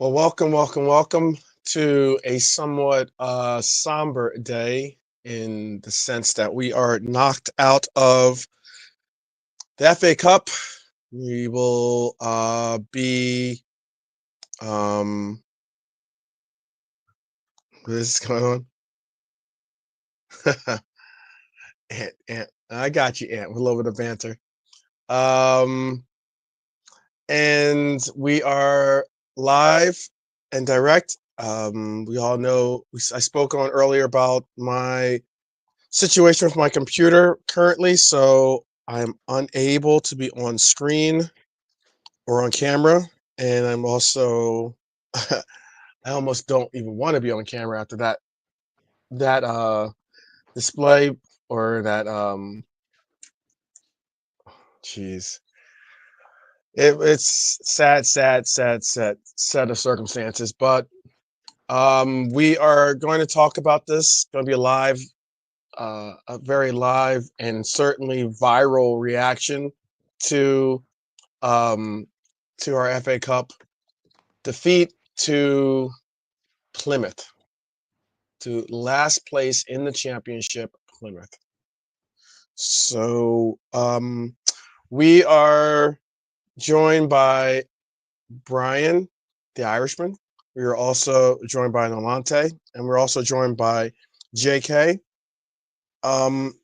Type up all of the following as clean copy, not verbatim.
Well, welcome to a somewhat somber day in the sense that we are knocked out of the FA Cup. We will be what is going on? Ant, I got you, Ant. We're over the banter. Um, and we are live and direct. We all know I spoke on earlier about my situation with my computer currently, so I'm unable to be on screen or on camera, and I'm also I almost don't even want to be on camera after that display or that jeez. It's sad set of circumstances, but we are going to talk about this. It's going to be a very live and certainly viral reaction to um, to our FA Cup defeat to Plymouth, to last place in the championship, Plymouth. So we are joined by Brian, the Irishman. We are also joined by Nolante, and we're also joined by JK. Um,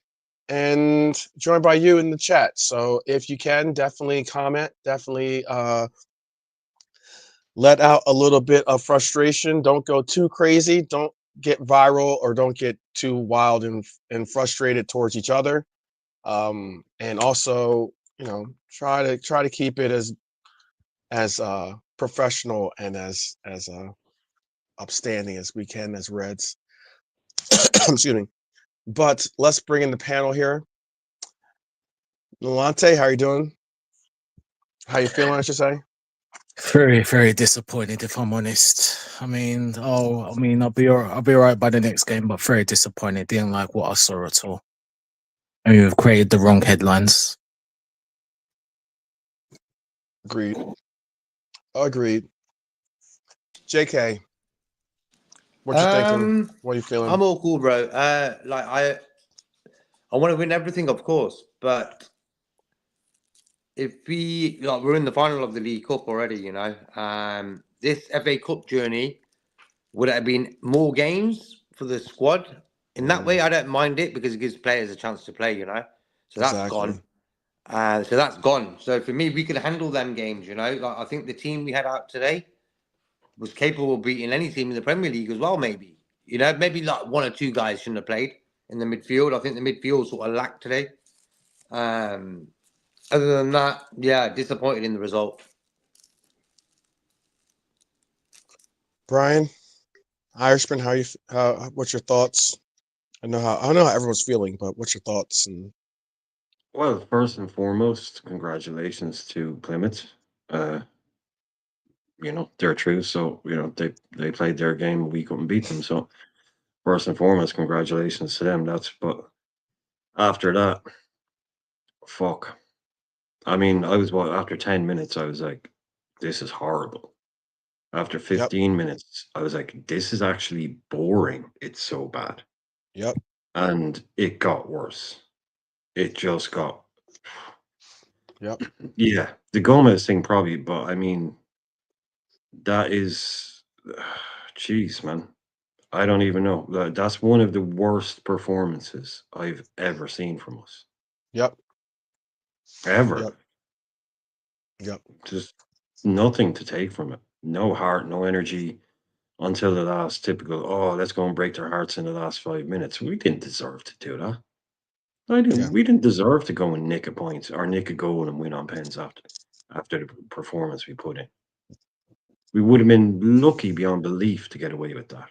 and joined by you in the chat. So if you can, definitely comment, definitely let out a little bit of frustration. Don't go too crazy. Don't get viral or don't get too wild and frustrated towards each other. And also, try to keep it as professional and as upstanding as we can as Reds. Excuse me. But let's bring in the panel here. Nolante, how are you doing? How you feeling, I should say? Very, very disappointed if I'm honest. I'll be all right by the next game, but very disappointed. Didn't like what I saw at all. I mean, we've created the wrong headlines. Agreed. Agreed. JK, what you thinking? Um, What are you feeling? I'm all cool, bro. I want to win everything, of course, but if we're in the final of the League Cup already, this FA Cup journey would it have been more games for the squad. In that way, I don't mind it because it gives players a chance to play. So that's Exactly. gone. So for me, we could handle them games. Like I think the team we had out today was capable of beating any team in the Premier League as well, maybe. Maybe like one or two guys shouldn't have played in the midfield. I think the midfield sort of lacked today. Um, Other than that, yeah, disappointed in the result. Brian, Irishman, how you? How? What's your thoughts? I know how everyone's feeling, but what's your thoughts? And Well, first and foremost, congratulations to Plymouth. Uh, they're true, so they played their game, we couldn't beat them. So first and foremost, congratulations to them. But after that, fuck. I mean, after 10 minutes, I was like, this is horrible. After yep, 15 minutes, I was like, this is actually boring. It's so bad, yep, and it got worse. It just got yep. yeah. The Gomez thing probably, but I mean that is, jeez, man. I don't even know. That's one of the worst performances I've ever seen from us. Yep, Ever. yep, yep. Just nothing to take from it. No heart, no energy until the last typical, oh, let's go and break their hearts in the last 5 minutes. We didn't deserve to do that. I didn't. Yeah, We didn't deserve to go and nick a point or nick a goal and win on pens after the performance we put in. We would have been lucky beyond belief to get away with that.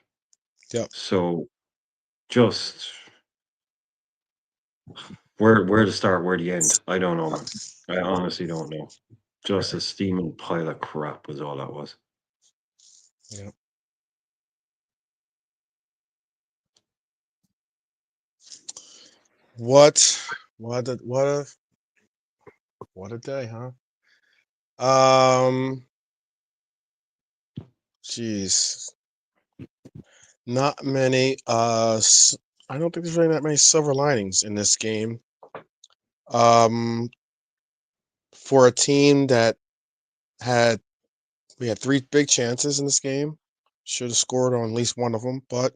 yep. So just where to start, where to end, I don't know, man. I honestly don't know. Just a steaming pile of crap was all that was. Yep. What? What? What a day, huh? Um. Jeez. Not many. I don't think there's really that many silver linings in this game. For a team that had we had 3 big chances in this game. Should have scored on at least one of them, but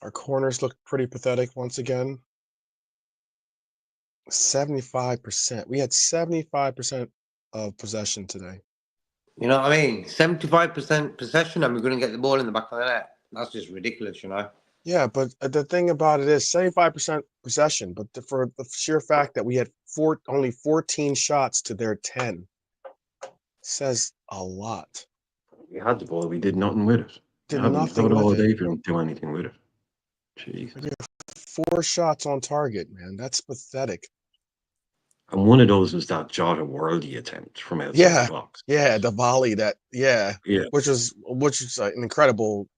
our corners looked pretty pathetic once again. 75%. We had 75% of possession today. You know what I mean? 75% possession, and we're going to get the ball in the back of the net. That's just ridiculous, you know. Yeah, but the thing about it is 75% possession, but for the sheer fact that we had only 14 shots to their 10 says a lot. We had the ball. We did nothing with it. Did We nothing thought with all it. day. We don't do anything with it. Jeez. We did 4 shots on target, man. That's pathetic. And one of those was that Jota Worldy attempt from outside Yeah, the box. yeah, the volley Yeah. which was an incredible.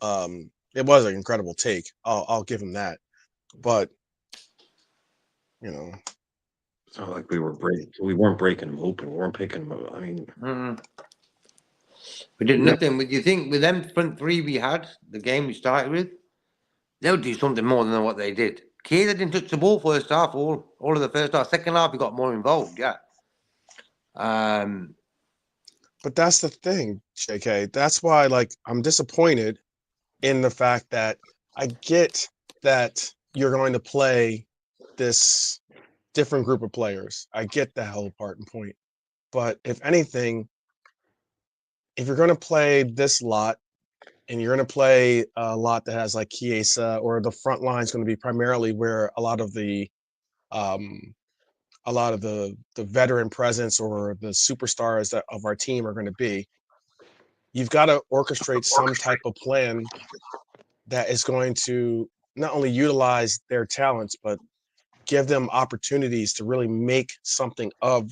It was an incredible take. I'll give him that, but you know, It's not like we weren't breaking them open. We weren't picking them up. I mean, We did Yeah. nothing. Would you think with them front three we had, the game we started with, they'll do something more than what they did. Chiesa didn't touch the ball first half, all of the first half. Second half, he got more involved, yeah. but that's the thing, JK. That's why, like, I'm disappointed in the fact that I get that you're going to play this different group of players. I get that whole part and point. But if anything, if you're going to play this lot and you're going to play a lot that has like Chiesa, or the front line is going to be primarily where a lot of the veteran presence or the superstars of our team are going to be, you've got to orchestrate some type of plan that is going to not only utilize their talents but give them opportunities to really make something of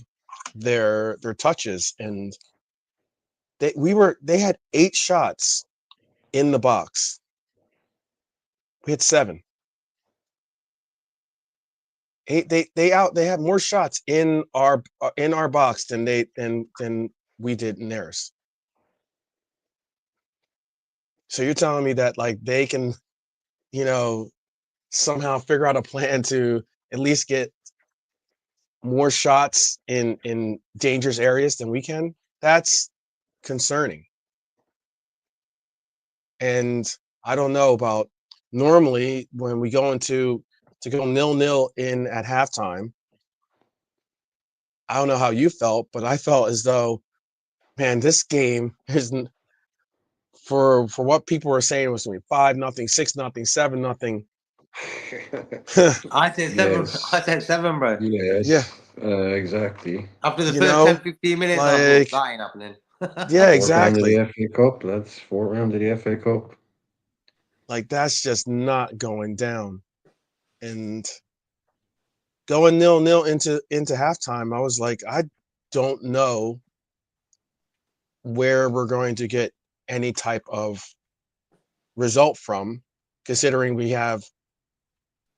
their touches. And they had 8 shots in the box. We had 7. 8. They have more shots in our box than we did in theirs. So you're telling me that like they can, somehow figure out a plan to at least get more shots in dangerous areas than we can? That's concerning. And I don't know about normally when we go to go 0-0 in at halftime. I don't know how you felt, but I felt as though, man, this game isn't for what people were saying it was going to be 5-0, 6-0, 7-0. I said 7. Yes. I said 7, bro. Yes. Yeah. Exactly. After the first 10, 15 minutes, I like, thought that ain't happening. yeah, Fourth exactly. round of the FA Cup. That's 4th round of the FA Cup. Like, that's just not going down. And going 0-0 into halftime, I was like, I don't know where we're going to get any type of result from, considering we have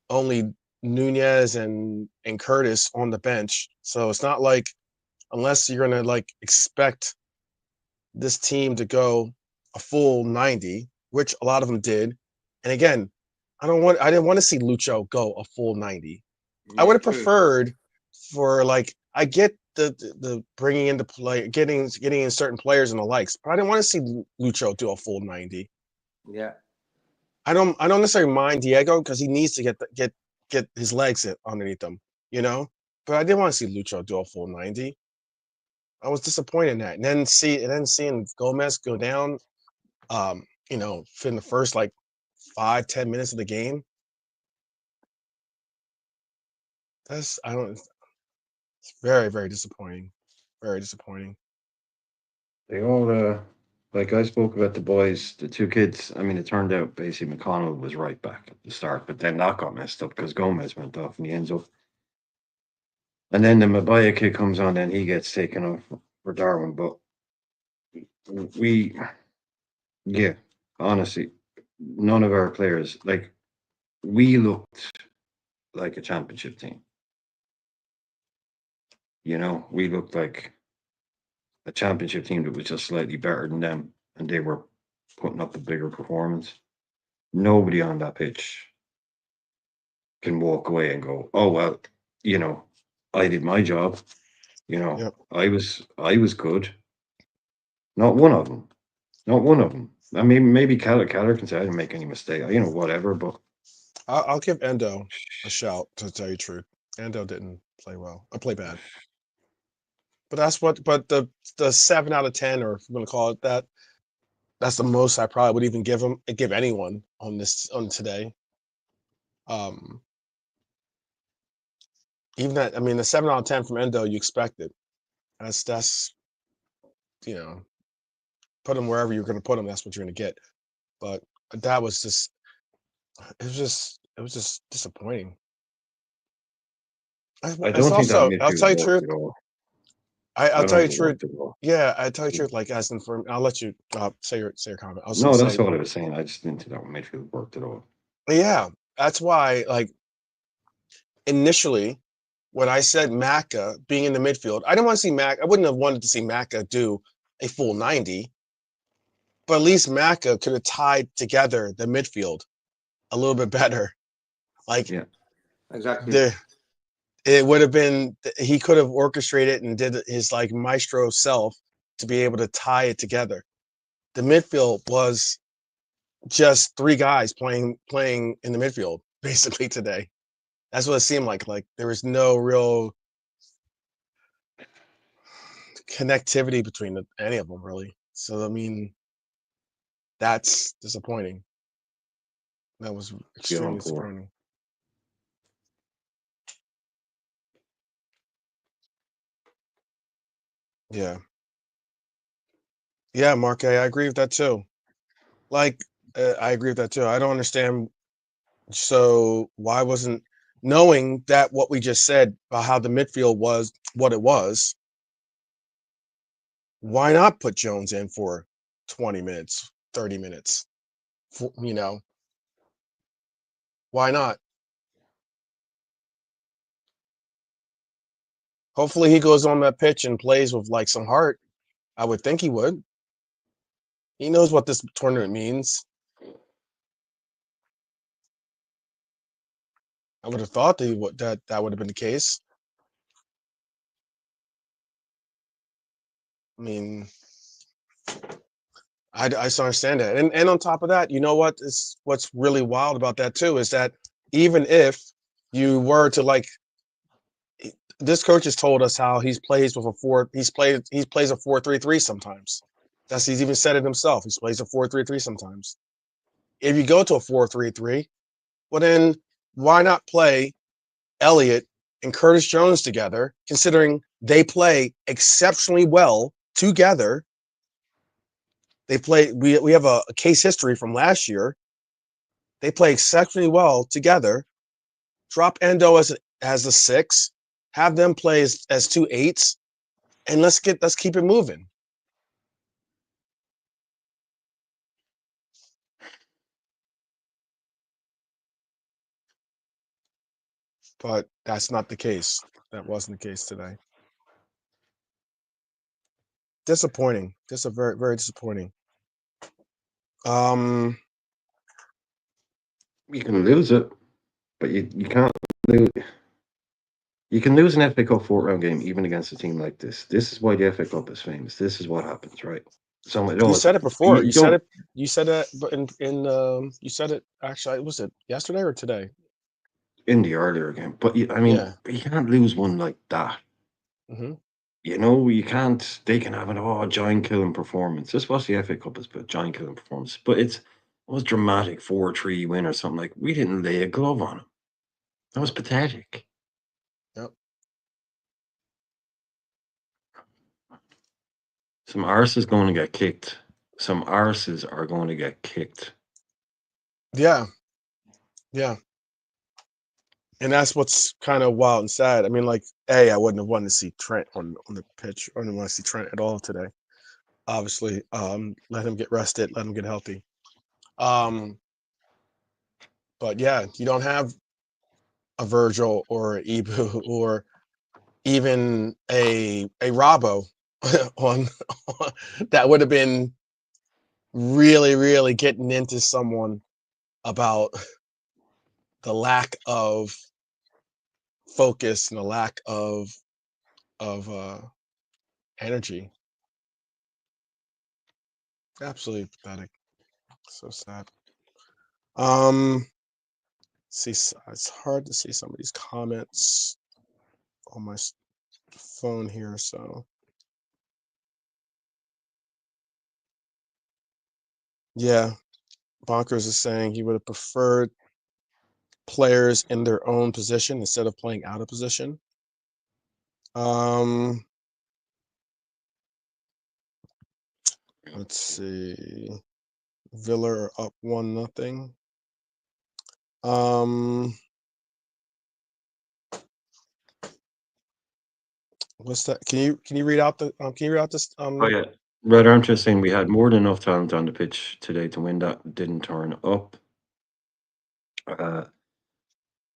only Nunez and Curtis on the bench. So it's not like, unless you're gonna like expect this team to go a full 90, which a lot of them did. And again, I didn't want to see Lucho go a full 90. I would have preferred for, like, I get the bringing into play, getting in certain players and the likes, but I didn't want to see Lucho do a full 90. Yeah. I don't necessarily mind Diego because he needs to get his legs underneath him, But I didn't want to see Lucho do a full 90. I was disappointed in that. And then seeing Gomez go down, in the first like 5-10 minutes of the game. It's very, very disappointing. Very disappointing. They all, like I spoke about the boys, the 2 kids. I mean, it turned out basically McConnell was right back at the start, but then that got messed up because Gomez went off in the end zone. And then the Mabaya kid comes on, and he gets taken off for Darwin. But honestly, none of our players, like, we looked like a championship team. We looked like a championship team that was just slightly better than them, and they were putting up a bigger performance. Nobody on that pitch can walk away and go, "Oh well, you know, I did my job. You know, Yep. I was good." Not one of them. Not one of them. I mean, maybe Keller can say I didn't make any mistake. You know, whatever. But I'll give Endo a shout, to tell you the truth. Endo didn't play well. I play bad. But that's what. But the 7 out of 10, or if you want to call it that, that's the most I probably would even give anyone on today. Even that, I mean, the 7 out of 10 from Endo, you expect it. That's you know, put him wherever you're going to put him. That's what you're going to get. But that was just, it was just disappointing. I It's don't think that also, I'll tell midfield you the truth. worked at all. I'll I tell don't you think the it truth. worked at all. Yeah, I tell you the truth. Like, as in for, I'll let you say your comment. I was going No, to that's say, all I was saying. I just didn't think that midfield worked at all. yeah, that's why. Like, initially, when I said Maka being in the midfield, I didn't want to see Mac. I wouldn't have wanted to see Maka do a full 90, but at least Maka could have tied together the midfield a little bit better. Like, Yeah, Exactly. it would have been, he could have orchestrated and did his like maestro self to be able to tie it together. The midfield was just 3 guys playing in the midfield basically today. That's what it seemed like. Like, there was no real connectivity between any of them, really. So I mean, that's disappointing. That was feeling extremely poor. disappointing. Yeah, yeah, Mark, I agree with that too. Like, I agree with that too. I don't understand. So why wasn't, knowing that what we just said about how the midfield was what it was, why not put Jones in for 20 minutes, 30 minutes? You know, why not? Hopefully he goes on that pitch and plays with like some heart. I would think he would. He knows what this tournament means. I would have thought that that would have been the case. I mean, I just don't understand that. And on top of that, you know what is what's really wild about that too is that even if you were to like, this coach has told us how he plays a 4-3-3 sometimes. He's even said it himself. He plays a 4-3-3 sometimes. If you go to a 4-3-3, well then why not play Elliott and Curtis Jones together, considering they play exceptionally well together. We have a case history from last year. They play exceptionally well together. Drop Endo as a 6, have them play as 2 8s, and let's keep it moving. But that's not the case. That wasn't the case today. Disappointing. Just a very, very disappointing. You can lose it, but you can't lose. You can lose an FA Cup 4th round game even against a team like this. This is why the FA Cup is famous. This is what happens, right? So it You always said it happens. before. You don't You said that, but you said it actually. Was it yesterday or today? in the earlier game, but I mean, Yeah. you can't lose one like that. Hmm. You know, you can't. They can have an giant killing performance. This was the FA Cup is about giant killing performance, but it was dramatic 4-3 win or something like. We didn't lay a glove on them. That was pathetic. Yep. Some arse is going to get kicked. Some arses are going to get kicked. Yeah. Yeah. And that's what's kind of wild and sad. I mean, like, I wouldn't have wanted to see Trent on the pitch. I didn't want to see Trent at all today. Obviously, let him get rested, let him get healthy. But yeah, you don't have a Virgil or a Ibu or even a Robbo on that would have been really getting into someone about the lack of focus and the lack of energy. Absolutely pathetic. So sad. See, it's hard to see some of these comments on my phone here. So yeah, Bonkers is saying he would have preferred players in their own position instead of playing out of position. Let's see. Villa are up 1-0. What's that? Can you read out the can you read out this Oh yeah, Red Arm just saying we had more than enough talent on the pitch today to win that. Didn't turn up.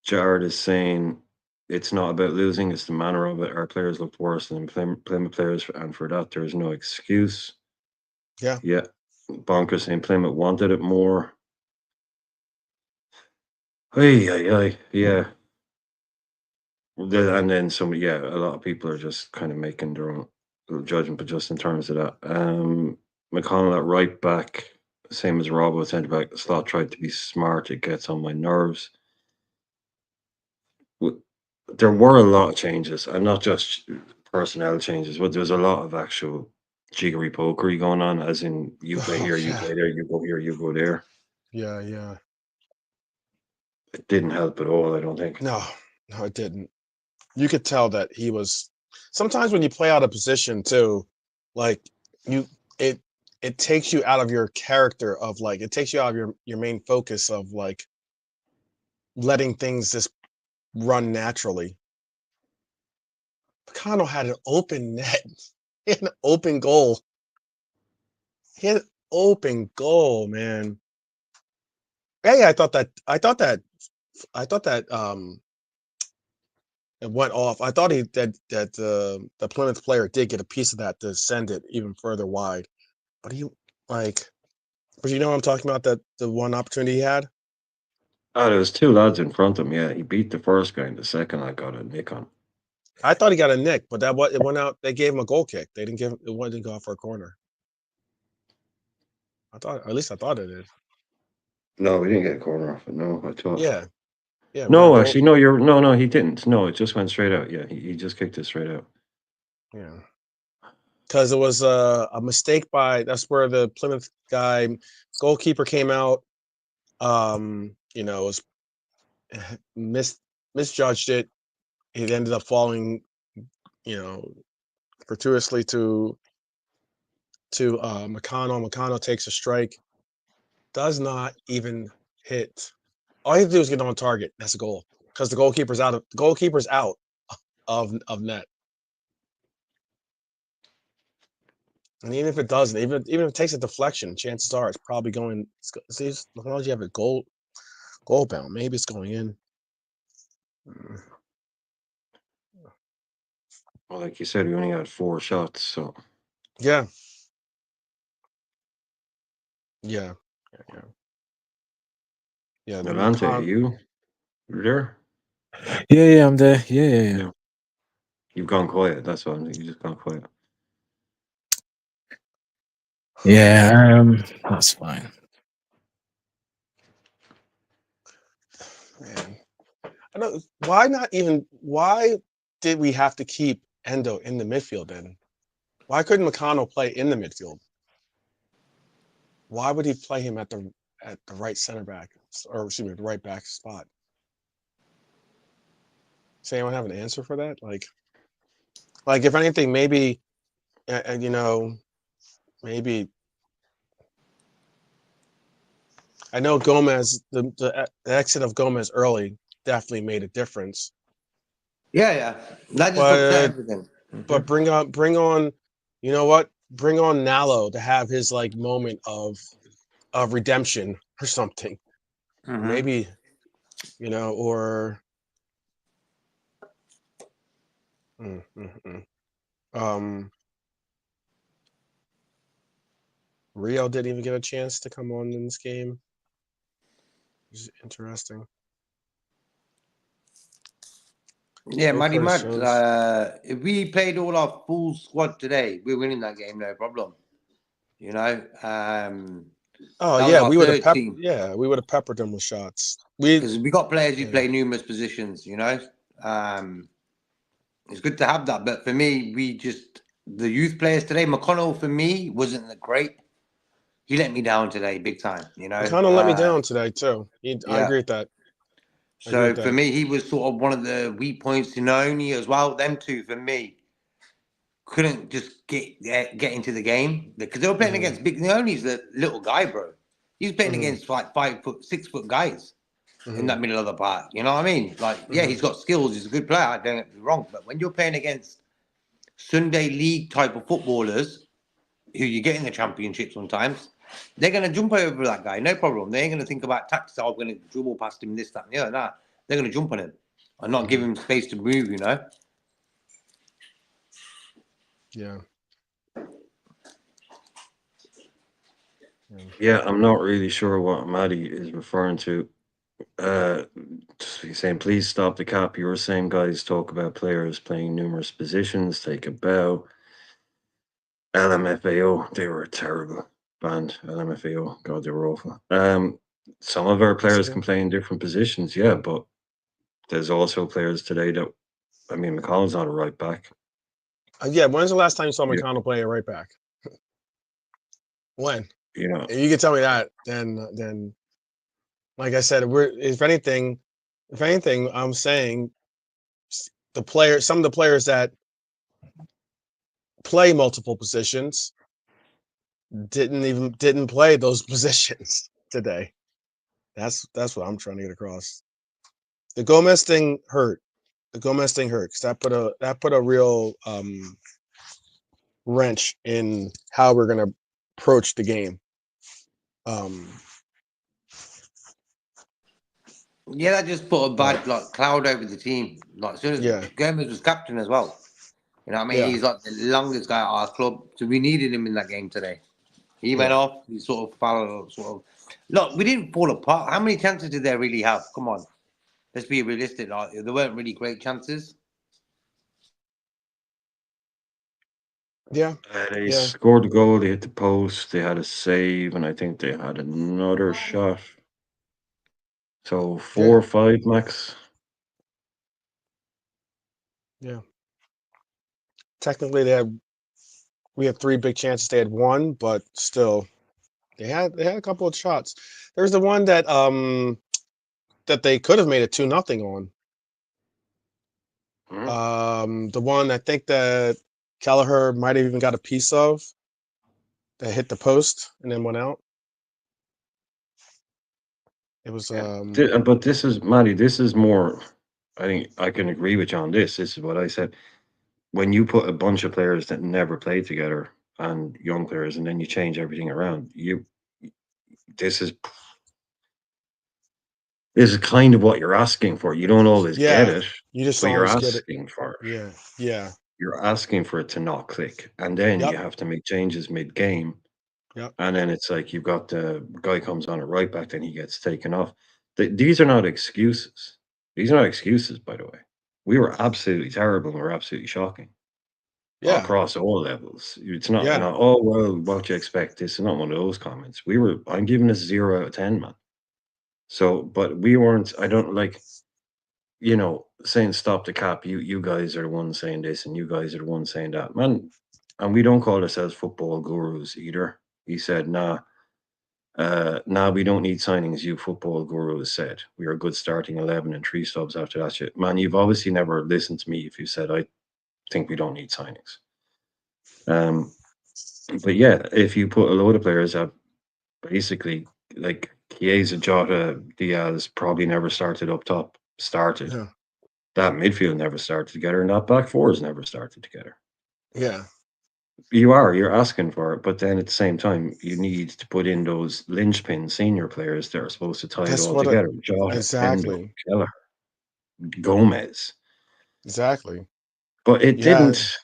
Jared is saying it's not about losing; it's the manner of it. Our players looked worse than Plymouth players, and for that there is no excuse. Yeah. Yeah, Bonkers saying Plymouth wanted it more. Hey, yeah. And then some, yeah, a lot of people are just kind of making their own judgment, but just in terms of that, McConnell at right back, same as Robbo centre back. Slot tried to be smart; it gets on my nerves. There were a lot of changes, and not just personnel changes, but there was a lot of actual jiggery pokery going on, as in you play here, you Yeah. play there, you go here, you go there. Yeah. It didn't help at all, I don't think. No, it didn't. You could tell that he was. Sometimes when you play out of position too, like you, it it takes you out of your character of like it takes you out of your main focus of like letting things just run naturally. Picano had an open net, he had an open goal. He had an open goal, man. Hey, I thought that it went off. I thought the Plymouth player did get a piece of that to send it even further wide. But but you know what I'm talking about, that the one opportunity he had? Oh, there was two lads in front of him. Yeah, he beat the first guy, and the second I got a nick on. I thought he got a nick, but it went out. They gave him a goal kick. They didn't give it didn't go out for a corner. At least I thought it did. No, we didn't get a corner off it. No, I thought. Yeah. Yeah, we got a No, goal. actually, no. No, he didn't. No, it just went straight out. Yeah, he just kicked it straight out. Yeah. Because it was a mistake that's where the Plymouth goalkeeper came out. Was misjudged it. It ended up falling, fortuitously to McConnell. McConnell takes a strike, does not even hit. All he had to do is get on target. That's a goal because the goalkeeper's out of net. And even if it doesn't, even if it takes a deflection, chances are it's probably going. See, as long as you have a goal bound, maybe it's going in. Well, like you said, we only had 4 shots, so Yeah. Yeah. The Atlanta, you're there? Yeah, I'm there. Yeah. Yeah. You've gone quiet. That's what you just gone quiet. Yeah, that's fine. Man, I know why did we have to keep Endo in the midfield then? Why couldn't McConnell play in the midfield? Why would he play him at the right center back, or excuse me, the right back spot? Does anyone have an answer for that? Like if anything, maybe maybe I know Gomez, the exit of Gomez early definitely made a difference. Yeah. That just upset everything. But bring on, you know what? Bring on Nallo to have his like moment of redemption or something. Or maybe, or Rio didn't even get a chance to come on in this game. Which is interesting. Yeah, No Matty Curtis Matt. Jones. If we played all our full squad today, we're winning that game, no problem. You know, Oh that was yeah, our third team we would have peppered them with shots. We because we got players who yeah. play numerous positions. You know, it's good to have that. But for me, the youth players today. McConnell for me wasn't that great. He let me down today, big time. You know, kind of let me down today too. I yeah. agree with that. I agree So with for that. me, he was sort of one of the weak points. Sinoni as well. Them two for me couldn't just get into the game because they were playing Mhm. against big. Sinoni's a little guy, bro. He's playing Mhm. against like 5 foot, 6 foot guys in Mhm. that middle of the park. You know what I mean? Like, yeah, he's got skills. He's a good player. Don't get me wrong. But when you're playing against Sunday league type of footballers who you get in the championship sometimes, they're going to jump over that guy, no problem. They ain't going to think about tactics. Oh, I'm going to dribble past him, this, that, and the other. Nah, they're going to jump on him and not give him space to move, you know? Yeah. Yeah, I'm not really sure what Maddie is referring to. He's saying, please stop the cap. You were saying guys talk about players playing numerous positions, take a bow. LMFAO, they were a terrible band. LMFAO, God, they were awful. Some of our players can play in different positions, yeah, but there's also players today that, I mean, McCollum's not a right back. Yeah. When's the last time you saw Yeah. McConnell play a right back? When? You know, If you can tell me that, then like I said, if anything, I'm saying some of the players that play multiple positions didn't play those positions today. That's what I'm trying to get across. The Gomez thing hurt. The Gomez thing hurt because that put a real wrench in how we're gonna approach the game. Yeah, that just put a bad cloud over the team. Like, as soon as Yeah. Gomez was captain as well. You know what I mean? Yeah. He's like the longest guy at our club. So we needed him in that game today. He went Yeah. off. He sort of fell, Look, we didn't fall apart. How many chances did they really have? Come on. Let's be realistic. Like, there weren't really great chances. Yeah. they Yeah. scored the goal, they hit the post, they had a save, and I think they had another shot. So 4 or 5 max. Yeah. Technically, we had 3 big chances. They had 1, but still, they had a couple of shots. There's the one that they could have made it 2-0 on. The one I think that Kelleher might have even got a piece of that hit the post and then went out. It was But this is, Matty, this is more, I think I can agree with you on this. This is what I said. When you put a bunch of players that never played together and young players, and then you change everything around, this is kind of what you're asking for. You don't always get yeah. it, You just but don't you're always get it. asking for it. Yeah. Yeah. You're asking for it to not click, and then you Yep. have to make changes mid-game, Yep. and then it's like you've got the guy comes on at right back, then he gets taken off. These are not excuses. These are not excuses, by the way. We were absolutely terrible, and we're absolutely shocking Yeah. across all levels. It's not, Yeah. oh well, what you expect? This is not one of those comments. I'm giving us 0 out of 10, man. So, but we weren't. I don't like, saying stop the cap. You guys are the ones saying this, and you guys are the ones saying that, man. And we don't call ourselves football gurus either. He said, nah. Nah, we don't need signings. You football gurus said we are a good starting 11 and 3 subs after that shit. Man, you've obviously never listened to me if you said I think we don't need signings. But yeah, if you put a load of players that basically like Chiesa, Jota, Diaz probably never started up top, Yeah. that midfield never started together, and that back fours never started together. Yeah. You're asking for it, but then at the same time, you need to put in those linchpin senior players that are supposed to tie it That's all what together. Jota, Endo, exactly. Keller, Gomez. Exactly. But it Yeah. didn't.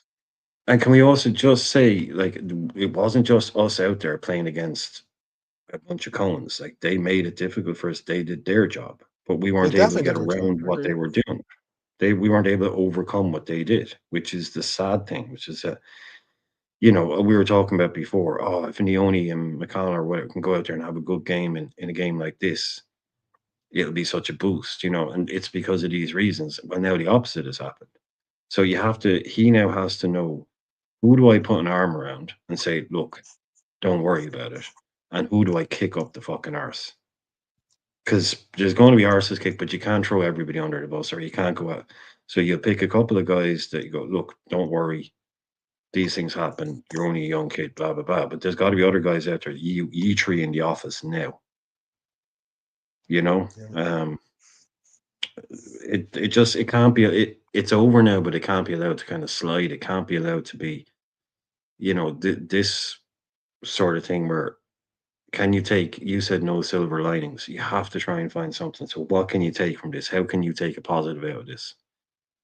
And can we also just say, like, it wasn't just us out there playing against a bunch of cones. Like, they made it difficult for us. They did their job, but we They weren't able to definitely get did their job. around I what they agree. were doing. We weren't able to overcome what they did, which is the sad thing. Which is that we were talking about before. Oh, if Neoni and McConnell or whatever can go out there and have a good game in a game like this, it'll be such a boost. And it's because of these reasons. Well, now the opposite has happened. So he now has to know, who do I put an arm around and say, look, don't worry about it, and who do I kick up the fucking arse? Because there's going to be arses kicked, but you can't throw everybody under the bus, or you can't go out. So you'll pick a couple of guys that you go, look, don't worry, these things happen. You're only a young kid, blah blah blah. But there's got to be other guys out there. You three in the office now. You know, Yeah. it can't be. It's over now, but it can't be allowed to kind of slide. It can't be allowed to be, this sort of thing where, can you said no silver linings. You have to try and find something. So what can you take from this? How can you take a positive out of this?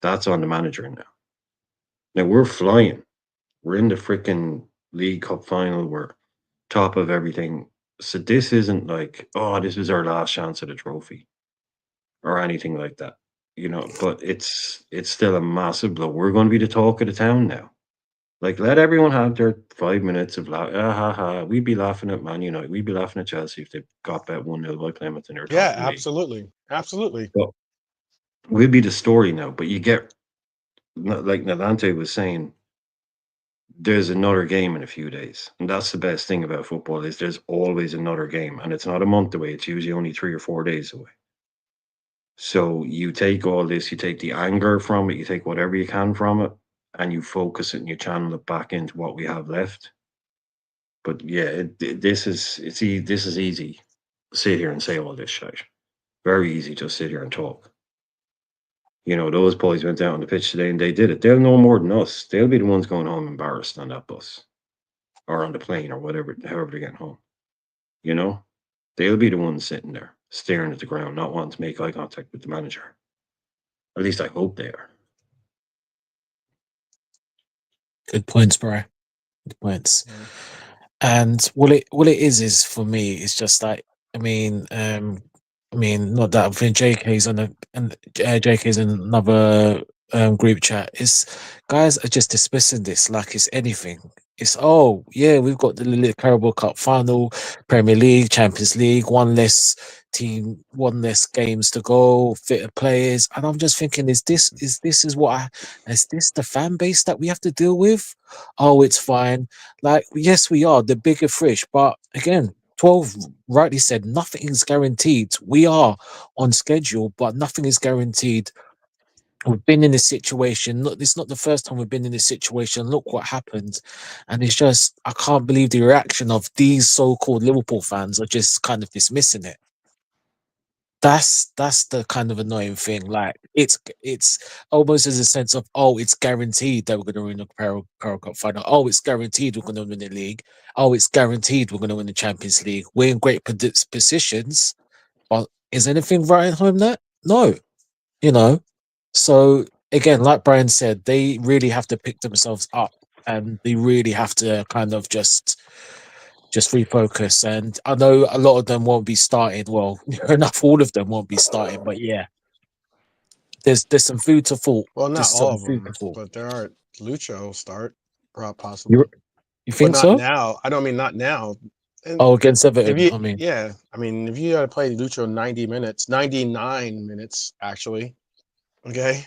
That's on the manager now. Now we're flying. We're in the freaking League Cup final. We're top of everything. So this isn't like, oh, this is our last chance at a trophy or anything like that. But it's still a massive blow. We're going to be the talk of the town now. Like, let everyone have their 5 minutes of ha ha. We'd be laughing at Man United. We'd be laughing at Chelsea if they got that 1-0 by Plymouth and they're top Yeah, of the league. absolutely. Absolutely. But we'll be the story now. But you get, like Nalante was saying, there's another game in a few days. And that's the best thing about football, is there's always another game. And it's not a month away. It's usually only 3 or 4 days away. So you take all this, you take the anger from it, you take whatever you can from it, and you focus it and you channel it back into what we have left. But yeah, this is easy. Sit here and say all this shit. Very easy. Just sit here and talk. Those boys went out on the pitch today and they did it. They'll know more than us. They'll be the ones going home embarrassed on that bus or on the plane or whatever, however they're getting home. They'll be the ones sitting there staring at the ground, not wanting to make eye contact with the manager. At least I hope they are. Good points, bro. Good points. Yeah. And what it is for me, it's just like, not that I think JK's on JK's in another group chat. It's guys are just dismissing this like it's anything. It's, oh yeah, we've got the Carabao Cup final, Premier League, Champions League, one less team, one less games to go, fitter players, and I'm just thinking, is this the fan base that we have to deal with? Oh, it's fine. Like, yes, we are the bigger fish, but again, 12 rightly said, nothing is guaranteed. We are on schedule, but nothing is guaranteed. We've been in this situation. Look, it's not the first time we've been in this situation. Look what happened. And it's just, I can't believe the reaction of these so-called Liverpool fans are just kind of dismissing it. That's the kind of annoying thing. Like, it's almost as a sense of, oh, it's guaranteed that we're going to win the Carabao Cup final. Oh, it's guaranteed we're going to win the league. Oh, it's guaranteed we're going to win the Champions League. We're in great positions, but is anything right home that? No, you know. So again, like Brian said, they really have to pick themselves up, and they really have to kind of just refocus. And I know a lot of them won't be starting. Well, enough, all of them won't be starting. But yeah, there's some food to thought. Well, There's not all some of food to them, thought. but there are. Lucho start, You possibly, you but think not so? now. I don't mean not now. And Oh, against if Everton. you, I mean, yeah, I mean, if you got to play Lucho 90 minutes, 99 minutes actually, okay,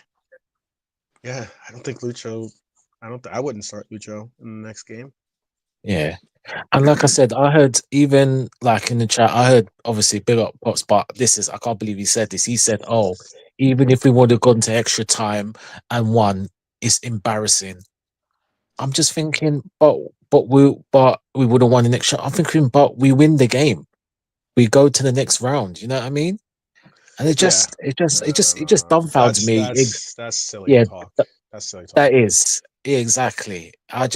yeah, I don't think Lucho. I wouldn't start Lucho in the next game. yeah. And like I said, I heard even like in the chat, I heard obviously big up Pops, but I can't believe he said this. He said, oh, even if we would have gone to extra time and won, it's embarrassing. I'm just thinking, but we would have won the next shot. I'm thinking, but we win the game. We go to the next round. You know what I mean? And Yeah, no, no, it no, just no. dumbfounds me. That's silly Yeah, talk. That's silly talk. that is, yeah, exactly. It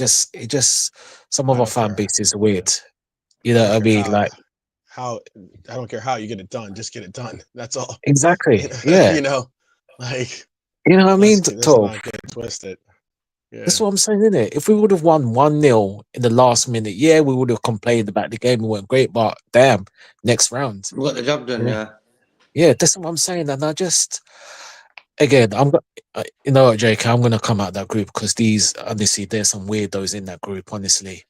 just some of I our don't fan care. base is Yeah, weird. You I know don't what I care mean? Like, how I don't care how you get it done. Just get it done. That's all. exactly. Yeah. You know, like You know what I mean? let's Tall. not get it twisted. Yeah. That's what I'm saying, isn't it? If we would have won 1-0 in the last minute, yeah, we would have complained about the game. It weren't great, but damn, next round. We got the job done, Yeah. yeah. Yeah, that's what I'm saying. And I just, again, you know what, Jake, I'm going to come out that group because honestly, there's some weirdos in that group, honestly.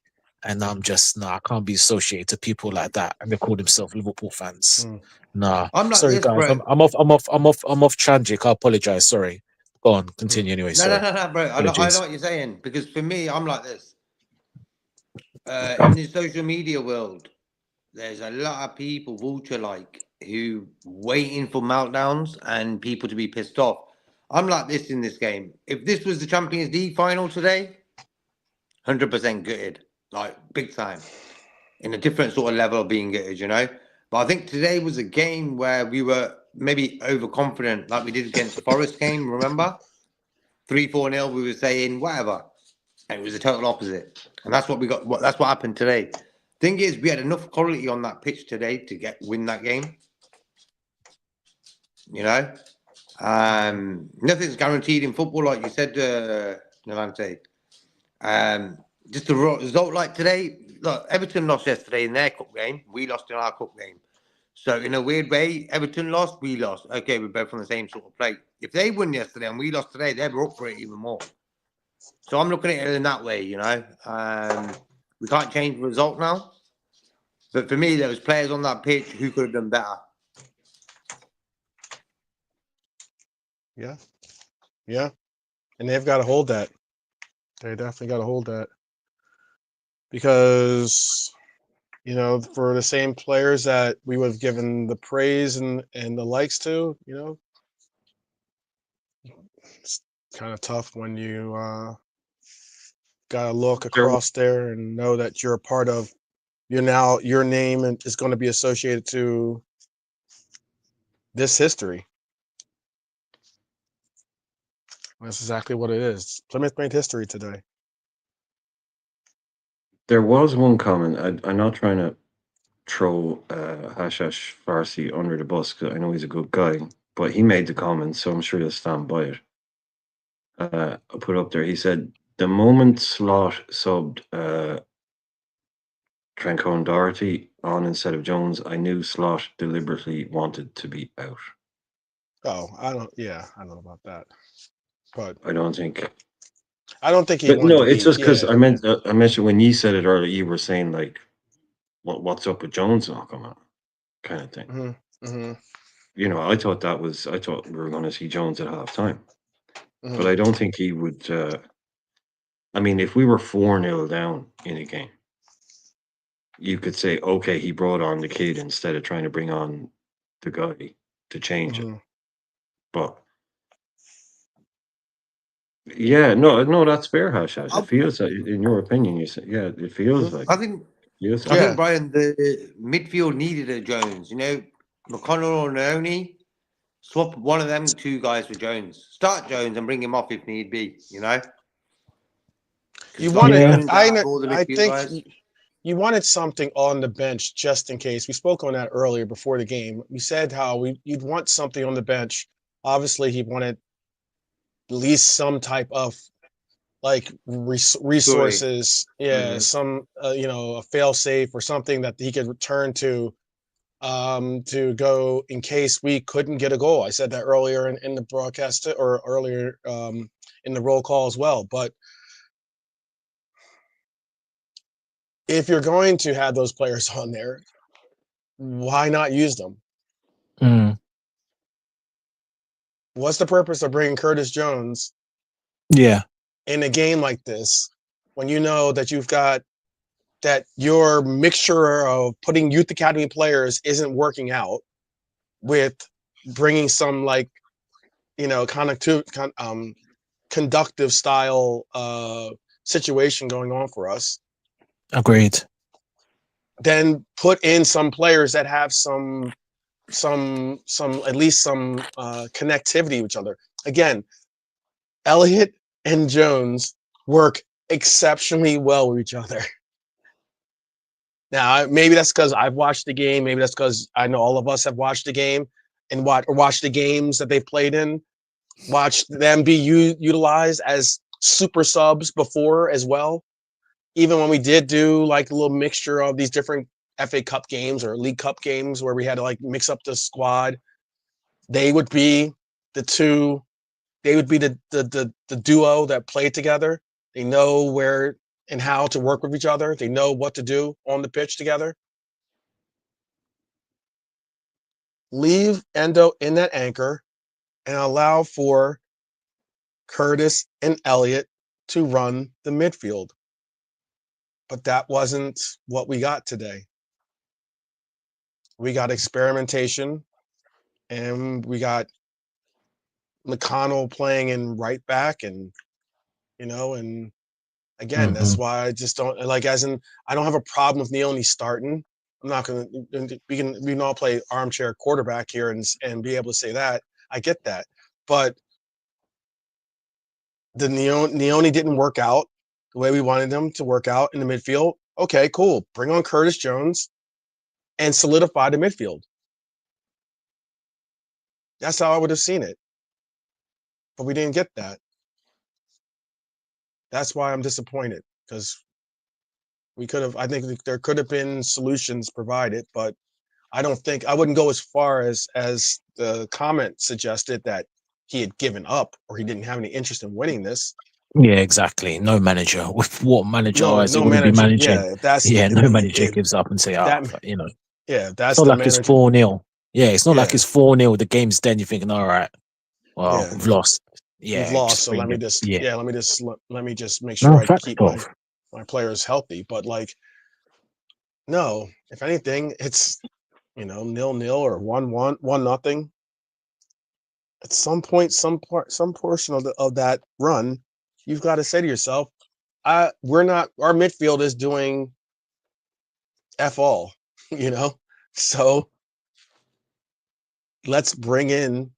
And I'm just, I can't be associated to people like that. And they call themselves Liverpool fans. Mm. Nah. I'm like Sorry, this, guys. bro. I'm off tragic. I apologize. Sorry. Go on. Continue anyway. No, Sorry. bro. I know Apologies. what you're saying. Because for me, I'm like this. In the social media world, there's a lot of people, vulture-like, who waiting for meltdowns and people to be pissed off. I'm like this in this game. If this was the Champions League final today, 100% gutted, like big time, in a different sort of level of being gutted, you know. But I think today was a game where we were maybe overconfident, like we did against the Forest game. Remember, 3-4-0. We were saying whatever, and it was the total opposite. And that's what we got. That's what happened today. Thing is, we had enough quality on that pitch today to win that game. You know, nothing's guaranteed in football, like you said, Navante. Just a result like today. Look, Everton lost yesterday in their cup game. We lost in our cup game. So in a weird way, Everton lost, we lost. Okay, we're both on the same sort of plate. If they won yesterday and we lost today, they're up for it even more. So I'm looking at it in that way, you know. We can't change the result now. But for me, there was players on that pitch who could have done better. Yeah. Yeah. And they've got to hold that. They definitely got to hold that. Because, you know, for the same players that we would have given the praise and the likes to, you know, it's kind of tough when you got to look across there and know that you're a part of, your name is going to be associated to this history. That's exactly what it is. Plymouth made history today. There was one comment. I'm not trying to throw Hashash Farsi under the bus because I know he's a good guy, but he made the comment, so I'm sure he'll stand by it. I put up there. He said the moment Slot subbed Trancone Doherty on instead of Jones, I knew Slot deliberately wanted to be out. Oh, I don't know about that. But I don't think. I don't think he But wanted no, to it's be. just because Yeah. I mentioned when you said it earlier, you were saying like, what's up with Jones not coming on, kind of thing. Mm-hmm. Mm-hmm. You know, I thought we were going to see Jones at halftime, Mm-hmm. but I don't think he would. I mean, if we were 4-0 down in a game, you could say, okay, he brought on the kid instead of trying to bring on the guy to change it. Mm-hmm. But yeah, no, that's fair, Hash. It feels like, in your opinion, you say, yeah, it feels like. I think, Yeah. Brian, the midfield needed a Jones. You know, McConnell or Naoni, swap one of them two guys for Jones. Start Jones and bring him off if need be. You know, You like wanted. Yeah. Jones out of all the I midfield think guys. you wanted something on the bench just in case. We spoke on that earlier before the game. We said how you'd want something on the bench. Obviously, he wanted at least some type of like resources. Yeah, some a fail safe or something that he could return to go in case we couldn't get a goal. I said that earlier in the broadcast or earlier in the roll call as well. But if you're going to have those players on there, why not use them? Mm. What's the purpose of bringing Curtis Jones Yeah. in a game like this when you know that you've got that your mixture of putting youth academy players isn't working out with bringing some like conductive style situation going on for us? Agreed. Then put in some players that have some at least some connectivity with each other. Again, Elliott and Jones work exceptionally well with each other. Now, maybe that's because I've watched the game. Maybe that's because I know all of us have watched the game and watched the games that they've played in, watched them be utilized as super subs before as well. Even when we did do like a little mixture of these different FA Cup games or League Cup games where we had to like mix up the squad, they would be the two. They would be the duo that played together. They know where and how to work with each other. They know what to do on the pitch together. Leave Endo in that anchor and allow for Curtis and Elliott to run the midfield. But that wasn't what we got today. We got experimentation and we got McConnell playing in right back and and again, that's Mhm. why I just don't like as in I don't have a problem with Neone starting. I'm not gonna we can all play armchair quarterback here and be able to say that. I get that. But the Neone didn't work out the way we wanted them to work out in the midfield. Okay, cool. Bring on Curtis Jones and solidify the midfield. That's how I would have seen it. But we didn't get that. That's why I'm disappointed because we could have. I think there could have been solutions provided, but I wouldn't go as far as the comment suggested that he had given up or he didn't have any interest in winning this. Yeah, exactly. No manager. With what manager No, is he no wouldn't be manager. managing? Yeah, if that's Yeah, no manager it, gives up and say, "Ah, that. Yeah, It's that's not the like it's manager. 4-0. Yeah, it's not like Yeah, it's 4-0. The game's dead. You're thinking, all right, well, yeah, we've lost. we've Yeah, lost. just So bring it. Yeah. let me just make sure No, I fact keep off. my players healthy. But like, no, if anything, it's 0-0 or 1-1, 1-0. At some point, some portion of that run, you've got to say to yourself, we're not. Our midfield is doing f all, you know. So let's bring in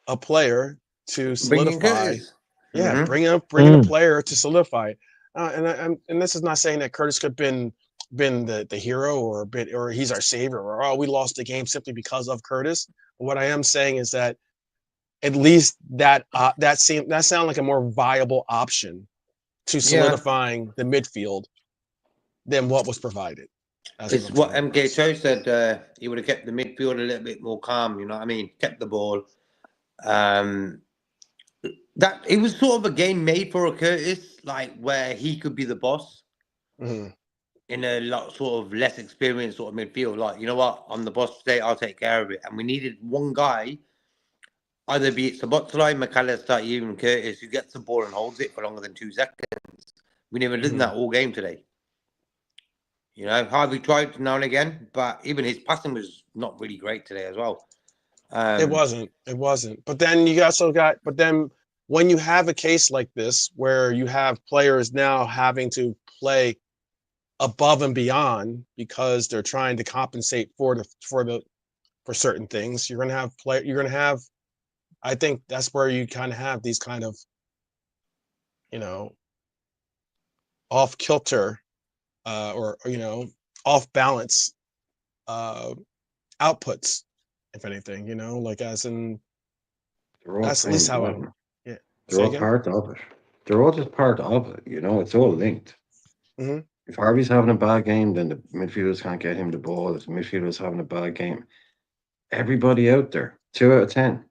a player to Bringing solidify. Curtis. Yeah, Mm-hmm. bring in a Mm. player to solidify. And this is not saying that Curtis could have been the hero or he's our savior or we lost the game simply because of Curtis. But what I am saying is that at least that sounded like a more viable option to Yeah, solidifying the midfield than what was provided. That's what it's I'm what trying to MK express. Cho said. He would have kept the midfield a little bit more calm. You know what I mean? Kept the ball. Um, that it was sort of a game made for a Curtis, like where he could be the boss Mm-hmm. in a lot sort of less experienced sort of midfield. Like, you know what, I'm the boss today, I'll take care of it. And we needed one guy, either be it Sabotsalai, McAllister, even Curtis, who gets the ball and holds it for longer than 2 seconds. We never did Mm-hmm. that all game today. You know, Harvey tried now and again, but even his passing was not really great today as well. It wasn't. It wasn't. But then you also got. But then when you have a case like this where you have players now having to play above and beyond because they're trying to compensate for certain things, you're gonna have play. You're gonna have. I think that's where you kind of have these kind of you know off kilter or off balance uh, outputs. If anything, like as in They're all that's at least playing how I. bottom. Yeah. They're Say all again. part of it. They're all just part of it. It's all linked. Mm-hmm. If Harvey's having a bad game, then the midfielders can't get him the ball. If the midfielder's having a bad game, everybody out there, 2 out of 10.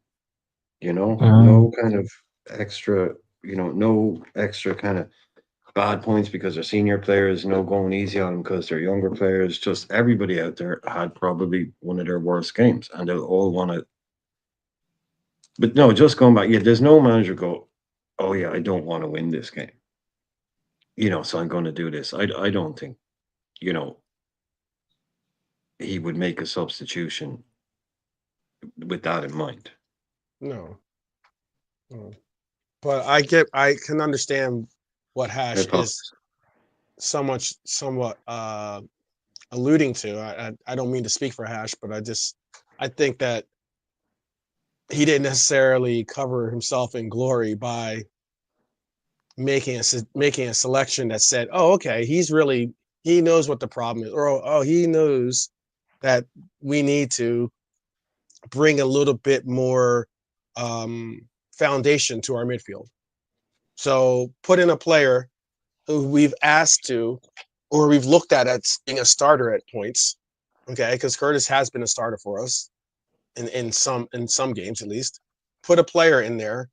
Mm. No kind of extra. No extra kind of bad points because they're senior players. No going easy on them because they're younger players. Just everybody out there had probably one of their worst games, and they'll all want to. But no, just going back. Yeah, there's no manager go. Oh yeah, I don't want to win this game. So I'm going to do this. I don't think. You know, he would make a substitution with that in mind. No. No. But I can understand what Hash is Hypothesis. somewhat alluding to. I don't mean to speak for Hash, but I think that he didn't necessarily cover himself in glory by making a selection that said, "Oh, okay, he knows what the problem is," or "Oh, he knows that we need to bring a little bit more foundation to our midfield." So put in a player who we've asked to, or we've looked at as being a starter at points. Okay, because Curtis has been a starter for us in some games at least. Put a player in there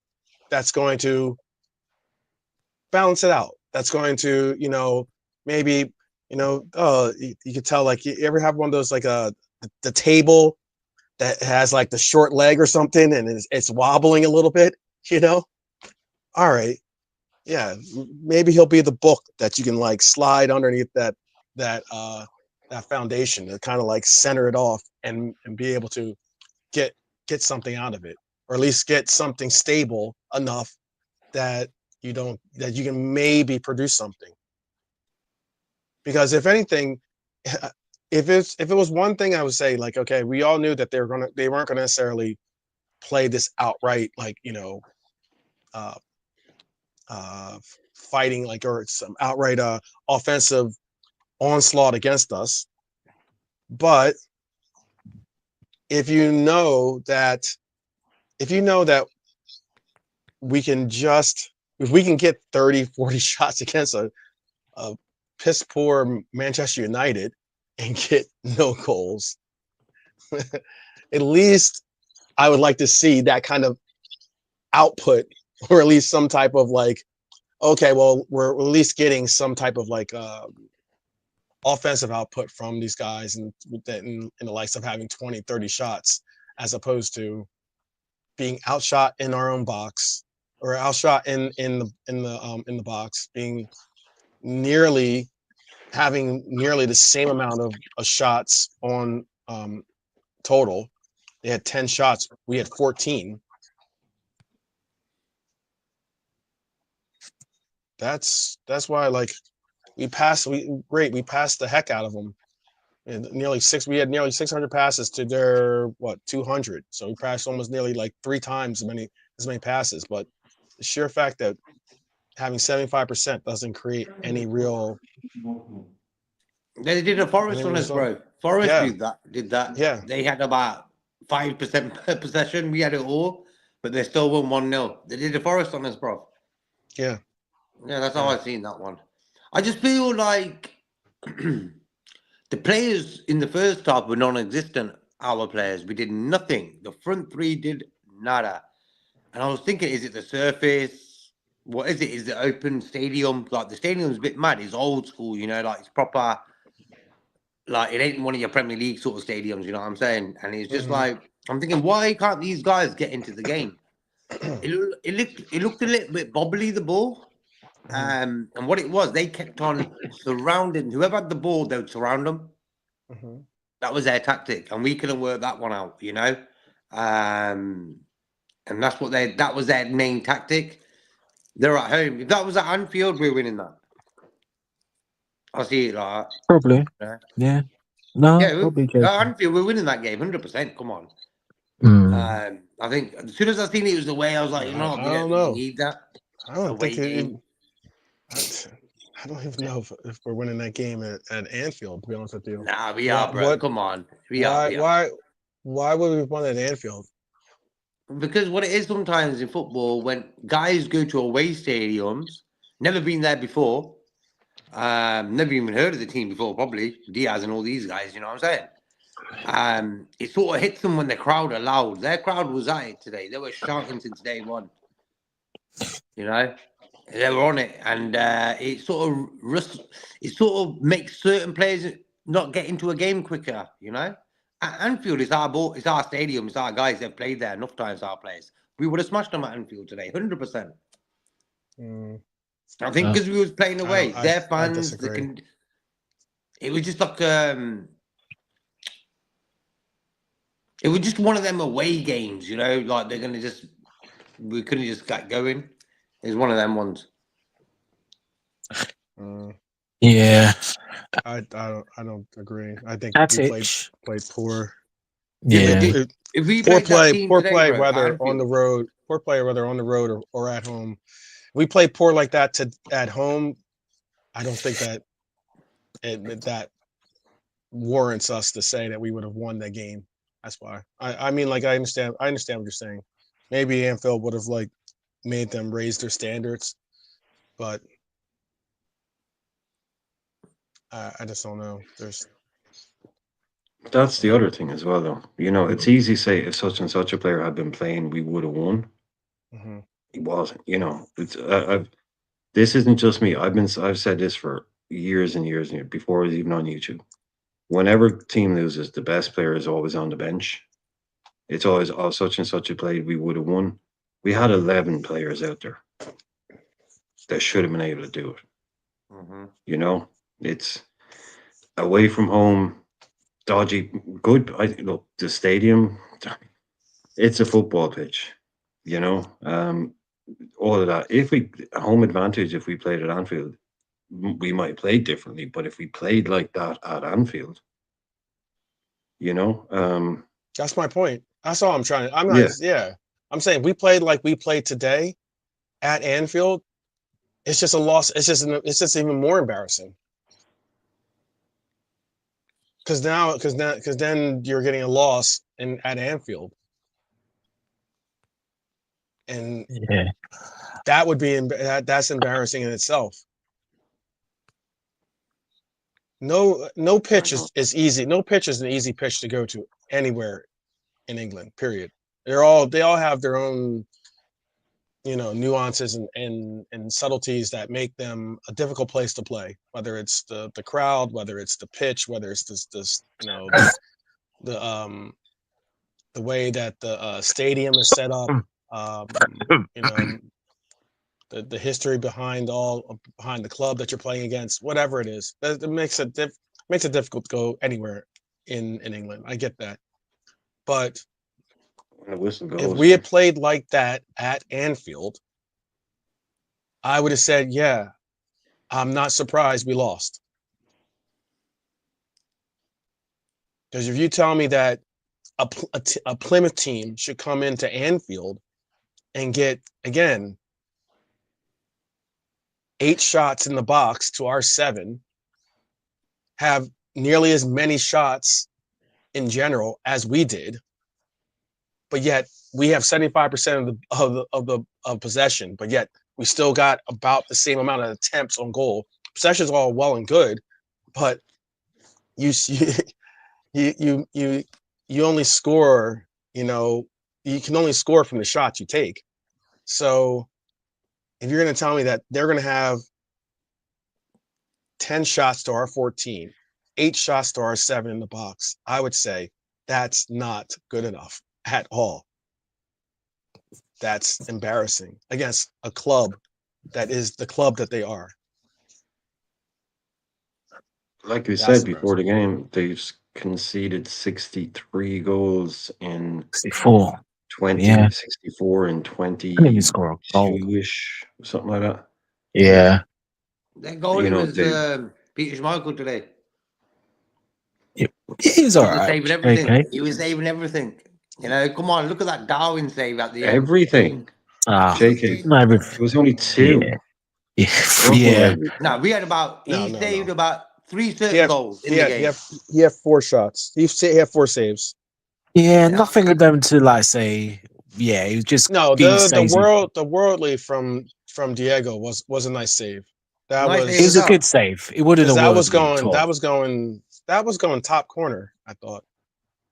that's going to balance it out. That's going to, maybe, you could tell, like, you ever have one of those, like, the table that has like the short leg or something and it's wobbling a little bit, you know? All right. Yeah. Maybe he'll be the book that you can like slide underneath that foundation to kind of like center it off and be able to get get something out of it, or at least get something stable enough that you can maybe produce something. Because if anything, if it was one thing, I would say, like, okay, we all knew that they weren't gonna necessarily play this outright, like, uh, uh, fighting, like, or some outright offensive onslaught against us. But if you know that we can just if we can get 30, 40 shots against a piss poor Manchester United and get no goals, at least I would like to see that kind of output, or at least some type of like, okay, well, we're at least getting some type of like offensive output from these guys, and in the likes of having 20, 30 shots, as opposed to being outshot in our own box, or outshot in the box, being nearly having nearly the same amount of shots on total. They had 10 shots. We had 14. That's why, like, we passed the heck out of them. And we had nearly 600 passes to their 200. So we passed almost nearly like 3 times as many passes. But the sheer fact that having 75% doesn't create any real They did a Forest on us, result. bro. Forest Yeah, did that. yeah, They had about 5% possession. We had it all, but they still won 1-0. They did a Forest on us, bro. yeah, Yeah, that's how yeah. I seen that one. I just feel like the players in the first half were non-existent. Our players, we did nothing. The front three did nada. And I was thinking, is it the surface? What is it? Is the open stadium? Like, the stadium's a bit mad. It's old school, like it's proper. Like, it ain't one of your Premier League sort of stadiums. You know what I'm saying? And it's just Mhm. like, I'm thinking, why can't these guys get into the game? It looked a little bit bobbly, the ball. Mhm. And what it was, they kept on surrounding whoever had the ball. They would surround them. Mhm. That was their tactic, and we couldn't work that one out. Um, and that was their main tactic. They're at home. If that was at Anfield, we're winning that. I see it like Probably. that. Yeah. No, Yeah, probably at joking. Anfield, we're winning that game, 100%. Come on. Mm. I think as soon as I seen it was away, I was like, I we don't don't really know. need that I don't think away game. I, I don't even know if we're winning that game at Anfield. To be honest with you, Nah, we are, what bro. what Come on, we are, why we are. why would we won at Anfield? Because what it is sometimes in football, when guys go to away stadiums, never been there before, never even heard of the team before, probably Diaz and all these guys. You know what I'm saying? It sort of hits them when the crowd are loud. Their crowd was at it today. They were shouting since day one. You know, they were on it, and it sort of makes certain players not get into a game quicker. Anfield is our ball, it's our stadium, it's our guys. They've played there enough times. Our players, we would have smashed them at Anfield today, 100%. Mm, I think Uh, because we was playing I away, don't. their I fans, disagree. it was just like it was just one of them away games. Like they're gonna just we couldn't just get going. It was one of them ones. Mm, yeah. I don't agree. I think we played Tadic. played poor. Yeah, but Yeah. if we played that team Poor today, play, bro, at whether on the Anfield, road, or at home. We play poor like that at home. I don't think that warrants us to say that we would have won that game. That's why. I mean, like, I understand what you're saying. Maybe Anfield would have like made them raise their standards, but I just don't know. That's the other thing as well, though. You know, it's easy to say if such and such a player had been playing, we would have won. Mhm. He wasn't. You know, this isn't just me. I've said this for years and years and years before it was even on YouTube. Whenever team loses, the best player is always on the bench. It's always, oh, such and such a played, we would have won. We had 11 players out there that should have been able to do it. Mm-hmm. You know, it's away from home, dodgy, good. Look, the stadium, it's a football pitch, you know, all of that. If we, home advantage, if we played at Anfield, we might play differently. But if we played like that at Anfield, you know, That's my point. That's all I'm trying to. I'm not. yeah, Yeah, I'm saying we played like we played today at Anfield. It's just a loss. It's just even more embarrassing. Because then you're getting a loss at Anfield, and Yeah. that would be that's embarrassing in itself. No I pitch know. is easy. No pitch is an easy pitch to go to anywhere in England. Period. They all have their own nuances and subtleties that make them a difficult place to play. Whether it's the crowd, whether it's the pitch, whether it's this the the way that the stadium is set up. Um, you know the history behind behind the club that you're playing against, whatever it is, that makes it difficult to go anywhere in England. I get that, but When the whistle if goes, we had played like that at Anfield, I would have said, yeah, I'm not surprised we lost. Because if you tell me that a Plymouth team should come into Anfield and get, again, 8 shots in the box to our 7, have nearly as many shots in general as we did, but yet we have 75% of possession, but yet we still got about the same amount of attempts on goal. Possession is all well and good, but you you only score, you can only score from the shots you take. So if you're going to tell me that they're going to have 10 shots to our 14, 8 shots to our 7 in the box, I would say that's not good enough at all. That's embarrassing against a club that is the club that they are. like we That's said before embarrassing. the game, they've conceded 63 goals in 64. 20, Yeah. 64 and Couldn't even score a goal. 22-ish, something like that. Yeah. That You goalie know, was Peter Schmeichel today. He's He all was right. saving everything. JK. He was saving everything. Come on, look at that Darwin save at the end. everything. Ah, JK, not every. it was only 2. Yeah. Yeah. Wasn't Yeah. everything. No, we had about No, he no, saved no. about 3 He certain had goals in he the had game. he had 4 shots. He had 4 saves. Yeah. Yeah. Nothing of them to like say. Yeah, he was just No, being the worldly from Diego was a nice save. That Nice It save was as was a good well. save. It wouldn't because have worldly at all. that was going top corner. I thought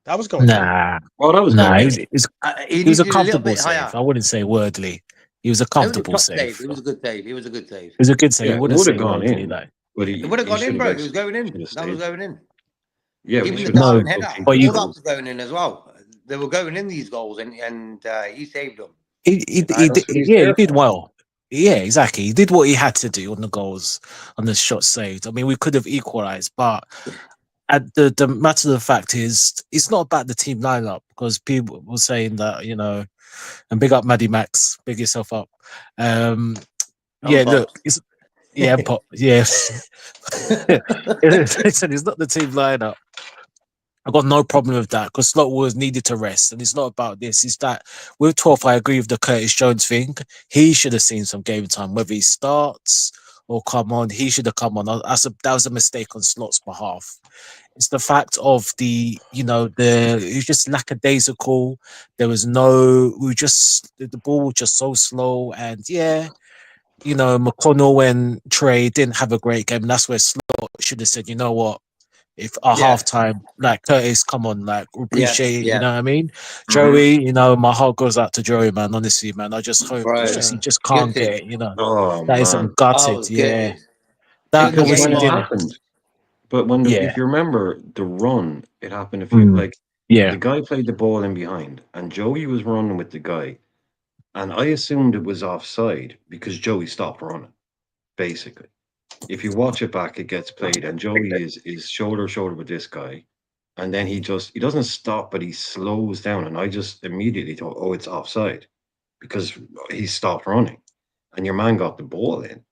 that was going in. Nah, Oh, that was nah. going It in. was, it was, He it was a needed a little comfortable bit save. higher. I wouldn't say wordly. It was a It was a comfortable top save. save. It was a good save. It was a good save. It was a good save. Yeah, I it wouldn't would have say gone wordly in, like. but It would have he gone in, should bro. have It was going should in. have That was stayed. going in. Yeah, we Even the should have No, Darwin stayed. header, but all you. that was going in as well. They were going in these goals, and he saved them. That's what he's Yeah, he there did for. well. Yeah, exactly. He did what he had to do on the goals, on the shots saved. I mean, we could have equalised, but at the matter of the fact is, it's not about the team lineup because people were saying that, and big up Maddie Max, big yourself up. Yeah, look, it's yeah, pop, yeah. Listen, it's not the team lineup. I've got no problem with that because Slot was needed to rest, and it's not about this. It's that with 12th, I agree with the Curtis Jones thing. He should have seen some game time, whether he starts or come on. He should have come on. That was a mistake on Slot's behalf. It's the fact of it was just lackadaisical. There was no, the ball was just so slow, and yeah, McConnell and Trey didn't have a great game, and that's where Slot should have said, you know what, if at Yeah. halftime, like Curtis, come on, like we Yeah, appreciate it, you yeah. know what I mean? Mhm. Joey, my heart goes out to Joey, man. Honestly, man, I just hope it's Bro, just he Yeah. just can't get gutted. it. Oh That is I'm man, I gutted. was Yeah, gutted. that Good because obviously when it game, didn't. man. happened, but when Yeah, if you remember the run, it happened a few mm, like the yeah, guy played the ball in behind, and Joey was running with the guy, and I assumed it was offside because Joey stopped running. Basically, if you watch it back, it gets played, and Joey is shoulder to shoulder with this guy, and then he doesn't stop, but he slows down, and I just immediately thought, oh, it's offside because he stopped running, and your man got the ball in.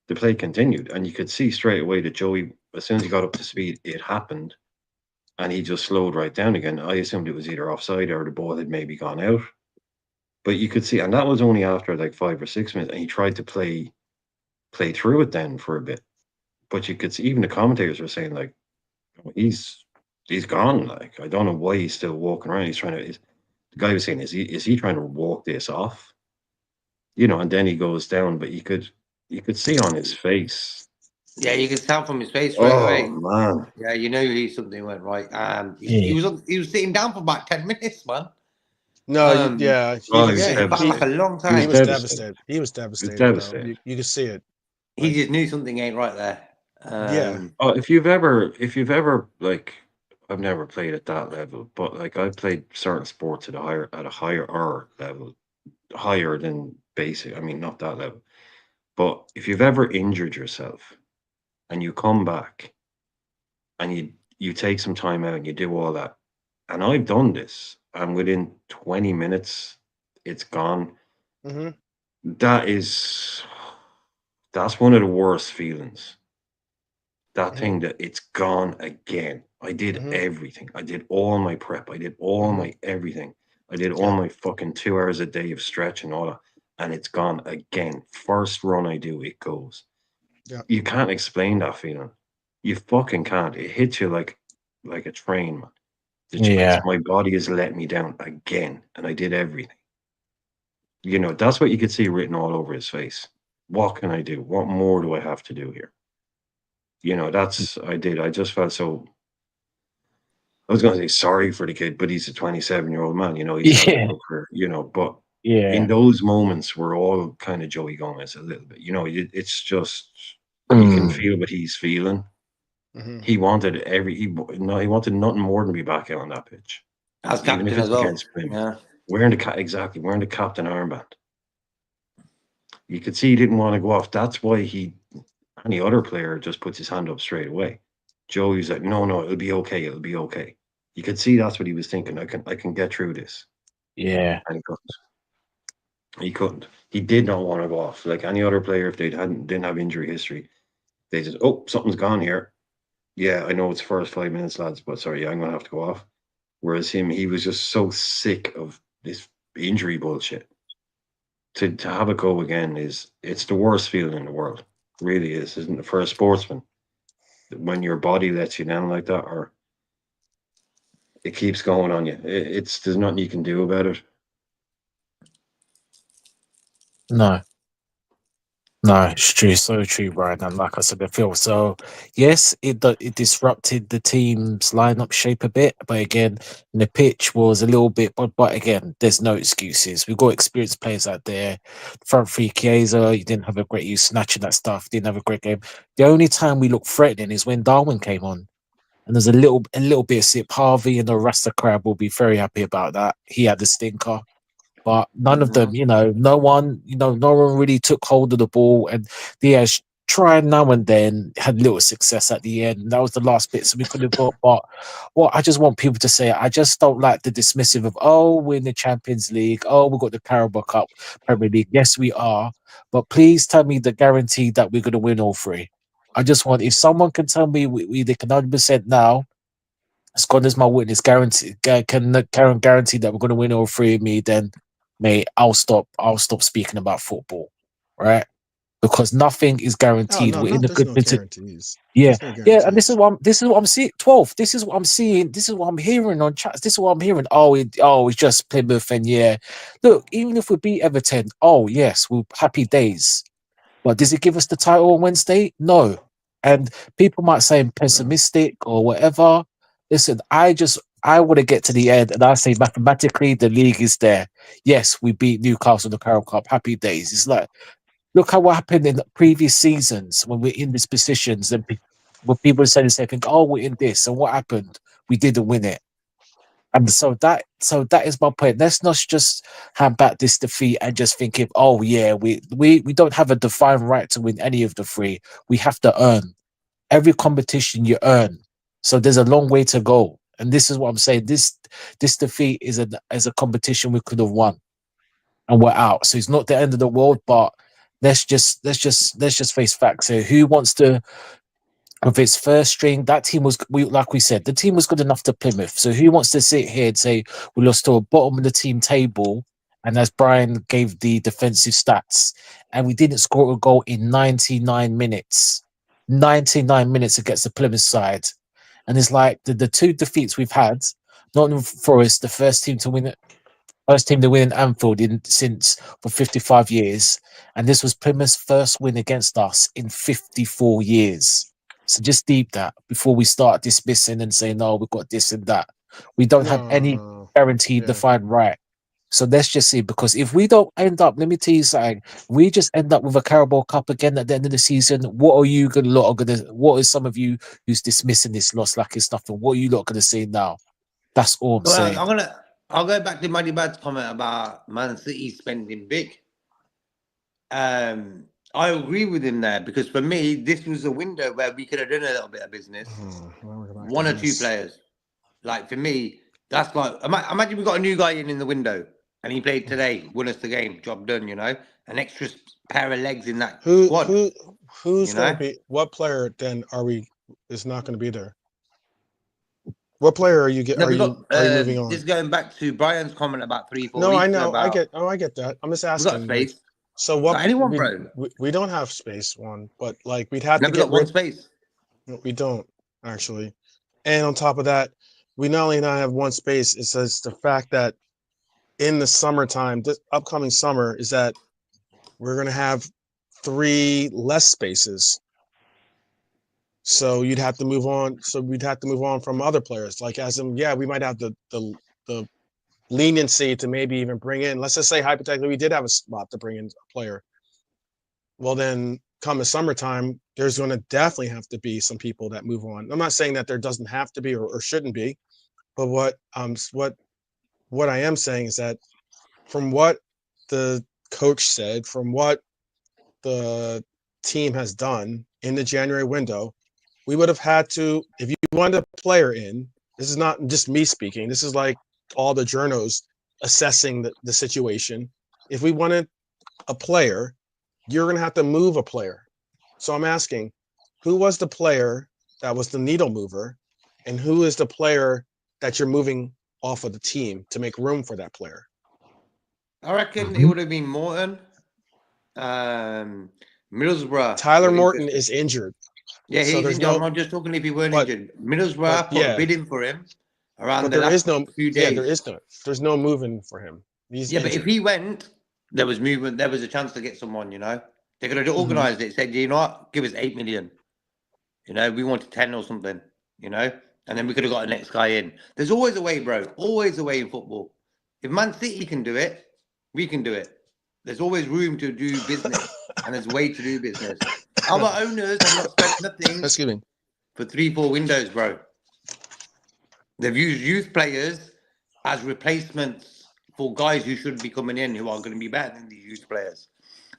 The play continued, and you could see straight away that Joey, as soon as he got up to speed, it happened, and he just slowed right down again. I assumed it was either offside or the ball had maybe gone out, but you could see, and that was only after like 5 or 6 minutes, and he tried to play through it then for a bit. But you could see even the commentators were saying like, "Oh, he's gone. Like I don't know why he's still walking around. He's trying to. The guy was saying, is he trying to walk this off? And then he goes down, but you could see on his face. Yeah, you can tell from his face straight Oh away. man, Yeah, you know something went right. He yeah, was sitting down for about 10 minutes, man. No, yeah, oh, he was Yeah, he felt like devastated. a long He was he time. was devastated. devastated. He was He was devastated, though. devastated. You could see it. He Like, just knew something ain't right there. yeah. Oh, if you've ever like, I've never played at that level, but like I've played certain sports at a higher level, higher than basic. I mean, not that level. But if you've ever injured yourself and you come back and you take some time out and you do all that, and I've done this, and within 20 minutes it's gone. Hmm. That is that's one of the worst feelings. That Hmm. thing that it's gone again. I did Hmm. everything. I did all my prep. I did all Hmm. my everything. I did all Yeah. my fucking 2 hours a day of stretch and all that. And it's gone again. First run I do, it goes. Yeah. You can't explain that feeling. You fucking can't. It hits you like a train, man. It's yeah, my body has let me down again. And I did everything. That's what you could see written all over his face. What can I do? What more do I have to do here? That's I did. I just felt so I was going to say sorry for the kid, but he's a 27-year-old man. He's had a yeah, good career. But in yeah. those moments, we're all kind of Joey Gomez a little bit. It's just you can Mm, feel what he's feeling. Hmm. He wanted he wanted nothing more than to be back out on that pitch, As even if captain as it's well. against Plymouth. Yeah. Wearing the captain armband. You could see he didn't want to go off. That's why any other player just puts his hand up straight away. Joey's like, no, no, it'll be okay. It'll be okay. You could see that's what he was thinking. I can get through this. yeah, And he couldn't. He couldn't. He did not want to go off. Like any other player, if they didn't have injury history, they just, oh, something's gone here. Yeah, I know it's first 5 minutes, lads, but sorry, yeah, I'm gonna have to go off. Whereas him, he was just so sick of this injury bullshit. To have it go again it's the worst feeling in the world. It really is, isn't it? For a sportsman, when your body lets you down like that, or it keeps going on you, it's there's nothing you can do about it. no. No, it's true, so true, Brian. And like I said before, so yes, it disrupted the team's lineup shape a bit, but again, the pitch was a little bit. But again, there's no excuses. We've got experienced players out there. Front three, Chiesa, you didn't have a great use snatching that stuff. Didn't have a great game. The only time we looked threatening is when Darwin came on, and there's a little bit of sip. Harvey and the Rasta crowd will be very happy about that. He had the stinker. But none of them, Mhm. no one really took hold of the ball. And Diaz tried now and then, had little success at the end. That was the last bit, so we could have got. But what I just want people to say, I just don't like the dismissive of, oh, we're in the Champions League, oh, we've got the Carabao Cup, Premier League. Yes, we are. But please tell me the guarantee that we're going to win all three. I just want, if someone can tell me they can 100% now, as God is my witness, Karen guarantee that we're going to win all three of me, then, mate, I'll stop speaking about football, right? Because nothing is Oh guaranteed. no, We're in not a there's good no position. guarantees. Yeah, There's no yeah, and this is guarantees. what I'm seeing. 12. This is what I'm seeing. This is what I'm hearing on chats. This is what I'm hearing. It's just Plymouth, and yeah. Look, even if we beat Everton, oh yes, we're happy days. But does it give us the title on Wednesday? No. And people might say I'm pessimistic or whatever. Listen, I want to get to the end and I say mathematically the league is there. Yes, we beat Newcastle in the Carroll Cup. Happy days. It's like, look at what happened in the previous seasons when we're in these positions and when people say the same thing, oh, we're in this. And what happened? We didn't win it. And so that is my point. Let's not just hand back this defeat and just thinking, oh yeah, we don't have a defined right to win any of the three. We have to earn. Every competition you earn. So there's a long way to go. And this is what I'm saying. This defeat is a competition we could have won and we're out. So it's not the end of the world, but let's just face facts here. Who wants to with its first string, that team was like we said, the team was good enough to Plymouth. So who wants to sit here and say we lost to a bottom of the team table? And as Brian gave the defensive stats, and we didn't score a goal in 99 minutes. 99 minutes against the Plymouth side. And it's like the two defeats we've had, Nottingham Forest, the first team to win in Anfield since for 55 years. And this was Plymouth's first win against us in 54 years. So just deep that before we start dismissing and saying, no, we've got this and that. We don't have any guaranteed defined right. So let's just see, because if we don't end up, let me tell you something, we just end up with a Carabao Cup again at the end of the season. What are you what is some of you who's dismissing this loss like it's nothing? What are you lot going to say now? That's all I'm saying. I'll go back to Muddy Bad's comment about Man City spending big. I agree with him there, because for me, this was a window where we could have done a little bit of business. One or two players. Like for me, that's like, imagine we got a new guy in the window and he played today, won us the game, job done, an extra pair of legs in that squad. Who's going to be, what player then is not going to be there? What player are you moving on? Just going back to Brian's comment about 3-4 weeks. No, I know. I get that. I'm just asking. We got space. So what? Anyone, bro? We don't have space. But like we'd have to get one space. We don't actually. And on top of that, we not only not have one space. It's just the fact that in the summertime, this upcoming summer, is that we're gonna have 3 less spaces. So you'd have to move on. So we'd have to move on from other players. Like we might have the leniency to maybe even bring in. Let's just say hypothetically we did have a spot to bring in a player. Well, then come the summertime, there's going to definitely have to be some people that move on. I'm not saying that there doesn't have to be or shouldn't be, but what I am saying is that from what the coach said, from what the team has done in the January window, we would have had to, if you wanted a player in, this is not just me speaking, this is like all the journos assessing the situation. If we wanted a player, you're going to have to move a player. So I'm asking, who was the player that was the needle mover, and who is the player that you're moving off of the team to make room for that player? I reckon it would have been Morton, Middlesbrough. Tyler Morton is injured. Yeah, he's injured. I'm not just talking if he weren't injured. Middlesbrough put a bid in for him around the last few days. Yeah, there's no moving for him. He's injured. But if he went, there was movement. There was a chance to get someone. They could have organised it. Said, you know what, give us 8 million. We wanted 10 or something. And then we could have got the next guy in. There's always a way, bro. Always a way in football. If Man City can do it, we can do it. There's always room to do business, and there's a way to do business. Our owners have not spent nothing for 3-4 windows, bro. They've used youth players as replacements for guys who should be coming in, who are going to be better than these youth players.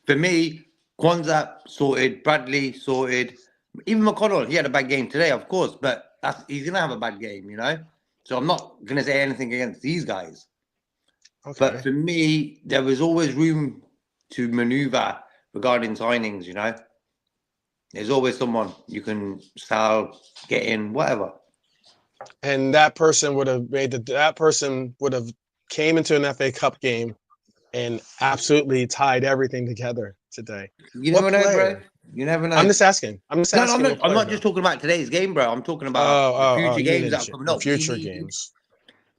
For me, Kwanzaa sorted, Bradley sorted, even McConnell, he had a bad game today, of course, but he's going to have a bad game, So I'm not going to say anything against these guys. Okay. But for me, there was always room to maneuver regarding signings, There's always someone you can sell, get in, whatever. And that person would have came into an FA Cup game and absolutely tied everything together today. You never know, bro. You never know. I'm just asking. I'm not just talking about today's game, bro. I'm talking about the future games that are coming up. Future games.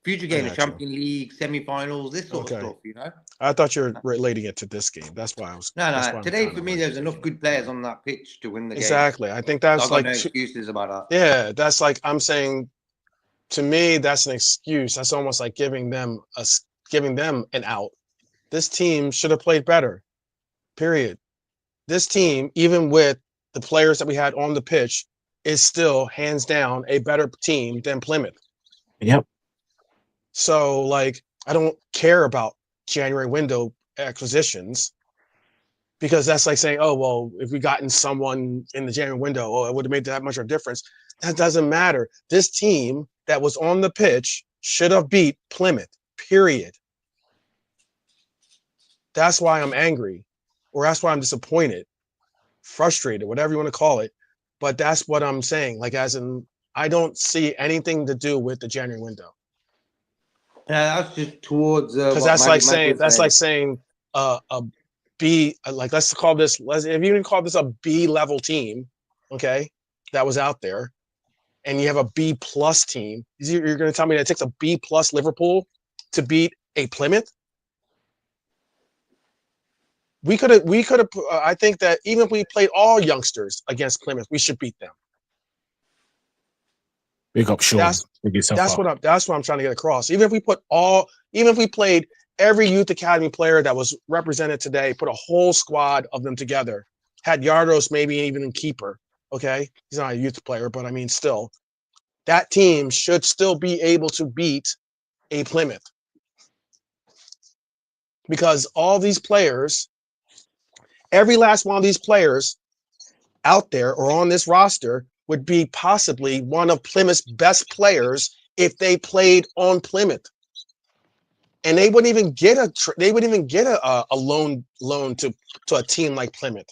future games, got you. Champions League, semi-finals, this sort Okay. of stuff, you know. I thought you were relating it to this game. That's why I was. No, that's no. why I'm Today, kinda for me, like there's enough thinking. good players on that pitch to win the game. Exactly. I think So that's I've got like no excuses about that. yeah. That's like I'm saying. To me, that's an excuse. That's almost like giving them an out. This team should have played better. Period. This team, even with the players that we had on the pitch, is still hands down a better team than Plymouth. Yep. So, like, I don't care about January window acquisitions because that's like saying, oh, well, if we gotten someone in the January window, oh, it would have made that much of a difference. That doesn't matter. This team that was on the pitch should have beat Plymouth, period. That's why I'm angry, or that's why I'm disappointed, frustrated, whatever you want to call it. But that's what I'm saying. Like, as in, I don't see anything to do with the January window. That's just towards Because what that's like Mag saying was a B, like let's call this, if you even call this a B level team, okay, that was out there, and you have a B plus team, you're going to tell me that it takes a B plus Liverpool to beat a Plymouth? We could have. I think that even if we played all youngsters against Plymouth, we should beat them. Big up Sean. That's what I'm trying to get across. Even if we played every youth academy player that was represented today, put a whole squad of them together, had Yardos maybe even in keeper. Okay, he's not a youth player, but I mean, still, that team should still be able to beat a Plymouth because all these players, every last one of these players out there or on this roster would be possibly one of Plymouth's best players if they played on Plymouth. And they wouldn't even get a loan to a team like Plymouth.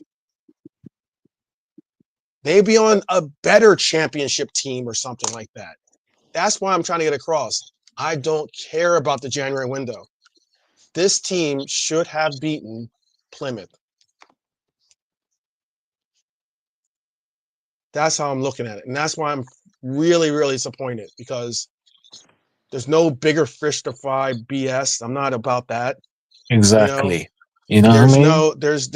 They'd be on a better championship team or something like that. That's why I'm trying to get across. I don't care about the January window. This team should have beaten Plymouth. That's how I'm looking at it. And that's why I'm really, really disappointed because there's no bigger fish to fry BS. I'm not about that. Exactly. You know what I mean? There's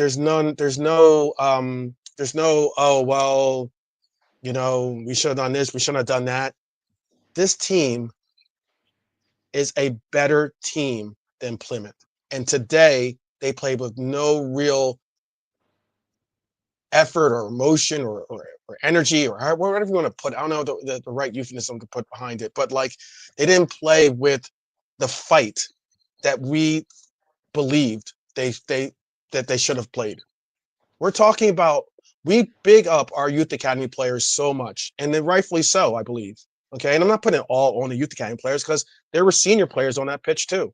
no, oh, well, we should have done this. We shouldn't have done that. This team is a better team than Plymouth. And today they played with no real effort or emotion or energy or whatever you want to put. I don't know the right euphemism to put behind it, but like they didn't play with the fight that we believed they should have played. We're talking about we big up our youth academy players so much, and then rightfully so, I believe. Okay, and I'm not putting it all on the youth academy players because there were senior players on that pitch too.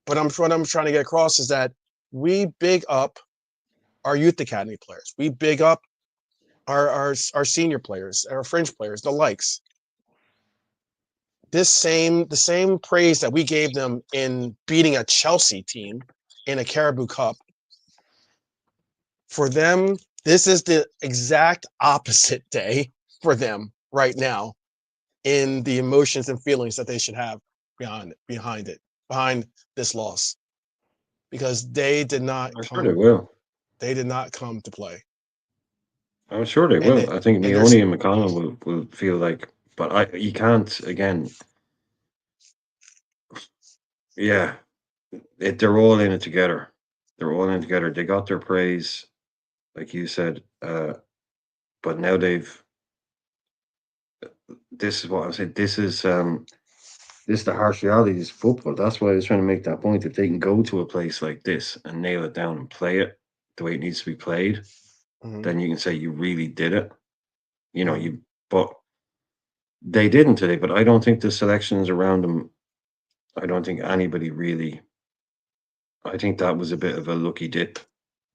But what I'm trying to get across is that we big up our youth academy players. We big up our senior players, our fringe players, the likes. The same praise that we gave them in beating a Chelsea team in a Caribou Cup. For them, this is the exact opposite day for them right now in the emotions and feelings that they should have behind this loss. Because they did not I'm sure they will. They did not come to play. I'm sure they will. I think Meoni and McConnell will feel like, but you can't again. Yeah, they're all in it together. They're all in it together. They got their praise, like you said, but now they've. This is what I'm saying. This is the harsh reality of football. That's why I was trying to make that point. If they can go to a place like this and nail it down and play it the way it needs to be played, then you can say you really did it. But they didn't today. But I don't think the selections around them. I don't think anybody really. I think that was a bit of a lucky dip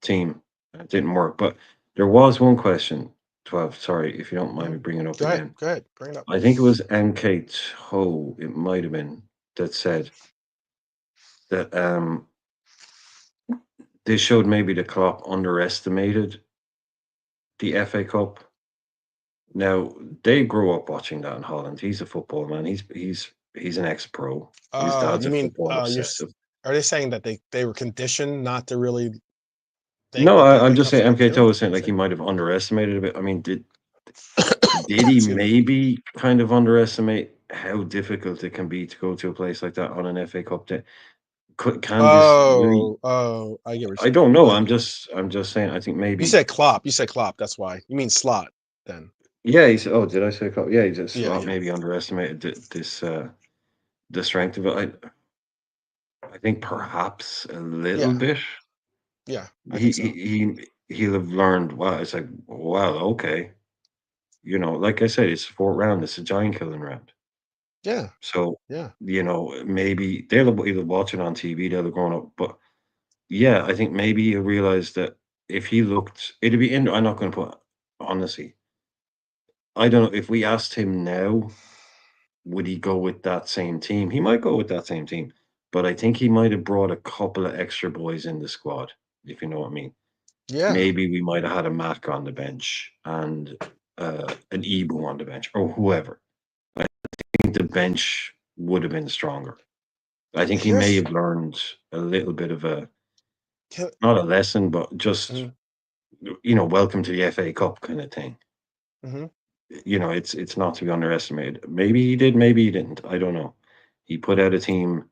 team. It didn't work. But there was one question, 12. Sorry, if you don't mind me bringing it up again. Go ahead, bring it up. I think it was MK Toe, it might have been, that said that this showed maybe the Klopp underestimated the FA Cup. Now they grew up watching that in Holland. He's a football man. He's He's an ex-pro. His dad's You a mean football you're? obsessive. Are they saying that they were conditioned not to really think No, that they I'm could just come to saying. the MK field? was saying like he might have underestimated a bit. I mean, did he Excuse me. maybe kind of underestimate how difficult it can be to go to a place like that on an FA Cup day? Can this really? I get what you're I saying. don't know. But I'm just saying. I think you maybe. said Klopp. You said Klopp. That's why. You mean Slot then? Yeah, he said. Oh, did I say? Yeah, he just Yeah, yeah, maybe underestimated this the strength of it. I think perhaps a little yeah, bit. yeah. I He think so. he he'll have learned. Wow, it's like wow. Okay, like I said, it's the fourth round. It's a giant killing round. Yeah, So yeah, maybe they'll either watch it on TV. They'll have grown up, but yeah, I think maybe he'll realize that if he looked, it'd be in. I'm not going to put honestly. I don't know if we asked him now, would he go with that same team? He might go with that same team, but I think he might have brought a couple of extra boys in the squad, if you know what I mean. yeah. Maybe we might have had a Mac on the bench and an Ebo on the bench or whoever. I think the bench would have been stronger. I think he may Here's have learned a little bit of can, not a lesson, but just, mhm, welcome to the FA Cup kind of thing. mhm. It's not to be underestimated. Maybe he did, maybe he didn't. I don't know. He put out a team.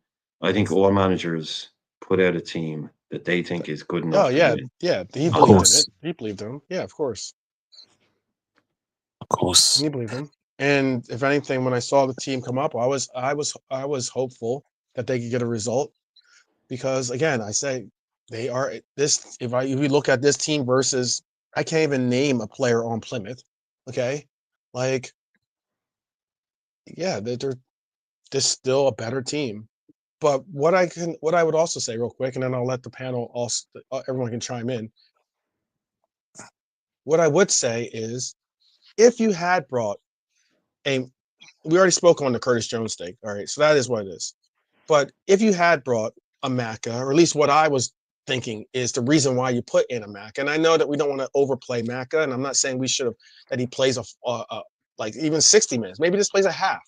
I think all managers put out a team that they think is good Oh enough to yeah, win. yeah. He Of believed in it. course, He believed in him. Yeah, of course. of course. He believed him. And if anything, when I saw the team come up, I was hopeful that they could get a result because again, I say they are this. If we look at this team versus, I can't even name a player on Plymouth. Okay, like yeah, they're still a better team. But what I would also say real quick, and then I'll let the panel also everyone can chime in. What I would say is, if you had brought a, we already spoke on the Curtis Jones thing, all right, so that is what it is. But if you had brought a Maka, or at least what I was thinking is the reason why you put in a Maka, and I know that we don't want to overplay Maka, and I'm not saying we should have that he plays like even 60 minutes, maybe this plays a half,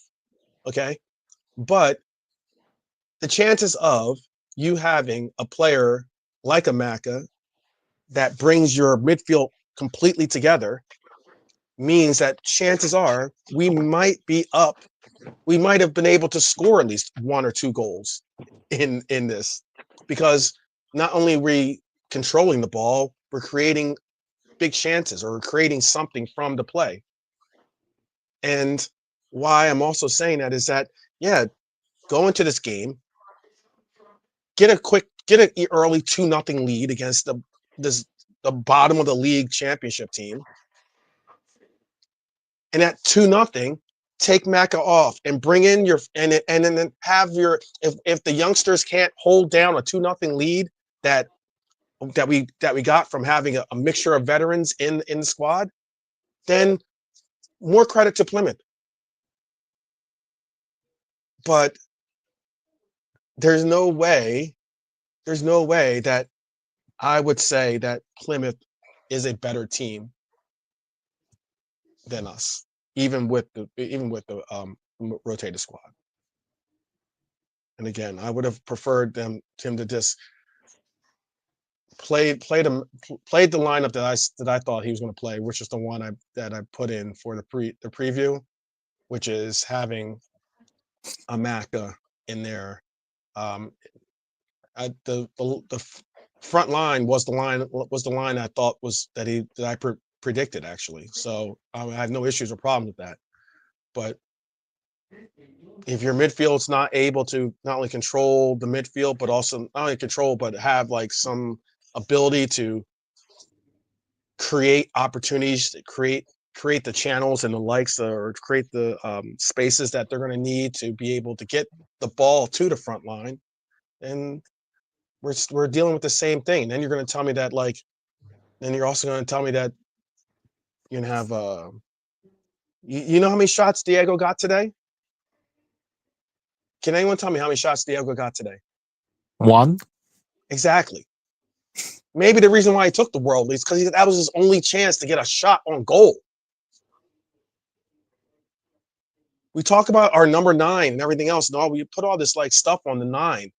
okay, but the chances of you having a player like a Maka that brings your midfield completely together means that chances are we might be up. We might have been able to score at least one or two goals in this because not only are we controlling the ball, we're creating big chances or creating something from the play. And why I'm also saying that is that, yeah, go into this game, get an early 2-0 lead against this the bottom of the league championship team. And at 2-0, take Maka off and bring in your and then have your if the youngsters can't hold down a 2-0 lead that we got from having a mixture of veterans in the squad, then more credit to Plymouth. But there's no way that I would say that Plymouth is a better team than us, even with the rotated squad. And again, I would have preferred him to just played the lineup that I thought he was going to play, which is the one that I put in for the preview, which is having a Maka in there. Um, the front line was the line I thought was that I predicted actually. So I have no issues or problems with that. But if your midfield's not able to not only control the midfield, but also not only control, but have like some ability to create opportunities, create the channels and the likes, or create the spaces that they're going to need to be able to get the ball to the front line, and we're dealing with the same thing. Then you're going to tell me that then you're also going to tell me that you can have you know how many shots Diego got today? Can anyone tell me how many shots Diego got today? One. Exactly. Maybe the reason why he took the world leads because that was his only chance to get a shot on goal. We talk about our number 9 and everything else, and all we put all this like stuff on the 9.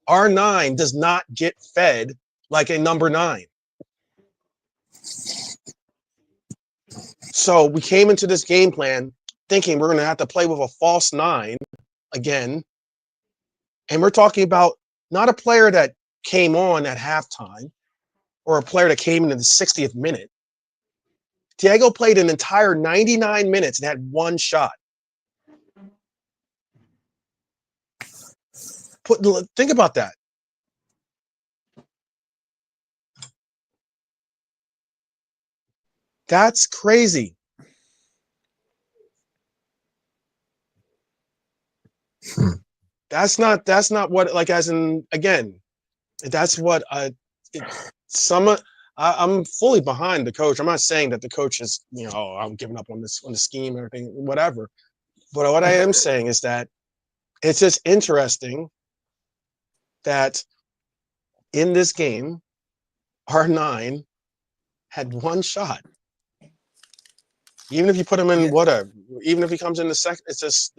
Our 9 does not get fed like a number 9. So we came into this game plan thinking we're going to have to play with a false 9 again. And we're talking about not a player that came on at halftime or a player that came in the 60th minute. Diego played an entire 99 minutes and had one shot. Think about that. That's crazy. That's not what, like, as in, again, that's what I'm fully behind the coach. I'm not saying that the coach is, oh, I'm giving up on the scheme or anything, whatever. But what I am saying is that it's just interesting that in this game, R9 had one shot. Even if you put him in whatever, even if he comes in the second, it's just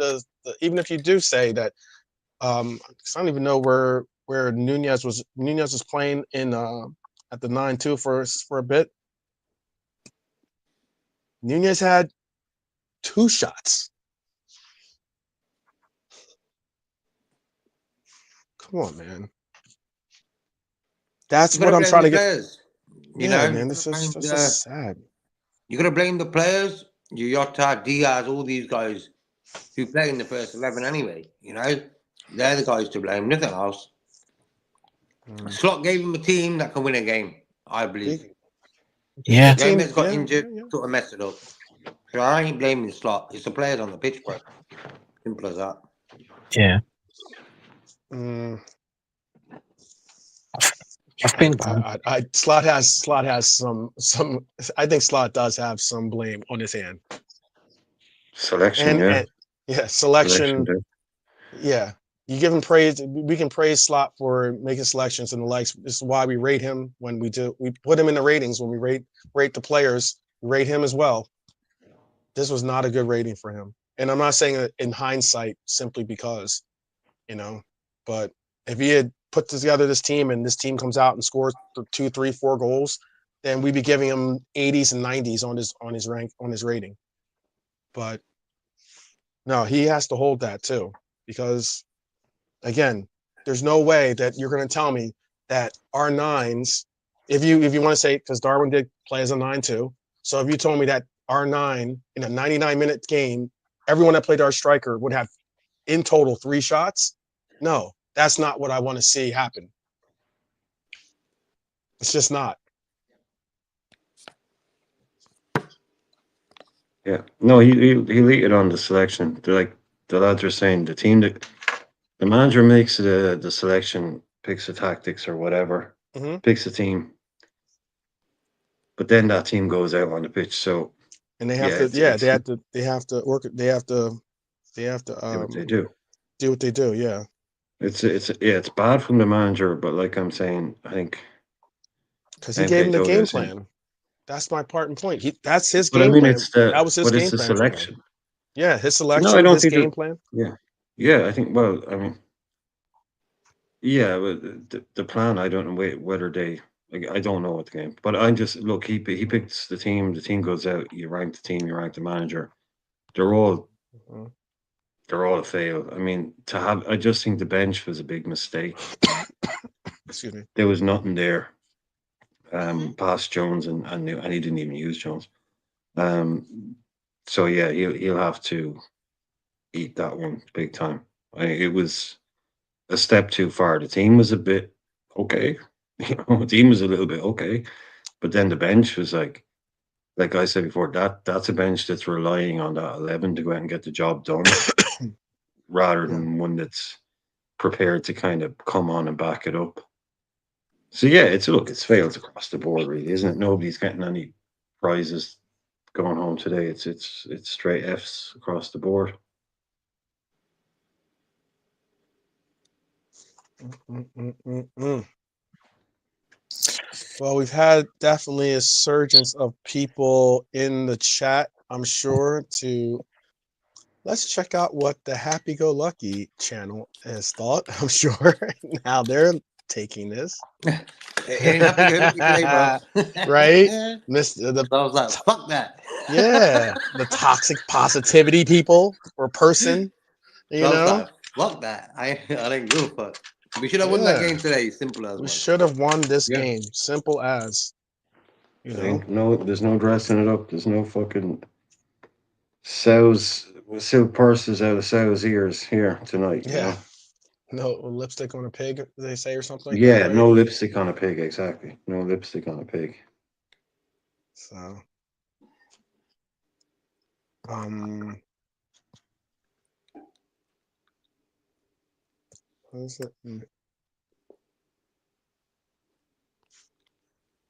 even if you do say that, I don't even know where Nunez was. Nunez was playing in at the 9-2 for a bit. Nunez had 2 shots. Come on, man. That's what I'm trying to get. Players, man, this is sad. You got to blame the players. Yota, Diaz, all these guys who play in the first 11 anyway. They're the guys to blame. Nothing else. Slot gave him a team that can win a game, I believe. Yeah. Gomez got injured, sort of messed it up. So I ain't blaming Slot. It's the players on the pitch, bro. Simple as that. Yeah. I think Slot has some. I think Slot does have some blame on his hand. Selection, selection. Yeah, you give him praise. We can praise Slot for making selections and the likes. This is why we rate him when we do. We put him in the ratings when we rate the players. Rate him as well. This was not a good rating for him, and I'm not saying it in hindsight simply because, but if he had put together this team and this team comes out and scores 2, 3, 4 goals, then we'd be giving him 80s and 90s on his rating. But no, he has to hold that too, because again, there's no way that you're going to tell me that our 9s, if you want to say, because Darwin did play as a 9 too, so if you told me that our 9 in a 99-minute game, everyone that played our striker would have in total 3 shots, no, that's not what I want to see happen. It's just not. Yeah, no, he leaded on the selection. They're like the lads are saying, the team that the manager makes the selection, picks the tactics or whatever, picks the team, but then that team goes out on the pitch. So and they have they have to work. They have to do what they do. Do what they do. Yeah. It's bad from the manager, but like I'm saying, I think because he gave him the game plan. That's my part and point. That's his but game I mean, plan. it's the that was his game it's the plan. selection. Yeah, his selection. No, I don't his think game plan. Yeah, I think. Well, I mean, yeah, the plan. I don't know whether they. I don't know what the game, but I just look. He picks the team. The team goes out. You rank the team. You rank the manager. They're all a fail. I mean, I just think the bench was a big mistake. Excuse me. There was nothing there. Past Jones and he didn't even use Jones. So yeah, he'll have to eat that one big time. It was a step too far. The team was a bit okay. The team was a little bit okay, but then the bench was like I said before, that's a bench that's relying on that 11 to go out and get the job done, rather than one that's prepared to kind of come on and back it up. So yeah, it's failed across the board, really, isn't it? Nobody's getting any prizes going home today. It's straight Fs across the board. Well, we've had definitely a surgence of people in the chat, I'm sure, to let's check out what the Happy Go Lucky channel has thought. I'm sure now they're taking this. It ain't happy go lucky today, bro. Right? So Mr. I was like, fuck that. Yeah, the toxic positivity people or person, So you I was know? like, fuck that. I didn't give a fuck. We should have won that Yeah, game today. Simple as, we man. should have won this Yeah. game. Simple as, you know? Ain't no, there's no dressing it up. There's no fucking silk purses out of sows' ears here tonight. You Yeah. know. No lipstick on a pig, they say, or something like that, Yeah, right? no lipstick on a pig. Exactly. No lipstick on a pig. So, um, what is it?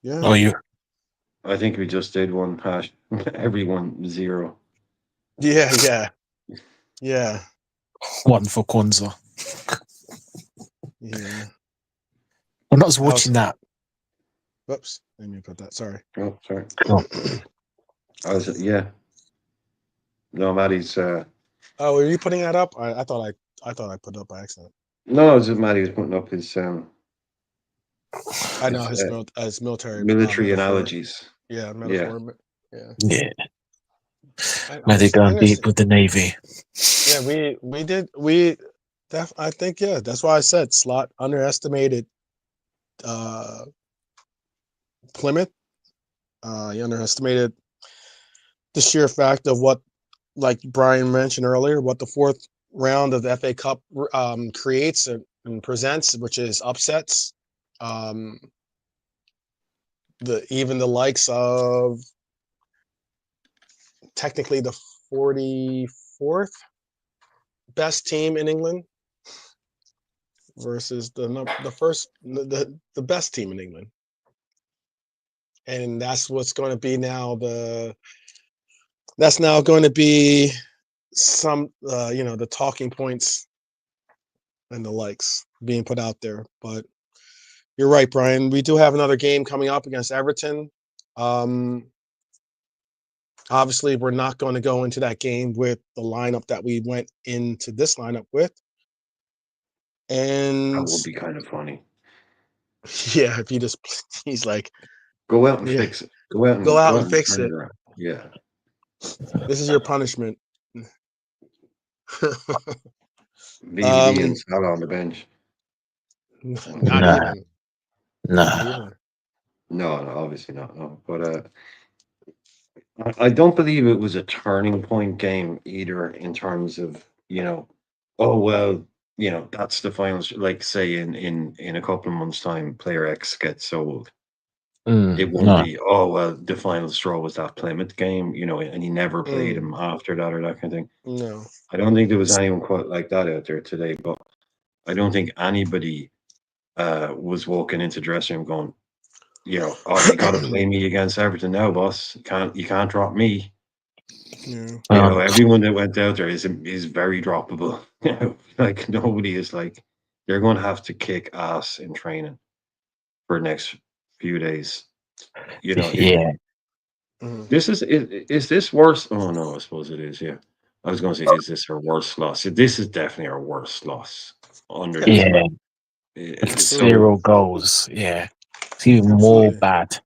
Yeah. Oh, you I think we just did one hash. Everyone 0. Yeah. Yeah. one for Kwanzaa. Yeah. I'm not I was, watching that. whoops. Let me put that. Sorry. Oh, sorry. Oh. I was yeah. No, Maddie's. Oh, were you putting that up? I thought I put it up by accident. No, it was just Maddie was putting up I know his his military military metaphor. analogies. Yeah, Yeah. metaphor. Yeah. Yeah, I man, they're was going gonna say, deep with the Navy. yeah, we did I think yeah, that's why I said Slot underestimated uh Plymouth. He underestimated the sheer fact of what, like Brian mentioned earlier, what the fourth round of the FA Cup creates and presents, which is upsets. Um, even the likes of technically the 44th best team in England versus the best team in England, and that's what's going to be now that's now going to be some the talking points and the likes being put out there. But you're right, Brian. We do have another game coming up against Everton. Um, Obviously, we're not going to go into that game with the lineup that we went into this lineup with. That And would be kind of funny. yeah, if he's like, Go out and yeah, fix it. Go out go and out go out and and fix turn it it. around. Yeah. This is your punishment. VVD and um, Salah on the bench. not Nah, even, not nah. even. No, obviously not. No. But I don't believe it was a turning point game either in terms of, oh well, that's the finals. Like say in a couple of months' time, player X gets sold. It won't No. be, oh well, the final straw was that Plymouth game, and he never played him Mm, after that or that kind of thing. no. I don't think there was anyone quite like that out there today, but I don't think anybody was walking into dressing room going, oh, you got to play me against Everton now, boss. You can't drop me. Yeah. Everyone that went out there is very droppable. Like nobody is like they're going to have to kick ass in training for the next few days. Yeah. Mhm. This is this worse? Oh no, I suppose it is. Yeah, I was going to say, is this our worst loss? This is definitely our worst loss under the Yeah. sun. Mm, 0 goals. Yeah. It's even more absolutely. bad.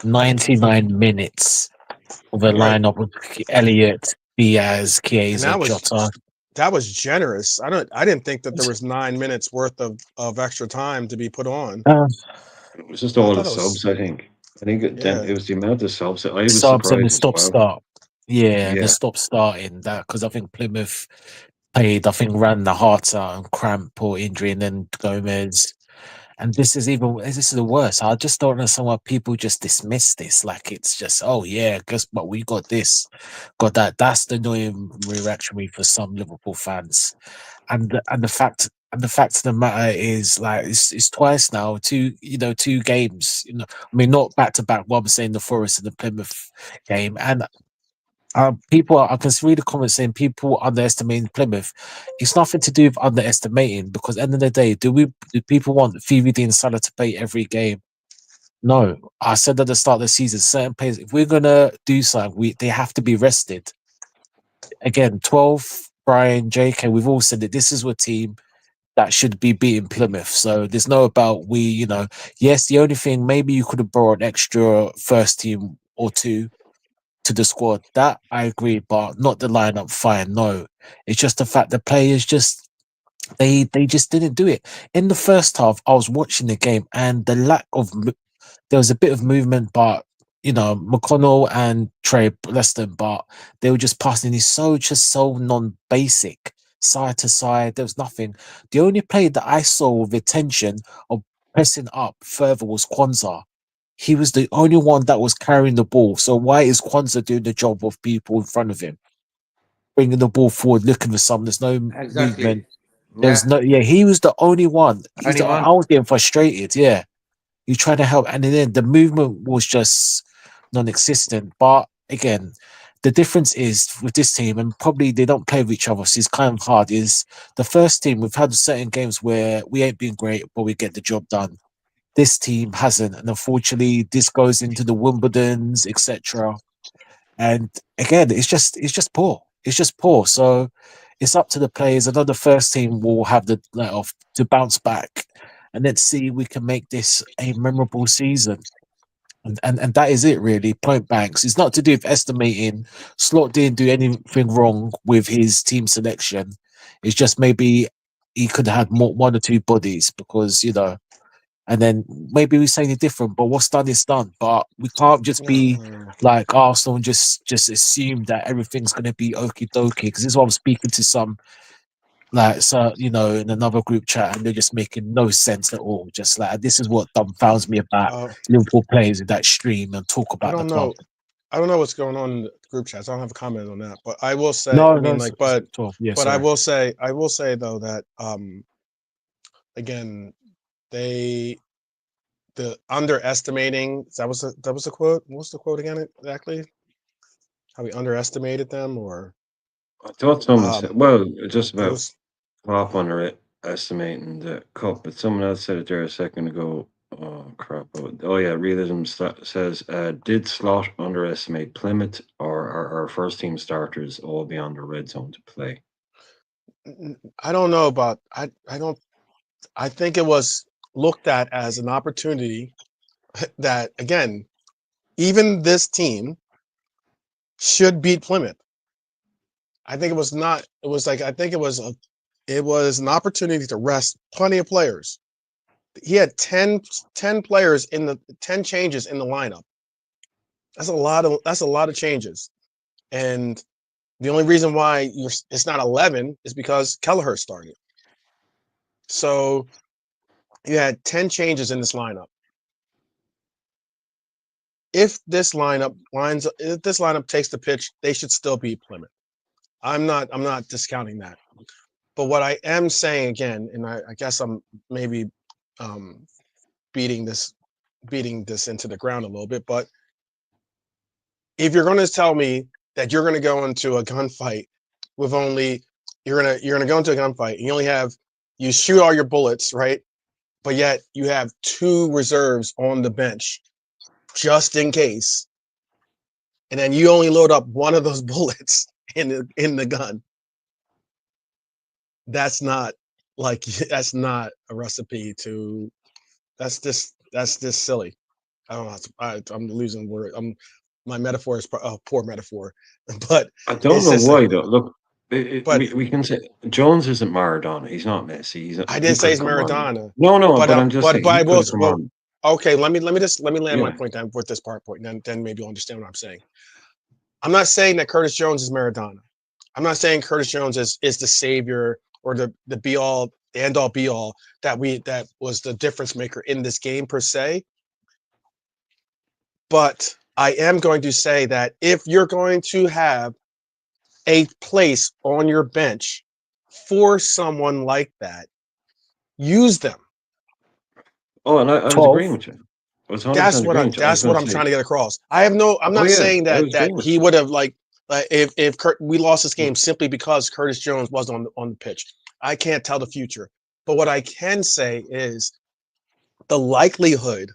99 minutes of a Right. lineup with Elliot, Diaz, And Chiesa, Jota. that was generous. I didn't think that there was 9 minutes worth of extra time to be put on. Uh, it was just I all the thought it was subs. I think yeah. it was the amount of subs. I was subs and the surprised as stop well. start. Yeah, the Yeah, stop starting that because I think Plymouth played, I think ran the hearts out and cramp or injury, and then Gomez. And this is the worst. I just don't understand why people just dismiss this. Like it's just, oh yeah, guess what? We got this, got that. That's the annoying reaction for some Liverpool fans. And the fact of the matter is like it's twice now, two games. I mean not back to back. What I'm saying, the Forest and the Plymouth game, and I can read the comments saying people underestimating Plymouth. It's nothing to do with underestimating because at the end of the day, do people want VVD and Salah to play every game? No. I said at the start of the season, certain players, if we're gonna do something, they have to be rested. Again, 12 Brian, JK, we've all said that this is a team that should be beating Plymouth. So there's no about we, yes, the only thing maybe you could have brought an extra first team or two to the squad. That I agree, but not the lineup fine. No. It's just the fact the players just they just didn't do it. In the first half, I was watching the game and the lack of there was a bit of movement, but McConnell and Trey, bless them, but they were just passing. He's just so non-basic, side to side. There was nothing. The only play that I saw with attention of pressing up further was Kwanzaa. He was the only one that was carrying the ball. So why is Kwanzaa doing the job of people in front of him, bringing the ball forward, looking for something? There's no movement. Exactly. There's Yeah. no. Yeah, he was the only one. Only I one. was getting frustrated. Yeah. You try to help, and then the movement was just non-existent. But again, the difference is with this team, and probably they don't play with each other, so it's kind of hard. Is the first team we've had certain games where we ain't been great, but we get the job done. This team hasn't, and unfortunately, this goes into the Wimbledons, etc. And again, it's just poor. It's just poor. So it's up to the players. I know the first team will have the let off to bounce back, and let's see if we can make this a memorable season. And that is it really. Point blanks. It's not to do with estimating. Slot didn't do anything wrong with his team selection. It's just maybe he could have had one or two bodies because and then maybe we say it different, but what's done is done. But we can't just be like Arsenal and just assume that everything's going to be okie dokie. Because this is what I'm speaking to some in another group chat, and they're just making no sense at all. Just like this is what dumbfounds me about Liverpool players in that stream and talk I about the don't club. know. I don't know what's going on in the group chats. I don't have a comment on that, but I will say. No, I mean, yeah, but I sorry. will say. I will say though that again, the underestimating. That was a quote. What's the quote again exactly? How we underestimated them, or I thought someone said, well, just it about was. Klopp underestimating the cup, but someone else said it there a second ago. Oh crap! Oh yeah, realism says, did Slot underestimate Plymouth, or are our first team starters all beyond the red zone to play? I don't know about. I don't. I think it was looked at as an opportunity that again, even this team should beat Plymouth. I think it was not. It was like I think it was an opportunity to rest plenty of players. He had 10 players in the 10 changes in the lineup. That's a lot of changes. And the only reason why it's not 11 is because Kelleher started. So you had 10 changes in this lineup. If this lineup takes the pitch, they should still beat Plymouth. I'm not discounting that. But what I am saying again, and I guess I'm maybe um, beating this into the ground a little bit, but if you're going to tell me that you're going to go into a gunfight with only you're going to go into a gunfight and you shoot all your bullets, right? But yet you have two reserves on the bench just in case, and then you only load up one of those bullets in the gun. That's not that's not a recipe to. That's just silly. I don't know. I'm losing word. My metaphor is a poor metaphor, but I don't it's know just like. why though. Look, But we can say Jones isn't Maradona. He's not Messi. I He didn't say could it's come on. Maradona. No, no, But but I'm just saying but he I could will. have come Well, on. okay. Let me land my Yeah, point then with this point. Then maybe you'll understand what I'm saying. I'm not saying that Curtis Jones is Maradona. I'm not saying Curtis Jones is the savior or the be all, the end all be all that was the difference maker in this game per se. But I am going to say that if you're going to have a place on your bench for someone like that, use them. Oh, and I was 12. agreeing with you. I was 100% agreeing with you. I was That's going what to I'm say, trying to get across. I have no. I'm oh not yeah, saying I that was agreeing with he you. would have if we lost this game simply because Curtis Jones wasn't on the pitch. I can't tell the future, but what I can say is the likelihood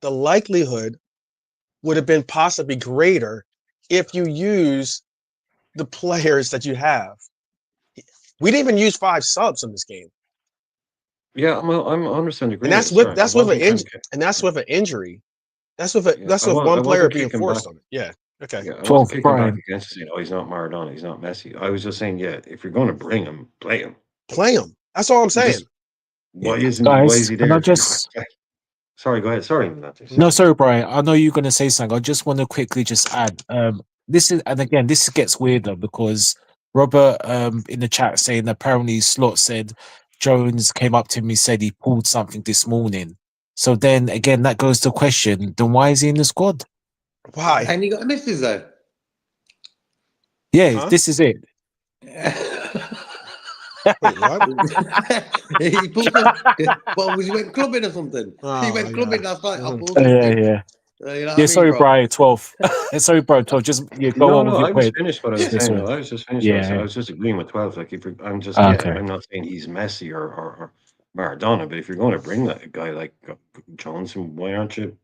would have been possibly greater if you use the players that you have. We didn't even use 5 subs in this game, Yeah, I'm understand the and that's agreement. with Sorry, I wasn't and that's with an injury. That's with yeah, that's I, with I one player wasn't being kicking back. forced on it. Yeah. Okay. Yeah, I wasn't 12th, kicking back Brian. against saying, "Oh, he's not Maradona, he's not Messi." I was just saying, yeah, if you're going to bring him, play him. Play him. That's all I'm You saying. just Yeah. why is Guys, he can there I if you're just... not? Sorry, go ahead. Sorry, Matt. No, Sorry. sorry, Brian. I know you're going to say something. I just want to quickly just add. This is, and again, this gets weirder because Robert, in the chat saying apparently Slot said Jones came up to him. He said he pulled something this morning. So then again, that goes to question. Then why is he in the squad? Why? And he got misses though. Yeah, Huh? this is it. Wait, what? He pulled the. Well, he went clubbing or something. He Oh went my clubbing god. last night. I Mhm. pulled this Yeah, thing. yeah. You know what Yeah, I mean, sorry, bro? Brian. 12. Sorry, bro. 12. Just go No, on with no, your I was point. finished what I was Yeah, saying. sorry. No, I was just finished. Yeah. I was just agreeing with 12. Like, if you're, I'm just, yeah, Okay. I'm not saying he's Messi or Maradona, but if you're going to bring that guy like Johnson, why aren't you?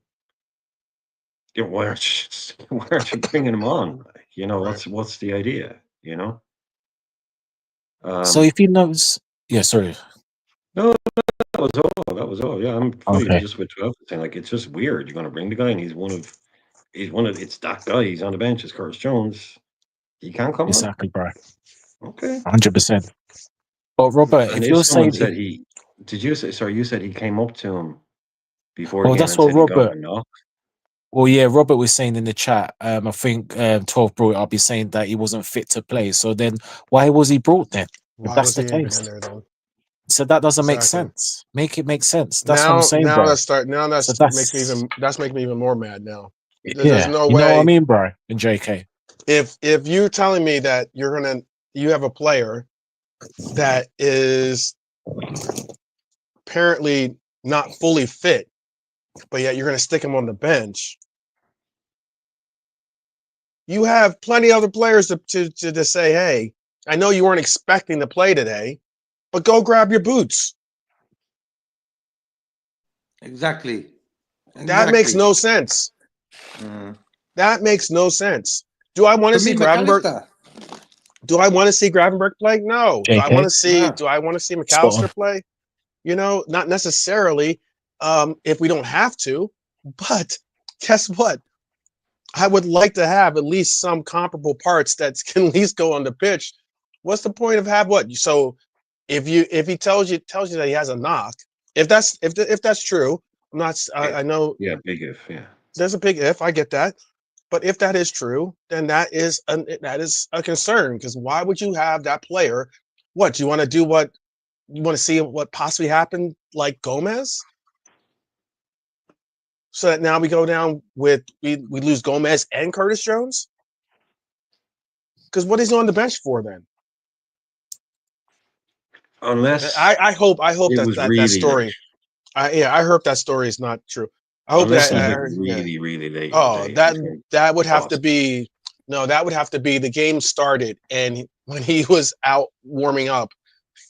Yeah, why aren't you bringing him on? Like, you know, Right. what's the idea? You know. So if he knows, yeah, sorry. No, that was all. That was all. Yeah, I'm fully Okay. just with 12 saying like it's just weird. You're going to bring the guy, and it's that guy. He's on the bench. It's Curtis Jones. He can't come on. Exactly, bro. Okay. 100%. But Robert, And if if you're someone saying, said did you say, sorry, you said he came up to him before the well, game that's and what said he got Robert. a knock? Well, yeah, Robert was saying in the chat. I think 12 brought it up. He's saying that he wasn't fit to play. So then, why was he brought then? If Why that's was the he even case, in there then? so that doesn't make Exactly. sense. Make it make sense. That's what I'm saying, Now bro. So that's making me even more mad now. There's yeah, no you know what I way mean, bro. And JK. if you're telling me that you have a player that is apparently not fully fit, but yet you're gonna stick him on the bench. You have plenty other players to say, hey, I know you weren't expecting to play today, but go grab your boots. Exactly. That makes Exactly. no sense. That makes no sense. Do I want to For see me, Gravenberch? McAllister. Do I want to see Gravenberch play? No. JK. Nah. Do I want to see Spot on. McAllister play? You know, not necessarily. If we don't have to, but guess what? I would like to have at least some comparable parts that can at least go on the pitch. What's the point of have what? So if he tells you that he has a knock, if that's true, I'm not. If. I know Yeah, big if. Yeah. there's a big if. I get that. But if that is true, then that is a concern because why would you have that player? What do you want to do? What you want to see what possibly happened like Gomez? So that now we go down with we lose Gomez and Curtis Jones? Because what is he on the bench for then? Unless I hope it was that really late. story. I hope that story is not true. I hope Unless that it was I like heard, yeah. really, really late in the Oh, day and he's going that would have to cost. be no, that would have to be the game started and when he was out warming up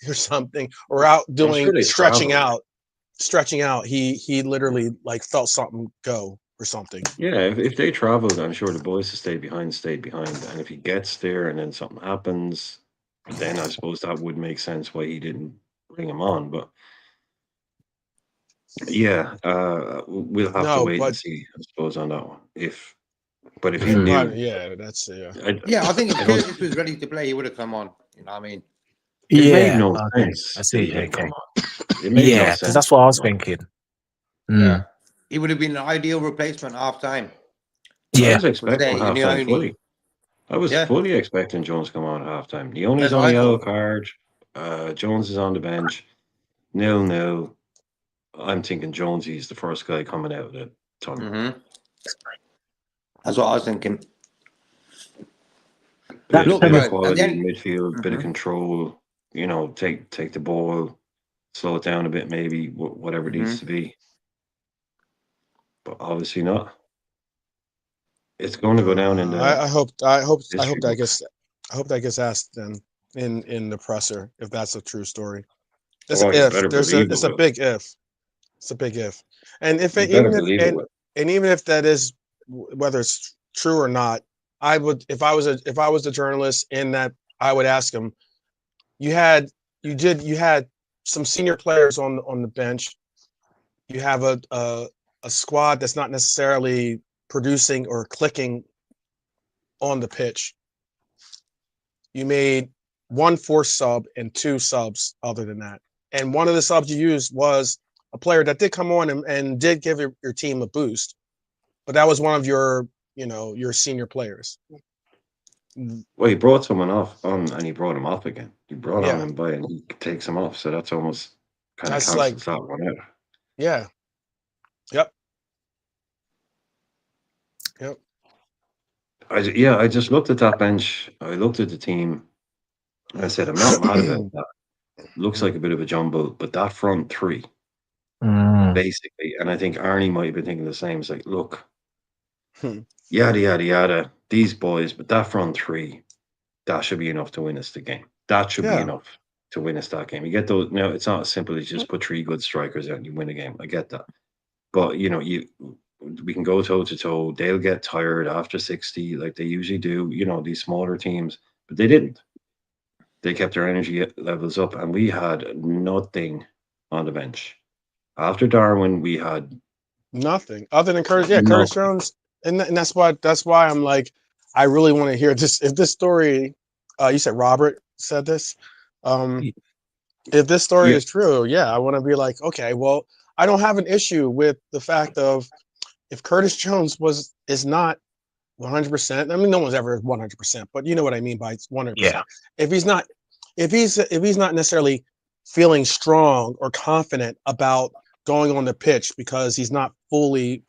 or something, or out I'm sure doing they traveled. stretching out. He literally like felt something go or something. Yeah, if they traveled, I'm sure the boys to stayed behind. And if he gets there and then something happens, then I suppose that would make sense why he didn't bring him on. But yeah, we'll have to No, wait and but see, I suppose, on that one. But if he knew, yeah, that's yeah. Yeah, I think if I don't. Curtis was ready to play, he would have come on. You know what I mean? It made Yeah. no Okay. I sense that see, he didn't come JK. on. It made no Yeah, because sense. that's what I was Like, thinking. Yeah. He would have been an ideal replacement half time. I Yeah. was expecting Today, halftime only. fully. I was Yeah. fully expecting Jones to come on at halftime. Leone's That's on what a I yellow thought. card. Jones is on the bench. 0-0. I'm thinking Jonesy's the first guy coming out of the tunnel. Mm-hmm. That's what I was thinking. That Look, Bit of guys, at the quality in end. midfield, bit of Mhm. control. You know, take the ball, slow it down a bit, maybe whatever it needs to be. But obviously not. It's going to go down in the I hope history books. that gets asked then in the presser if that's a true story. It's Oh, a you if. better believe it It's a will. big if. It's a big if. And if You better believe it will. even if that is whether it's true or not, I would if I was a journalist in that I would ask him you had some senior players on the bench. You have a squad that's not necessarily producing or clicking on the pitch. You made 1 forced sub and 2 subs other than that. And one of the subs you used was a player that did come on and did give your team a boost. But that was one of your senior players. Well, he brought someone off on, and he brought him off again. He brought on Yeah. him by, and he takes him off. So that's almost kind of That's like, cancels that one out. yeah. Yep. Yep. I just looked at that bench. I looked at the team. I said, I'm not mad about that. Looks like a bit of a jumble, but that front three, basically, and I think Arnie might have been thinking the same. It's like, look, yada yada yada, these boys, but that front three, that should be enough to win us the game. That should be Yeah. enough to win us that game. You get those. Now, it's not as simple as just put 3 good strikers out and you win a game. I get that, but we can go toe to toe. They'll get tired after 60, like they usually do. These smaller teams, but they didn't. They kept their energy levels up, and we had nothing on the bench. After Darwin, we had nothing other than Curtis. Yeah, Curtis nothing. Jones, and that's why I'm like, I really want to hear this. If this story, you said Robert said this. If this story is true, yeah, I want to be like, okay, well, I don't have an issue with the fact of if Curtis Jones is not 100%. I mean, no one's ever 100%, but you know what I mean by 100%. Yeah. If he's not necessarily feeling strong or confident about going on the pitch because he's not fully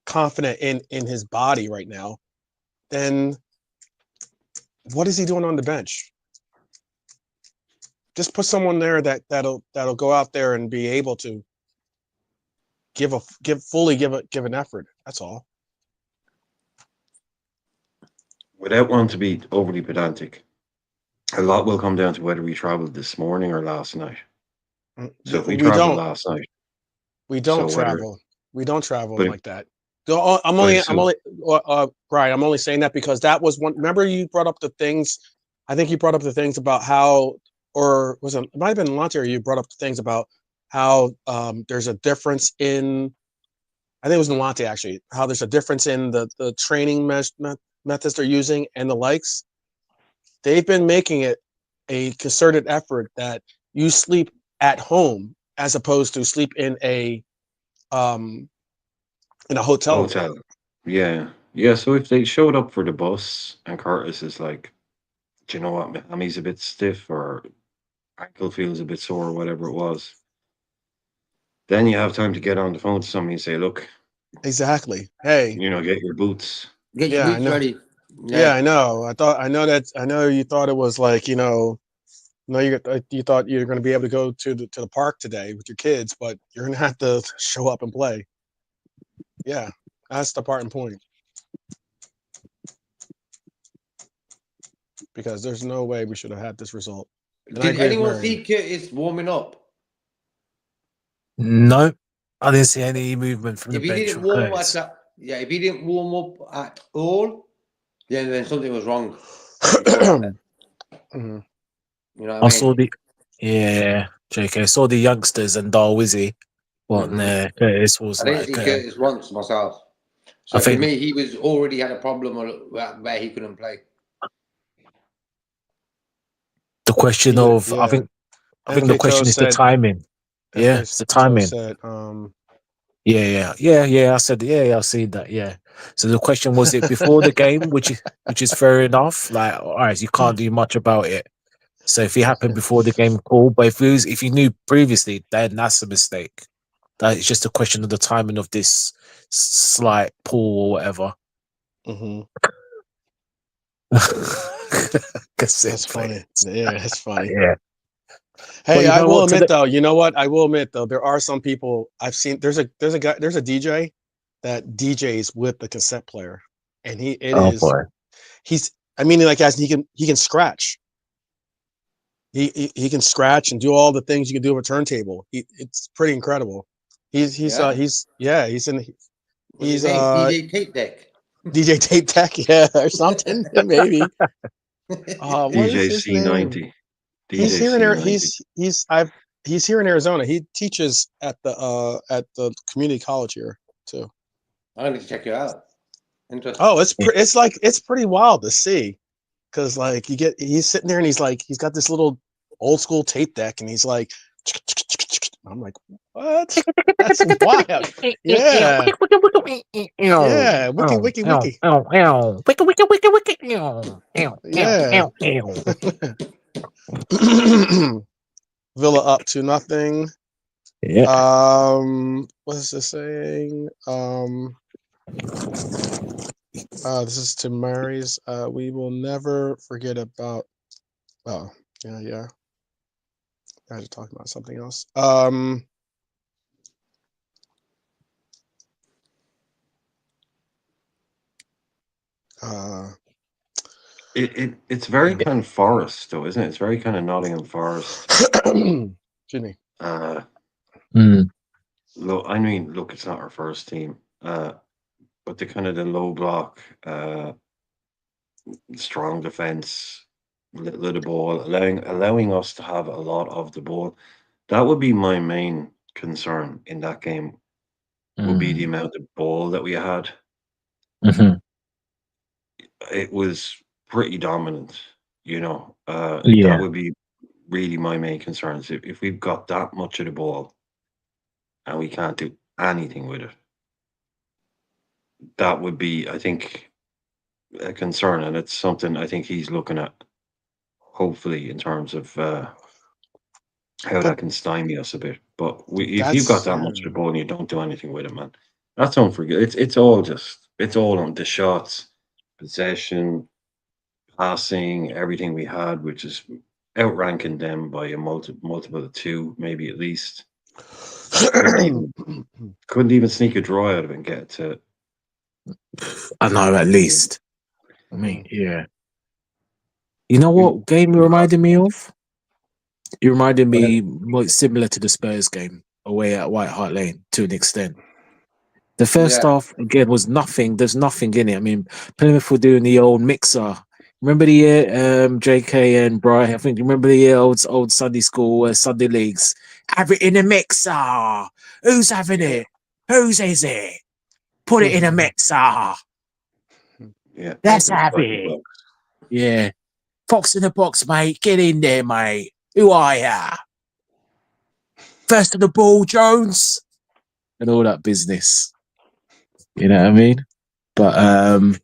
confident in his body right now, then what is he doing on the bench? Just put someone there that'll go out there and be able to give an effort. That's all. Without wanting to be overly pedantic, a lot will come down to whether we traveled this morning or last night. So if we traveled last night, we don't travel. We don't travel like that. I'm only saying that because that was one. Remember, you brought up the things. I think you brought up the things about how, or was it might have been Lante, or you brought up the things about how there's a difference in. I think it was Nalante actually. How there's a difference in the training methods they're using and the likes. They've been making it a concerted effort that you sleep at home as opposed to sleep in a hotel room. Yeah. So if they showed up for the bus and Curtis is like, do you know what, my hammy's a bit stiff or ankle feels a bit sore or whatever it was, then you have time to get on the phone to somebody and say, look, exactly. Hey, get your boots. Get your boots ready. Yeah, I know. I know you thought it was like, you thought you were going to be able to go to the park today with your kids, but you're going to have to show up and play. Yeah, that's the part and point. Because there's no way we should have had this result. And did anyone see Curtis warming up? No, I didn't see any movement from the bench. If he didn't warm up at all, then something was wrong. Mm-hmm. You know what I mean? saw JK. I saw the youngsters and Darwizzy. Curtis was I didn't see Curtis once myself. So for me, he was already had a problem where he couldn't play. The question of, I think the question is the timing. Yeah, it's the timing. Said, Yeah. I said, I've seen that. Yeah. So the question was it before the game, which is fair enough. Like, all right, you can't do much about it. So if it happened before the game, cool. But if you knew previously, then that's a mistake. That it's just a question of the timing of this slight pull or whatever. Mm-hmm. That's funny. Yeah, that's funny. Yeah. Hey, I will admit though, you know what? I will admit though, there are some people I've seen. There's a DJ that DJs with the cassette player, and he can scratch. He can scratch and do all the things you can do with a turntable. It's pretty incredible. He's DJ Tape Deck. DJ Tape Deck, yeah, or something, maybe. What is DJ his name? C90. He's DJ here in C90. he's here in Arizona. He teaches at the community college here too. I need to check you out. Interesting. Oh, it's pretty wild to see, because like he's sitting there and he's got this little old school tape deck and he's like, I'm like, what? That's wild. Yeah, yeah, wiki. Yeah. Villa up to nothing. Yeah. What is this saying? This is Tim Murray's. We will never forget about. Oh, yeah. I had to talk about something else. It's very kind of Forest though, isn't it? It's very kind of Nottingham Forest. Excuse me. Look, I mean, look, it's not our first team. But the kind of the low block, strong defense, little of the ball, allowing us to have a lot of the ball. That would be my main concern in that game. Would be the amount of ball that we had. Mhm. It was pretty dominant, you know. That Yeah. would be really my main concerns. If we've got that much of the ball and we can't do anything with it, that would be, I think, a concern, and it's something I think he's looking at, hopefully, in terms of how that But can stymie us a bit. But if you've got that's that much of the ball and you don't do anything with it, man, that's unforgivable. It's all on the shots, possession, passing, everything we had, which is outranking them by a multiple of two, maybe at least. Couldn't even sneak a draw out of it and get to. I know, at least. I mean, yeah. You know what game you reminded me of? You reminded me more similar to the Spurs game away at White Hart Lane to an extent. The first Yeah. half again was nothing. There's nothing in it. I mean, Plymouth were doing the old mixer. Remember the year, JK and Brian? I think you remember the year old Sunday school Sunday leagues. Have it in a mixer. Who's having it? Whose is it? Put it in a mixer. Yeah, Let's have it. Yeah. Fox in the box, mate. Get in there, mate. Who are ya? First of the ball, Jones. And all that business. You know what I mean? But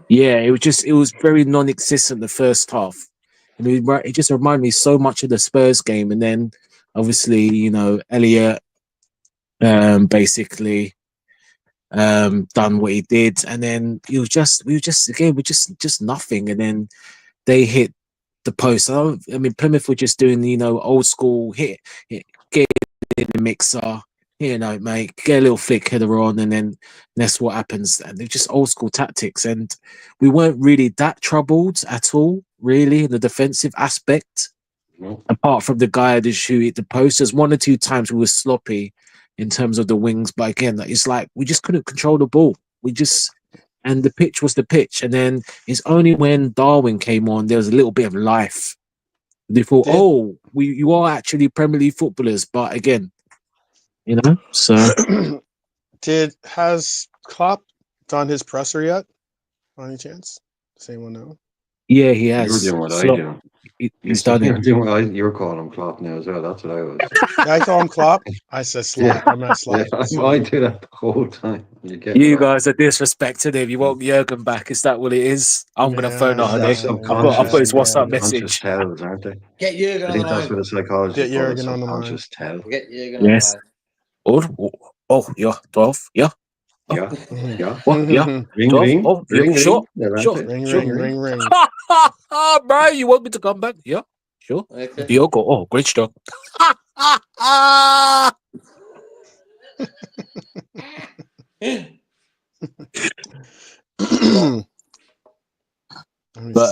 yeah, it was very non-existent the first half. And it just reminded me so much of the Spurs game. And then obviously, you know, Elliot basically done what he did. And then we were just nothing. And then they hit the post. I mean, Plymouth were just doing, you know, old school hit get in the mixer, you know, mate, get a little flick header on, and then that's what happens. And they're just old school tactics. And we weren't really that troubled at all, really, in the defensive aspect. No. Apart from the guy who hit the post, there's one or two times we were sloppy in terms of the wings. But again, it's like we just couldn't control the ball. And the pitch was the pitch. And then it's only when Darwin came on, there was a little bit of life. They thought, you are actually Premier League footballers. But again, you know, so. Has Klopp done his presser yet? By any chance? Does anyone know? Yeah, he has. You're doing what I do. He's done it. You're calling him Klopp now as well. That's what I was. Yeah, I call him Klopp. I said slot. Yeah. I meant slot. Yeah, I do that the whole time. You guys are disrespecting him. You want Jurgen back? Is that what it is? I'm gonna phone out That's him. I've got his WhatsApp message. Tells, aren't they? Get Jurgen I on think the that's line. what a psychologist Get calls Jurgen on the line. subconscious tell. Get Jurgen on the Yes. line. Yeah, 12. Yeah. Yeah. Mhm. Yeah. What? Yeah. Ring, 12. ring. Oh, Ring, yeah. Sure. ring. Sure. Ring, Sure. ring, ring. Bro, you want me to come back? Yeah. Sure. Okay. Diogo. Oh, great stuff. But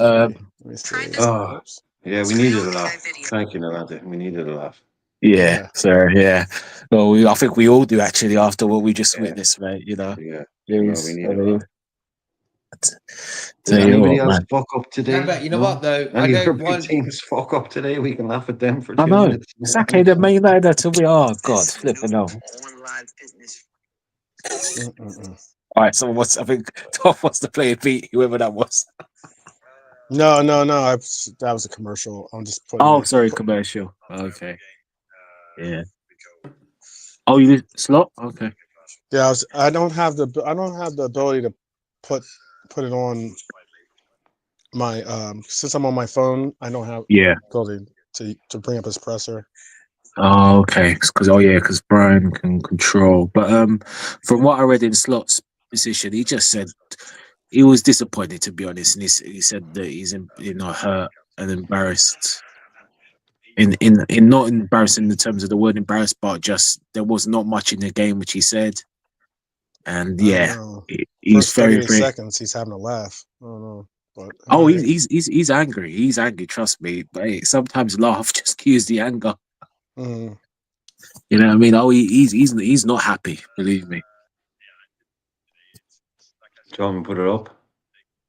Let me see. Oh, yeah, we needed a laugh. Thank you, Nalante. We needed a laugh. yeah, sir. Yeah. Well, I think we all do actually after what we just Yeah. witnessed, mate. You know. Yeah. Jeez, No, we need I a mean, laugh. Does Tell you anybody what, else man. fuck up today? Yeah, but you know what, though? I Any of our don't big want. teams fuck up today? We can laugh at them for I 2 know. minutes. Exactly. The Man United until we are. God, flipping hell. Mm-mm-mm. All right, someone wants. I think Tom wants to play a beat, whoever that was. No. That was a commercial. I'm just putting Oh, it. sorry, commercial. Okay. Yeah. Oh, you did slot? Okay. Yeah, I don't have the ability to put it on my since I'm on my phone. I don't have Yeah. ability to bring up espresso. Oh, okay. Because Brian can control. But from what I read in Slot's position, he just said he was disappointed, to be honest, and he said that he's hurt and embarrassed. In not embarrassing in the terms of the word embarrassed, but just there was not much in the game, which he said. And I don't yeah, know. he's First very 38 very. seconds, he's having a laugh. I don't know, but Oh, all right. he's angry. He's angry. Trust me. But hey, sometimes laugh just cues the anger. Mhm. You know what I mean? Oh, he's not happy. Believe me. Do you want me to put it up?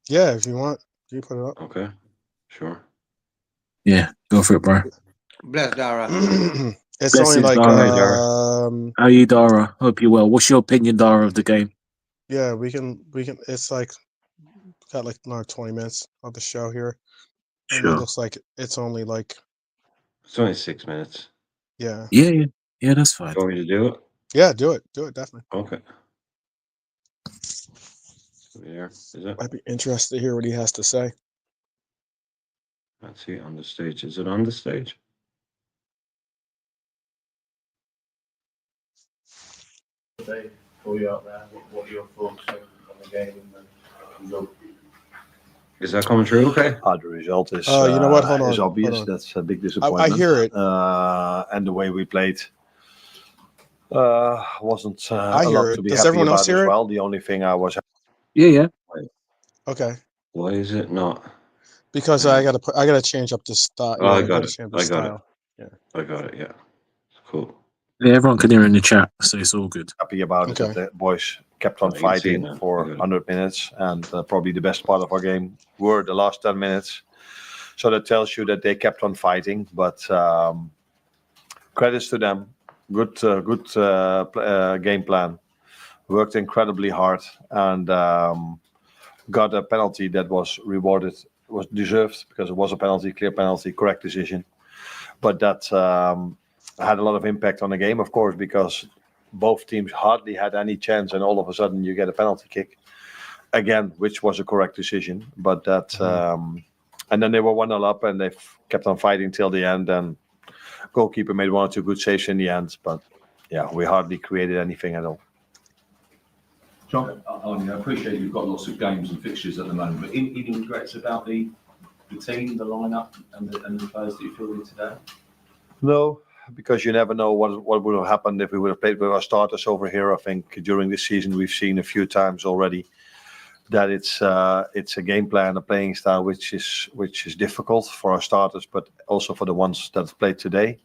Yeah, if you want, you put it up. Okay, sure. Yeah, go for it, bro. Bless Dara. It's only Blessings, like Dara. How are you, Dara? Hope you're well. What's your opinion, Dara, of the game? yeah, we can it's like got like another 20 minutes of the show here. And it Sure. looks like it's only like It's only 6 minutes. yeah. Yeah, that's fine. Do you want me to do it? Yeah, do it definitely. Okay. There, is it? I'd be interested to hear what he has to say. Let's see on the stage. Is it on the stage? For you out there, what are your thoughts on the game and the result? Is that coming through? Okay. The result is You know what? Hold on. is obvious. Hold on. That's a big disappointment. I hear it. And the way we played wasn't I a hear lot it. to be Does happy everyone else about as hear it? well. The only thing I was Yeah. Okay. Why is it not? Because I gotta change up the style. Oh, I Yeah, got it. change the I got it. style. Yeah. I got it. Yeah. Cool. Yeah, everyone can hear in the chat, so it's all good. happy about is that Okay. the boys kept on Oh, you can see it fighting now. for I got it. 100 minutes, and probably the best part of our game were the last 10 minutes. So that tells you that they kept on fighting. But credits to them. Good game plan. Worked incredibly hard and got a penalty that was rewarded, was deserved because it was a penalty, clear penalty, correct decision. But that had a lot of impact on the game, of course, because both teams hardly had any chance, and all of a sudden you get a penalty kick again, which was a correct decision. But that, and then they were 1-0 up, and they kept on fighting till the end. And goalkeeper made 1 or 2 good saves in the end, but yeah, we hardly created anything at all. John, I appreciate you've got lots of games and fixtures at the moment, but any regrets about the team, the lineup, and the players that you fielded today? No, because you never know what would have happened if we would have played with our starters over here. I think during this season we've seen a few times already that it's a game plan, a playing style which is difficult for our starters, but also for the ones that played today.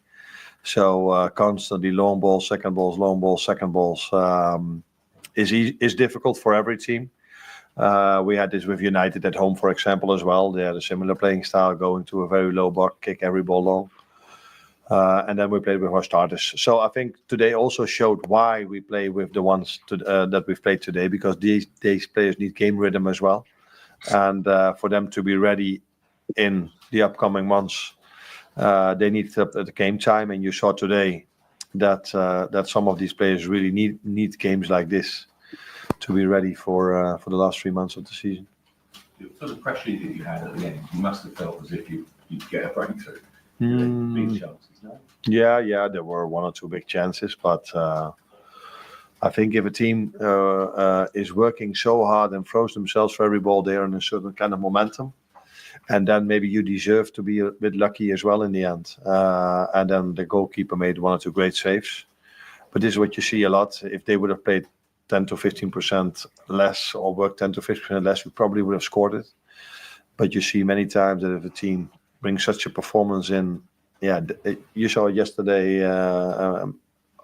So constantly long balls, second balls, long balls, second balls is difficult for every team. We had this with United at home, for example, as well. They had a similar playing style, going to a very low block, kick every ball long. And then we played with our starters. So I think today also showed why we play with the ones that we've played today, because these players need game rhythm as well. And for them to be ready in the upcoming months, they need the game time. And you saw today that some of these players really need games like this to be ready for the last 3 months of the season. For the pressure that you had at the end, you must have felt as if you'd get a breakthrough. Big chances, no? Yeah, there were 1 or 2 big chances, but I think if a team is working so hard and throws themselves for every ball, they're in a certain kind of momentum. And then maybe you deserve to be a bit lucky as well in the end. And then the goalkeeper made 1 or 2 great saves. But this is what you see a lot. If they would have played 10 to 15% less or worked 10 to 15% less, we probably would have scored it. But you see many times that if a team brings such a performance in, you saw yesterday.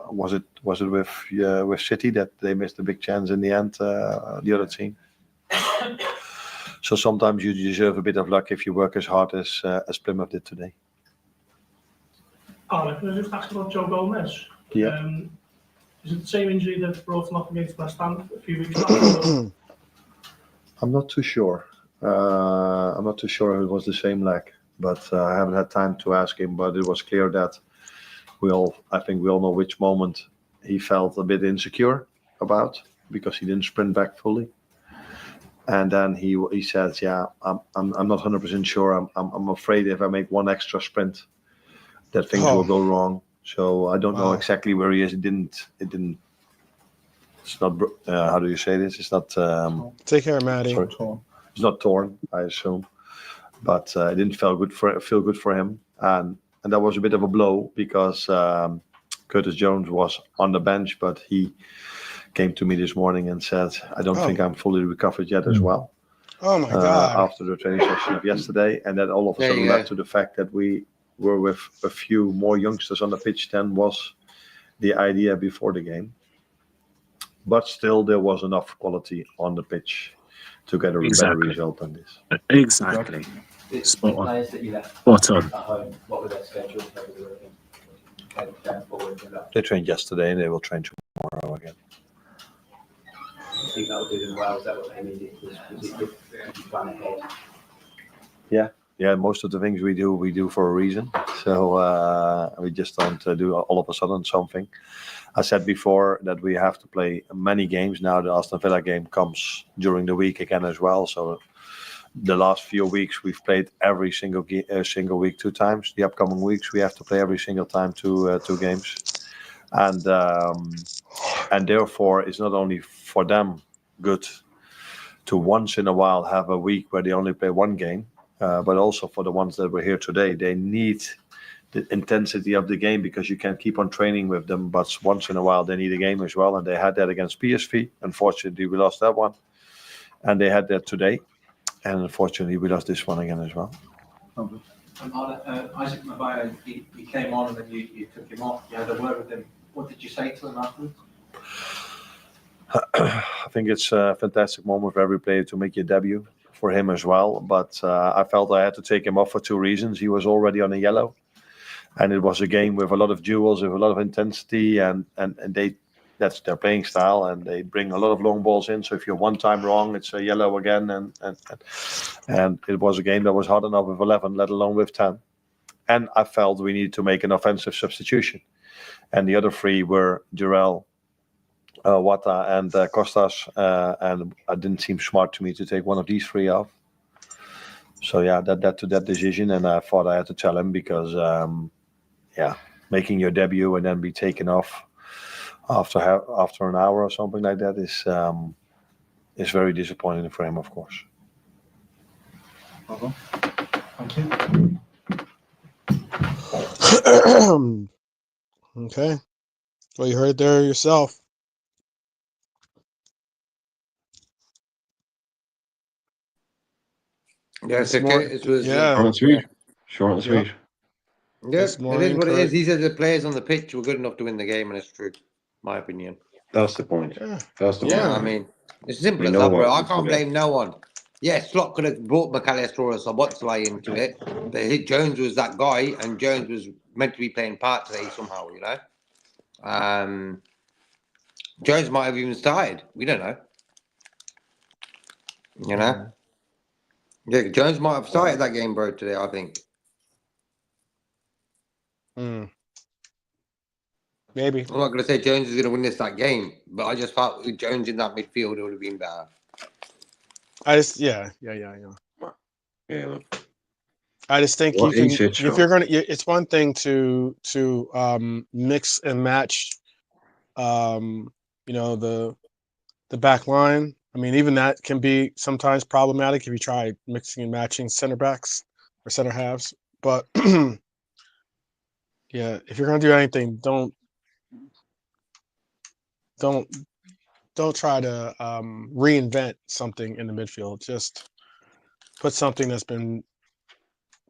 Was it with City that they missed a big chance in the end? The other team. So sometimes you deserve a bit of luck if you work as hard as Plymouth did today. Carl, can I just ask about Joe Gomez? Yeah. Is it the same injury that brought him off against West Ham a few weeks back? Or? I'm not too sure. I'm not too sure if it was the same leg, but I haven't had time to ask him. But it was clear that I think we all know which moment he felt a bit insecure about because he didn't sprint back fully. And then he says, "Yeah, I'm not 100% sure. I'm afraid if I make one extra sprint, that things will go wrong. So I don't know exactly where he is. It didn't. It's not. How do you say this? It's not. Take care, Maddie. Sorry. It's not torn, I assume, but it didn't feel good for him, and that was a bit of a blow because Curtis Jones was on the bench, but he came to me this morning and said, "I don't think I'm fully recovered yet as well." Oh my God! After the training session of yesterday, and that all of a There sudden you led go. to the fact that we were with a few more youngsters on the pitch than was the idea before the game. But still, there was enough quality on the pitch to get a better Exactly. result than this. Exactly. The Spot on. players that you left Spot on. at home, what were their schedules? Maybe they were going forward with that. They trained yesterday and they will train tomorrow again. I think that will do them well. Is that what they needed? Was it good to plan ahead? Yeah, most of the things we do for a reason. So we just don't do all of a sudden something. I said before that we have to play many games. Now the Aston Villa game comes during the week again as well. So the last few weeks we've played every single week 2 times. The upcoming weeks we have to play every single time 2 games, and therefore it's not only for them good to once in a while have a week where they only play 1 game. But also for the ones that were here today, they need the intensity of the game because you can keep on training with them. But once in a while, they need a game as well. And they had that against PSV. Unfortunately, we lost that one. And they had that today. And unfortunately, we lost this one again as well. Isaac Mabayo, he came on and then you took him off. You had a word with him. What did you say to him afterwards? I think it's a fantastic moment for every player to make your debut. For him as well, but I felt I had to take him off for 2 reasons. He was already on a yellow, and it was a game with a lot of duels, with a lot of intensity, and that's their playing style, and they bring a lot of long balls in. So if you're one time wrong, it's a yellow again, and it was a game that was hard enough with 11, let alone with 10. And I felt we needed to make an offensive substitution, and the other 3 were Jarell, Wata and Costas, and it didn't seem smart to me to take one of these 3 off. So yeah, that to that decision, and I thought I had to tell him because, making your debut and then be taken off after an hour or something like that is very disappointing for him, of course. Thank you. Okay. Well, you heard it there yourself. Yes, It's more- okay. It was, yeah. Short and sweet. Short and sweet. Yeah, It's it more is what it is. encouraging. He said the players on the pitch were good enough to win the game, and it's true, my opinion. That's the point. Yeah. That's the Yeah, point. I mean, it's simple We as know that, bro. what I we can't forget. blame no one. Yeah, Slot could have brought McAllister or Sobotlai into it, but Jones was that guy, and Jones was meant to be playing part today somehow, you know. Jones might have even started. We don't know. You know. Yeah, Jones might have started that game, bro, today. I think. Maybe. I'm not going to say Jones is going to win that game, but I just felt with Jones in that midfield, it would have been better. Yeah. Yeah, look. I just think Well, you can, each hit if shot. you're gonna, it's one thing to mix and match, the back line. I mean, even that can be sometimes problematic if you try mixing and matching center backs or center halves. But yeah, if you're gonna do anything, don't try to reinvent something in the midfield. Just put something that's been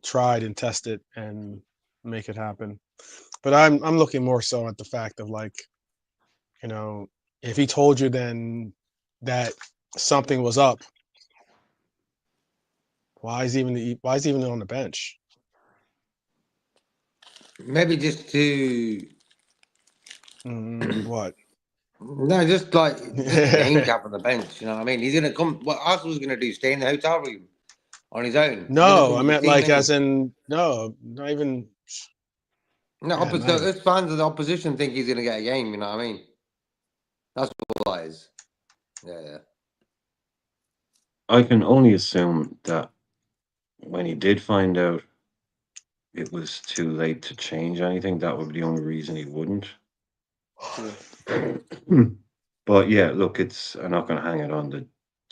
tried and tested and make it happen. But I'm looking more so at the fact of, like, if he told you then that something was up, Why is he even on the bench? Maybe just to What? no, just a game cap on the bench. You know what I mean? He's gonna come. What Arsenal's gonna do? Stay in the hotel room on his own. He's gonna No, come I to the meant team, like isn't as he? in no, not even. No, Yeah, not even. us fans of the opposition think he's gonna get a game. You know what I mean? That's what that is. Yeah. I can only assume that when he did find out it was too late to change anything, that would be the only reason he wouldn't. But yeah, look, I'm not going to hang it on the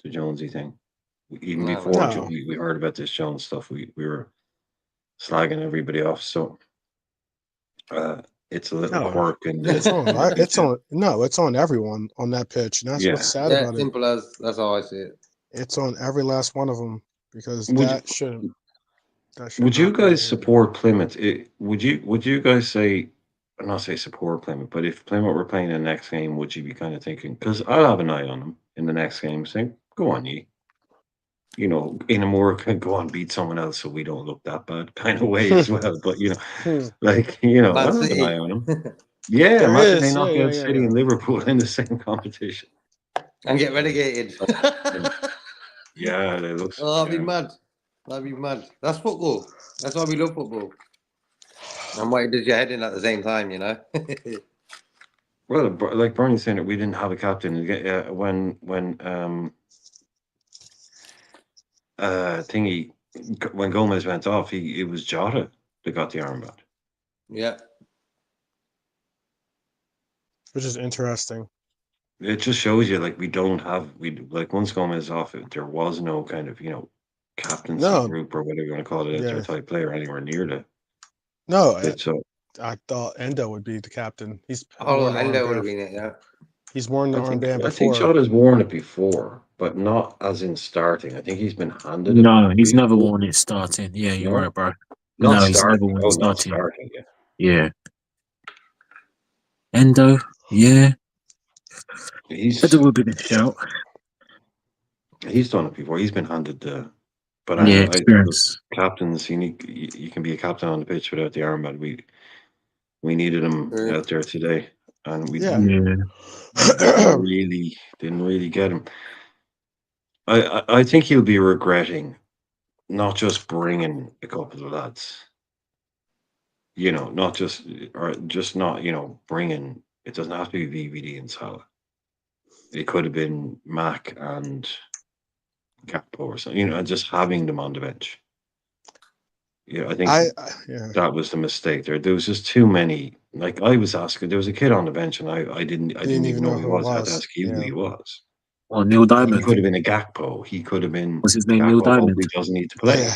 Jonesy thing. Even No, before No, we heard about this Jones stuff, we were slagging everybody off. So it's a little no, quirk in it's on. the pitch. It's on everyone on that pitch, and that's what's Yeah. sad yeah, about it. simple as that's how I see it. It's on every last one of them because Would you, that should would you not be guys here. support Plymouth? Would you guys say, not say support Plymouth, but if Plymouth were playing the next game, would you be kind of thinking? Because I'll have an eye on them in the next game, saying, "Go on, ye." In a more go on, beat someone else so we don't look that bad kind of way as well. But Hmm. Man I'll have an eye City on them. Yeah, There imagine they is, knock out City yeah. and Liverpool in the same competition. and get relegated. Yeah, they look. Oh, that'd be Yeah. mad. That'd be mad. That's football. That's why we love football. And what it does your head in at the same time, you know. Well, like Bernie's saying that we didn't have a captain when thingy when Gomez went off, it was Jota that got the armband. Yeah. Which is interesting. It just shows you like we don't have once Gomez off, there was no kind of captaincy No, group or whatever you want to call it out there yeah, type player anywhere near no. it. So I thought Endo would be the captain. He's Oh, worn the Endo would have armband. been it, yeah. He's worn the armband I think before. Jota's worn it before, but not as in starting. I think he's been handed it No, he's never before. worn it starting. Yeah, you're No, right, bro. not No, he's never starting. worn Oh, it not starting. starting. Yeah. Yeah. Endo, yeah. Endo would be the shout. He's done it before. He's been handed the. But Yeah, I look, experience. captains. You can be a captain on the pitch without the armband. We needed him Mm. out there today, and we Yeah. Yeah. didn't really get him. I think he'll be regretting not just bringing a couple of lads. Not just or just not bringing. It doesn't have to be VVD and Salah. It could have been Mac and Capo or something. And just having them on the bench. Yeah, I think Yeah. that was the mistake there. There was just too many. Like I was asking, there was a kid on the bench, and I didn't even know who he know who it was. I had to was. ask you who Yeah. he was. Or Neil He Diamond. could have been a Gakpo. He could have been What's his name? Neil Gakpo. Diamond. Hopefully, doesn't need to play.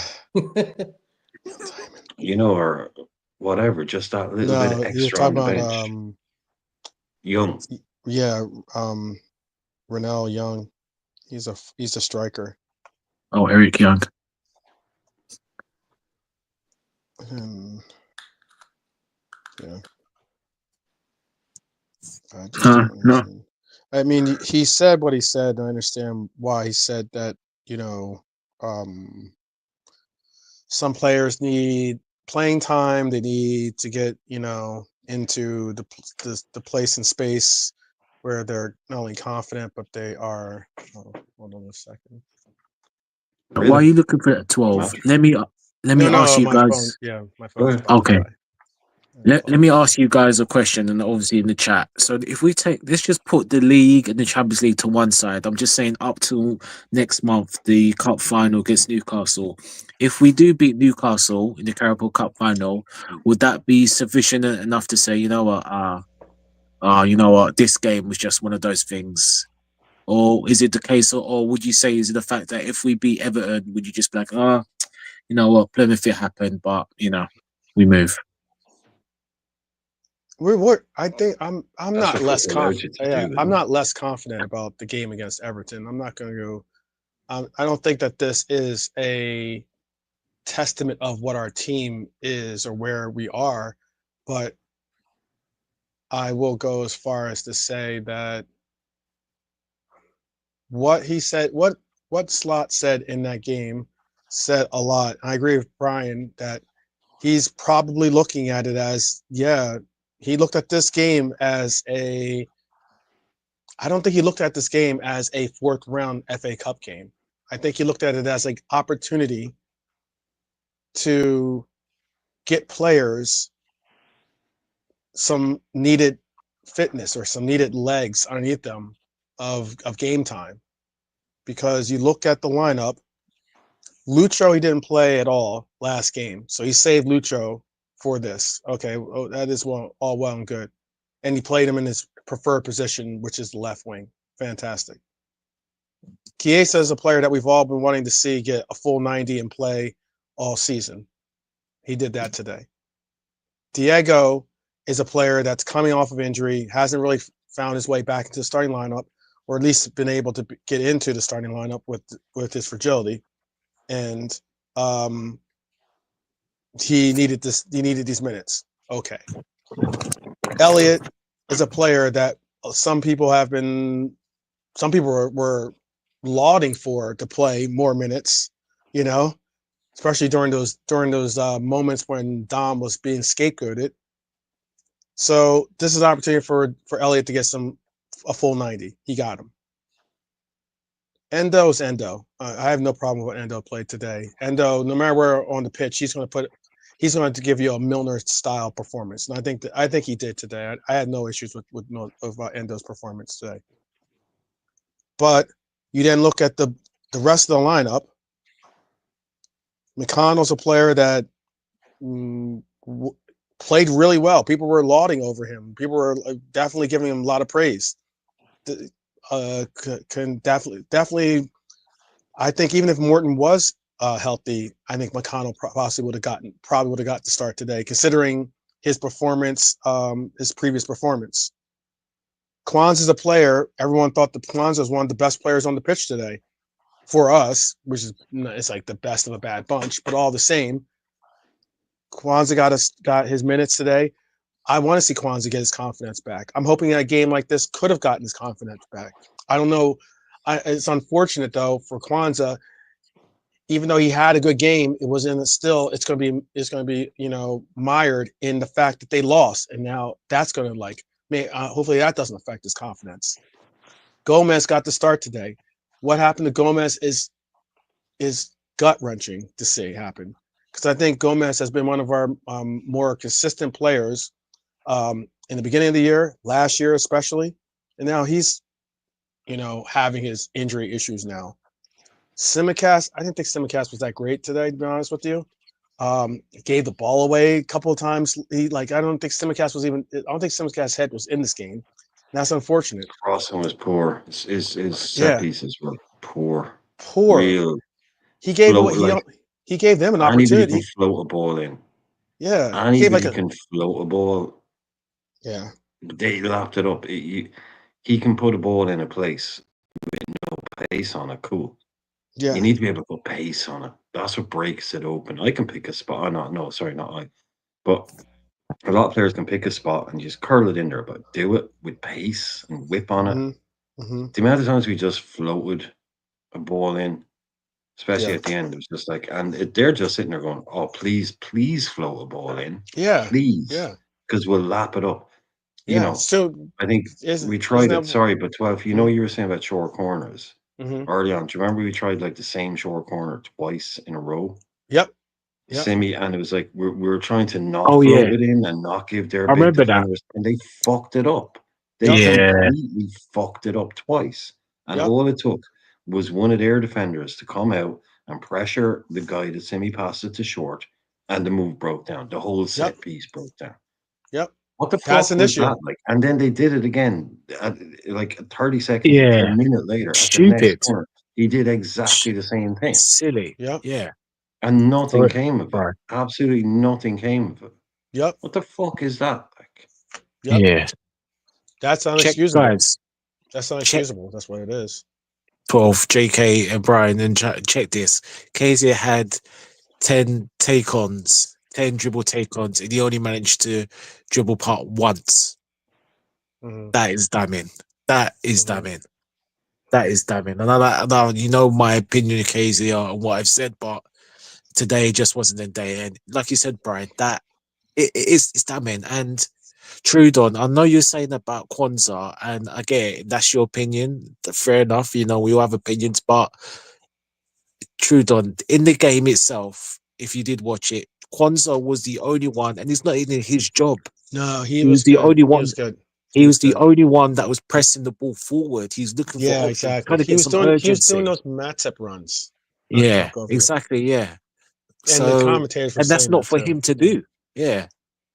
Yeah. Or whatever. Just that little bit of No, you're extra on talking the about bench. Young. yeah, Renell Young. He's a striker. Oh, Eric Young. Yeah. I just No. don't understand. I mean, he said what he said, and I understand why he said that. Some players need playing time. They need to get into the place and space where they're not only confident but they are. Oh, hold on a second. Why are Really? you looking for 12? Let me ask you My phone. guys. Yeah, my Go phone's ahead. about to Okay. die. Let me ask you guys a question, and obviously in the chat. So if let's just put the league and the Champions League to one side. I'm just saying up till next month, the cup final against Newcastle. If we do beat Newcastle in the Carabao Cup final, would that be sufficient enough to say, you know what, this game was just one of those things? Or is it the case, or would you say is it the fact that if we beat Everton, would you just be like, you know what, Plymouth it happened, but we move? I think I'm That's not what less football allows you confident. to Yeah, do, I'm isn't it? not less confident about the game against Everton. I'm not going to go. I don't think that this is a testament of what our team is or where we are, but I will go as far as to say that what he said, what Slot said in that game said a lot. I agree with Brian that he's probably looking at it as, he looked at this game as I don't think he looked at this game as a fourth round FA Cup game. I think he looked at it as an opportunity to get players some needed fitness or some needed legs underneath them of game time. Because you look at the lineup, Lucho, he didn't play at all last game. So he saved Lucho for this. Okay, that is all well and good. And he played him in his preferred position, which is the left wing. Fantastic. Chiesa is a player that we've all been wanting to see get a full 90 and play all season. He did that today. Diego is a player that's coming off of injury, hasn't really found his way back into the starting lineup, or at least been able to get into the starting lineup with his fragility. And he needed these minutes. Okay. Elliott is a player that some people were lauding for to play more minutes, especially during those moments when Dom was being scapegoated. So this is an opportunity for Elliott to get a full 90. He got him. Endo's Endo. I have no problem with what Endo played today. Endo, no matter where on the pitch, he's going to give you a Milner style performance, and I think he did today. I had no issues with Endo's performance today. But you then look at the rest of the lineup. McConnell's a player that played really well. People were lauding over him. People were definitely giving him a lot of praise. Can definitely. I think even if Morton was healthy, I think McConnell probably would have got the start today, considering his performance, his previous performance. Kwanzaa is a player. Everyone thought that Kwanzaa was one of the best players on the pitch today for us, which is it's like the best of a bad bunch, but all the same, Kwanzaa got his minutes today. I want to see Kwanzaa get his confidence back. I'm hoping a game like this could have gotten his confidence back. I don't know. It's unfortunate though for Kwanzaa. Even though he had a good game, it's going to be mired in the fact that they lost, and now that's going to hopefully that doesn't affect his confidence. Gomez got the start today. What happened to Gomez is gut wrenching to see happen, because I think Gomez has been one of our more consistent players in the beginning of the year, last year especially, and now he's having his injury issues now. Simicast, I didn't think Simicast was that great today, to be honest with you. Gave the ball away a couple of times. I don't think Simicast's head was in this game. And that's unfortunate. Crossing was poor. His set pieces were poor. Poor. Real. He gave he gave them an Anybody opportunity. can float a ball in. Yeah. Anybody can float a ball. Yeah. They lapped it up. He can put a ball in a place with no pace on it. Cool. Yeah. You need to be able to put pace on it. That's what breaks it open. I can pick a spot. Not I. But a lot of players can pick a spot and just curl it in there, but do it with pace and whip on it. Mm-hmm. The amount of times we just floated a ball in, especially at the end, it was just like, and they're just sitting there going, "Oh, please float a ball in, please, because we'll lap it up." So I think we tried it. Sorry, but 12. You were saying about short corners early on. Do you remember we tried like the same short corner twice in a row? Yep. Semi, and it was like we were trying to not float it in and not give their big defenders, and they fucked it up. They completely fucked it up twice, and all it took was one of their defenders to come out and pressure the guy that Semi passed it to short, and the move broke down. The whole set piece broke down. Yep. What the fuck was that like? And then they did it again, like 30 seconds, a minute later. Stupid. At the next corner, he did exactly the same thing. Silly. Yep. Yeah. And nothing came of it. Absolutely nothing came of it. Yep. What the fuck is that like? Yep. Yeah. That's unexcusable. Guys. That's unexcusable. That's what it is. Both JK and Brian, and check this. KZ had 10 take-ons, 10 dribble take-ons, and he only managed to dribble part once. Mm-hmm. That is damning. That is damning. That is damning. And I my opinion of KZ and what I've said, but today just wasn't a day. And like you said, Brian, that it's damning. And Trudon, I know you're saying about Kwanzaa, and I get it, that's your opinion. Fair enough, you know, we all have opinions, but Trudon, in the game itself, if you did watch it, Kwanzaa was the only one, and it's not even his job. No, he He was was the good. only He one. was good. He was the good. only one that was pressing the ball forward. He's looking for Yeah, options, exactly. trying to get some urgency. those Matip runs. Not to Yeah, talk over you. exactly. Yeah. And the So, commentators were and that's saying not that for too. him to Yeah. do. Yeah,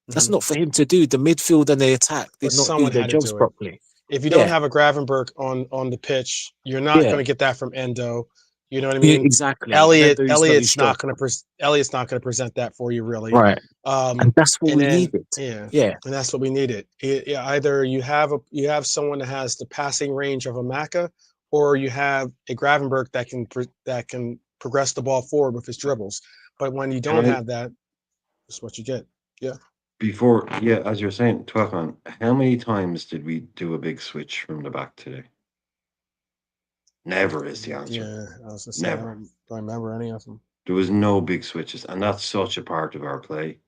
that's Mhm. not for him to do. The midfield and the attack But did not do someone their had to jobs do it. properly. If you don't Yeah, have a Gravenberg on the pitch, you're not yeah, going to get that from Endo. You know what I yeah, mean? exactly. And then he's done his Elliott's job. not going to Elliott's not going to present that for you really. Right. And that's what And we then needed. yeah, Yeah. and that's what we needed. Either you have someone that has the passing range of a Maka, or you have a Gravenberg that can progress the ball forward with his dribbles. But when you don't have that, that's what you get. Yeah. Before, yeah, as you're saying, Twelfman, how many times did we do a big switch from the back today? Never is the answer. Yeah, I was gonna say I Never. don't remember any of them. There was no big switches, and that's such a part of our play.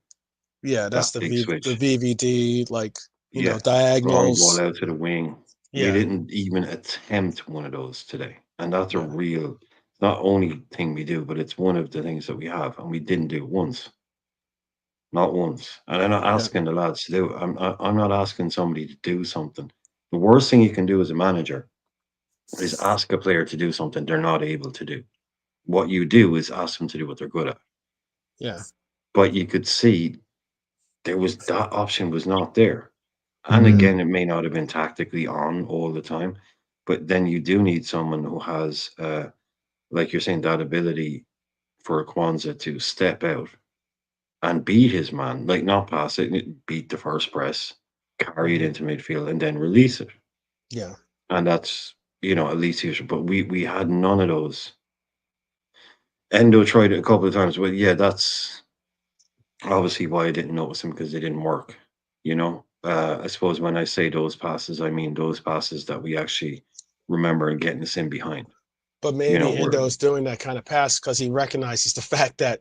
Yeah, that's That big switch. the VVD, like Yeah, long diagonals. ball out to the wing. We Yeah, didn't even attempt one of those today, and that's a yeah, real, not only thing we do, but it's one of the things that we have, and we didn't do it once, not once. And I'm not yeah, asking the lads to do it. I'm not asking somebody to do something. The worst thing you can do as a manager is ask a player to do something they're not able to do. What you do is ask them to do what they're good at. yeah, But you could see there was that option was not there. And Mm. again, it may not have been tactically on all the time, but then you do need someone who has, like you're saying, that ability for Kwanzaa to step out and beat his man, like not pass it, beat the first press, carry it mhm, into midfield, and then release it. yeah. And that's, at least here. But we had none of those. Endo tried it a couple of times, but yeah, that's obviously why I didn't notice them because they didn't work. I suppose when I say those passes, I mean those passes that we actually remember and getting us in behind. But maybe Where Endo's doing that kind of pass because he recognizes the fact that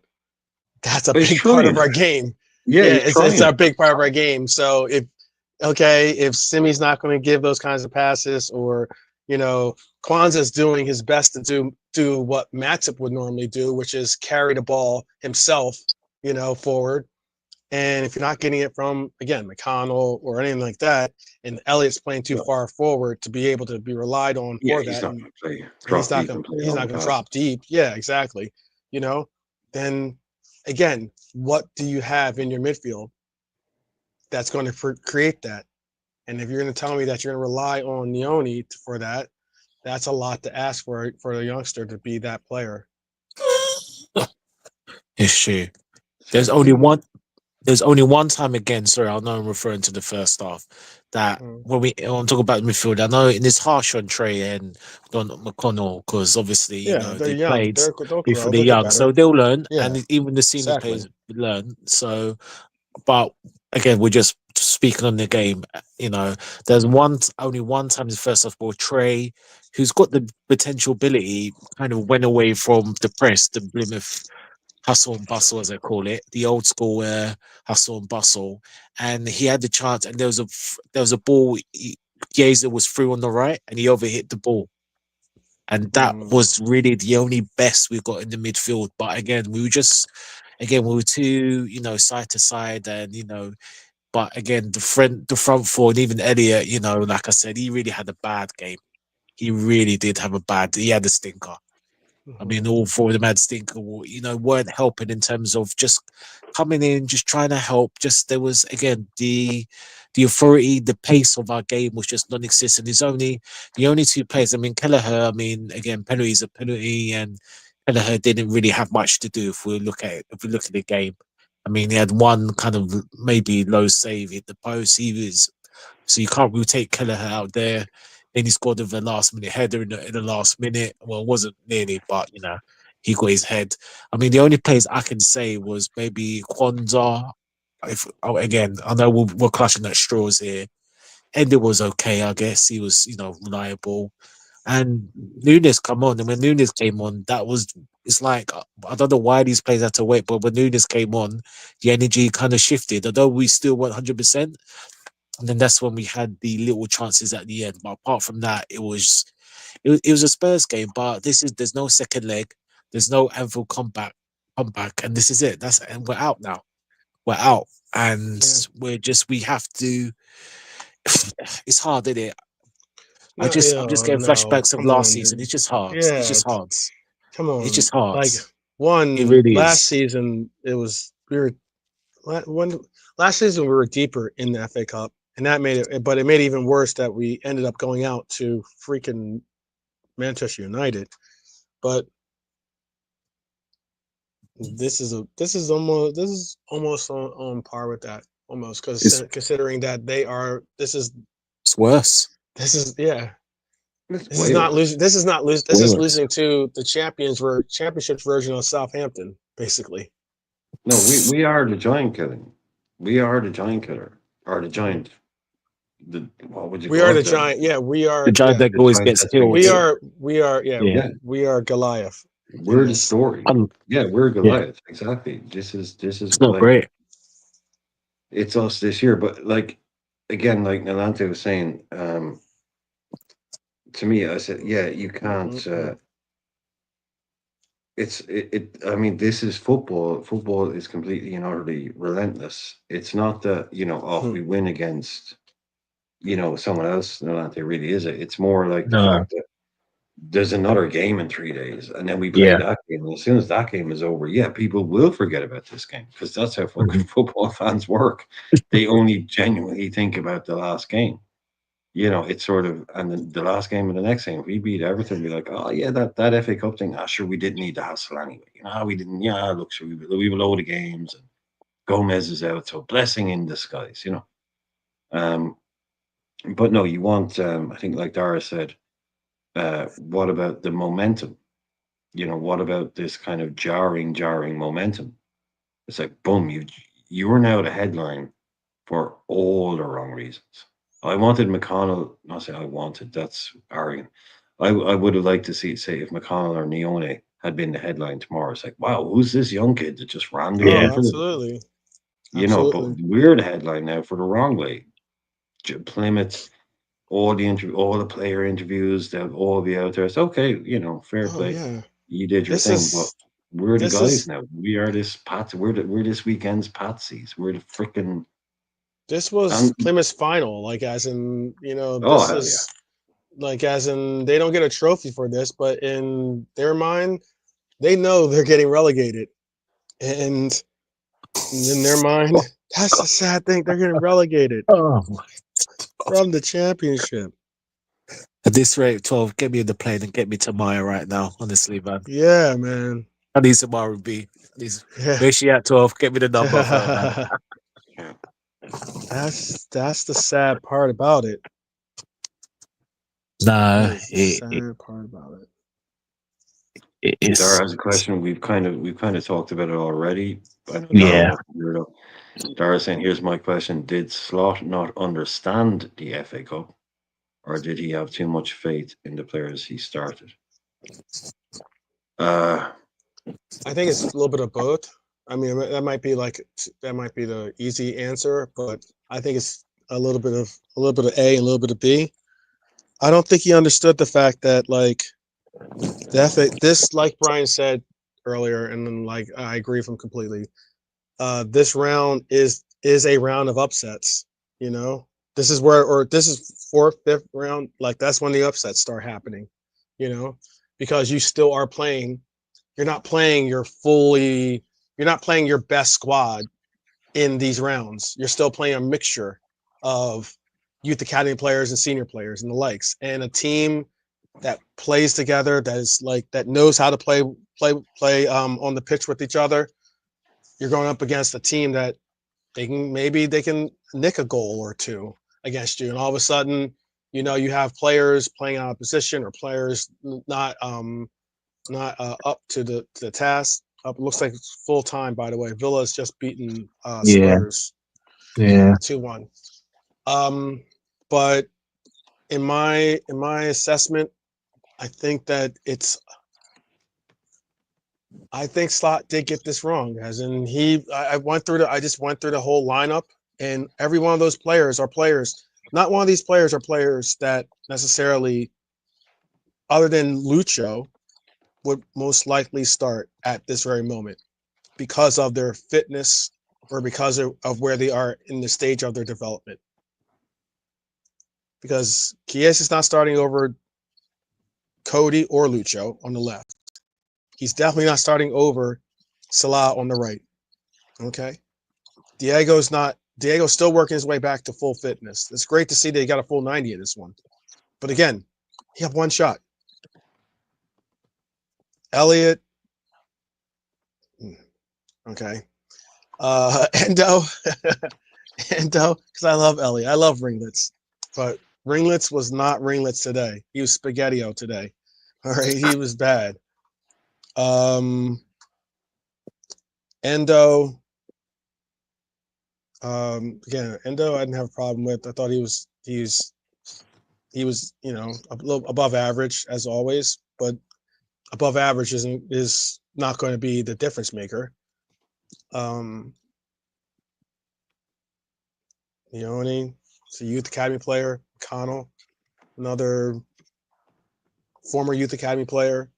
that's a but he's big part of trying. our game. Yeah, Yeah, he's it's a trying. big part of our game. So if Simi's not going to give those kinds of passes, or Kwanzaa's doing his best to do what Matip would normally do, which is carry the ball himself, forward. And if you're not getting it from, again, McConnell or anything like that, and Elliott's playing too Well, far forward to be able to be relied on yeah, for he's that, not and going to play he's drop not deep going and play he's long not going to drop passes. deep. Yeah, exactly. Then again, what do you have in your midfield that's going to create that? And if you're going to tell me that you're going to rely on Neoni for that, that's a lot to ask for a youngster to be that player. It's true. So There's I only think one. There's only one time again. Sorry, I know I'm referring to the first half. That Mm. when I'm talking about the midfield, I know it's harsh on Trey and Don McConnell because obviously Yeah, they're they young. played They'll before grow. they're They'll get young, so better. they'll learn, Yeah, and even the senior exactly. players learn. So, but again, we're just speaking on the game. There's only one time in the first half where Trey, who's got the potential ability, kind of went away from the press, the Plymouth hustle and bustle, as I call it, the old school hustle and bustle. And he had the chance, and there was a ball. Gazer was through on the right, and he overhit the ball, and that Mm. was really the only best we got in the midfield. But again, we were too, side to side, and But again, the front four, and even Elliot, like I said, he really had a bad game. He really did have a bad. He had a stinker. I mean, Mhm. all four of them had stinker, weren't helping in terms of just coming in, just trying to help. Just there was again the authority, the pace of our game was just non-existent. There's only the only two players. I mean, Kelleher. I mean, again, penalty is a penalty, and Kelleher didn't really have much to do if we look at the game. I mean, he had one kind of maybe low save hit the post. So you can't really take Kelleher out there. Then he scored with a last minute header in the last minute. Well, it wasn't nearly, but he got his head. I mean, the only plays I can say was maybe Kwanzaa. Again, I know we're clutching at straws here. Ender was okay, I guess. He was, reliable. And Nunes come on, and when Nunes came on, that was It's like I don't know why these players had to wait, but when Nunes came on, the energy kind of shifted. Although we still weren't 100%, and then that's when we had the little chances at the end. But apart from that, it was a Spurs game. But there's no second leg, there's no Anfield comeback, and this is it. And we're out now. We're out, and we have to. It's hard, isn't it? No, I'm just getting no, flashbacks of come last on, season. dude. It's just hard. It's Yeah, just hard. come It's on. just hard. Like It one really last is. season, last season we were deeper in the FA Cup, and that made it. But it made it even worse that we ended up going out to freaking Manchester United. But this is almost on par with that, almost, because considering that It's worse. yeah. It's This is way not worse. losing. This is not losing. This Way is worse. losing to the championships version of Southampton, basically. No, we are the giant killing. We are the giant killer, or the giant. What would you We call are it? the giant. Yeah, we are. The giant Yeah, that The always giant gets that's been killed. we killed. are. We are. Yeah, Yeah. Yeah, we are Goliath in we're the this. story. Um, Yeah, we're yeah. Goliath. Exactly. This is It's not like great. it's us this year. But like again, like Nalante was saying, to me, I said, yeah, you can't. I mean, this is football. Football is completely and utterly relentless. It's not that, oh, we win against, someone else. Nalante really is it. It's more like the No. fact that there's another game in 3 days, and then we play Yeah. that game. And as soon as that game is over, yeah, people will forget about this game because that's how fucking Mhm. football fans work. They only genuinely think about the last game. It's sort of, and then the last game and the next game, if we beat Everton, be like, oh yeah, that FA Cup thing. Ah, sure, we didn't need the hassle anyway. We didn't. Yeah, look, sure, we have a load of games, and Gomez is out, so blessing in disguise. Um, but no, you want. I think, like Dara said, what about the momentum? What about this kind of jarring momentum? It's like, boom, you are now the headline for all the wrong reasons. I wanted McConnell, not say I wanted, that's arrogant. I would have liked to say if McConnell or Neone had been the headline tomorrow. It's like, wow, who's this young kid that just ran the game Yeah. Oh, for Liverpool? absolutely, But absolutely. we're the headline now for the wrong way. Plymouth, all the player interviews, they'll all be out there. It's okay, fair Oh play. yeah. You did your This thing, but is we're the this guys is now. We are this we're this weekend's patsies. We're the freaking this was and Plymouth's final. Like, as in, oh this hell yeah. is like, as in, they don't get a trophy for this, but in their mind, they know they're getting relegated, and in their mind, that's the sad thing. They're getting relegated Oh, from the championship. at this rate, 12, get me in the plane and get me to Maya right now. Honestly, man. Yeah, man. I need some R&B. Yeah. Where's she at, 12? Get me the number of her, man. Yeah. That's the sad part about it. Nah, That is the sad part about it. Dara it's has a question. We've kind of talked about it already. I know Dara yeah. wasn't here though. Dara saying, "Here's my question: Did Slot not understand the FA Cup, or did he have too much faith in the players he started?" Uh, I think it's a little bit of both. I mean, that might be the easy answer, but I think it's a little bit of A and a little bit of B. I don't think he understood the fact that, like, like Brian said earlier, and then, like, I agree with him completely. This round is a round of upsets. You know, this is fourth, fifth round. Like, that's when the upsets start happening. You know, because you still are playing. You're not playing your fully. You're not playing your best squad in these rounds. You're still playing a mixture of youth academy players and senior players and the likes, and a team that plays together, that knows how to play on the pitch with each other. You're going up against a team that they can nick a goal or two against you, and all of a sudden, you have players playing out of position, or players not up to the task. Looks like it's full time, by the way. Villa has just beaten Yeah. Spurs Yeah. 2-1. But in my assessment, I think that I think Slot did get this wrong, as in I just went through the whole lineup, and every one of those players are players. Not one of these players are players that necessarily, other than Lucho, would most likely start at this very moment because of their fitness or because of where they are in the stage of their development. Because Chiesa is not starting over Cody or Lucho on the left. He's definitely not starting over Salah on the right. Okay. Diego's still working his way back to full fitness. It's great to see they got a full 90 in this one. But again, he had one shot. Elliott. Okay. Endo. Endo, because I love Elliott. I love ringlets. But ringlets was not ringlets today. He was spaghetti-o today. All right. He was bad. Endo. Again, Endo I didn't have a problem with. I thought he was, a little above average as always, but above average is not going to be the difference maker. You know what I mean? It's a youth academy player, Connell, another former youth academy player.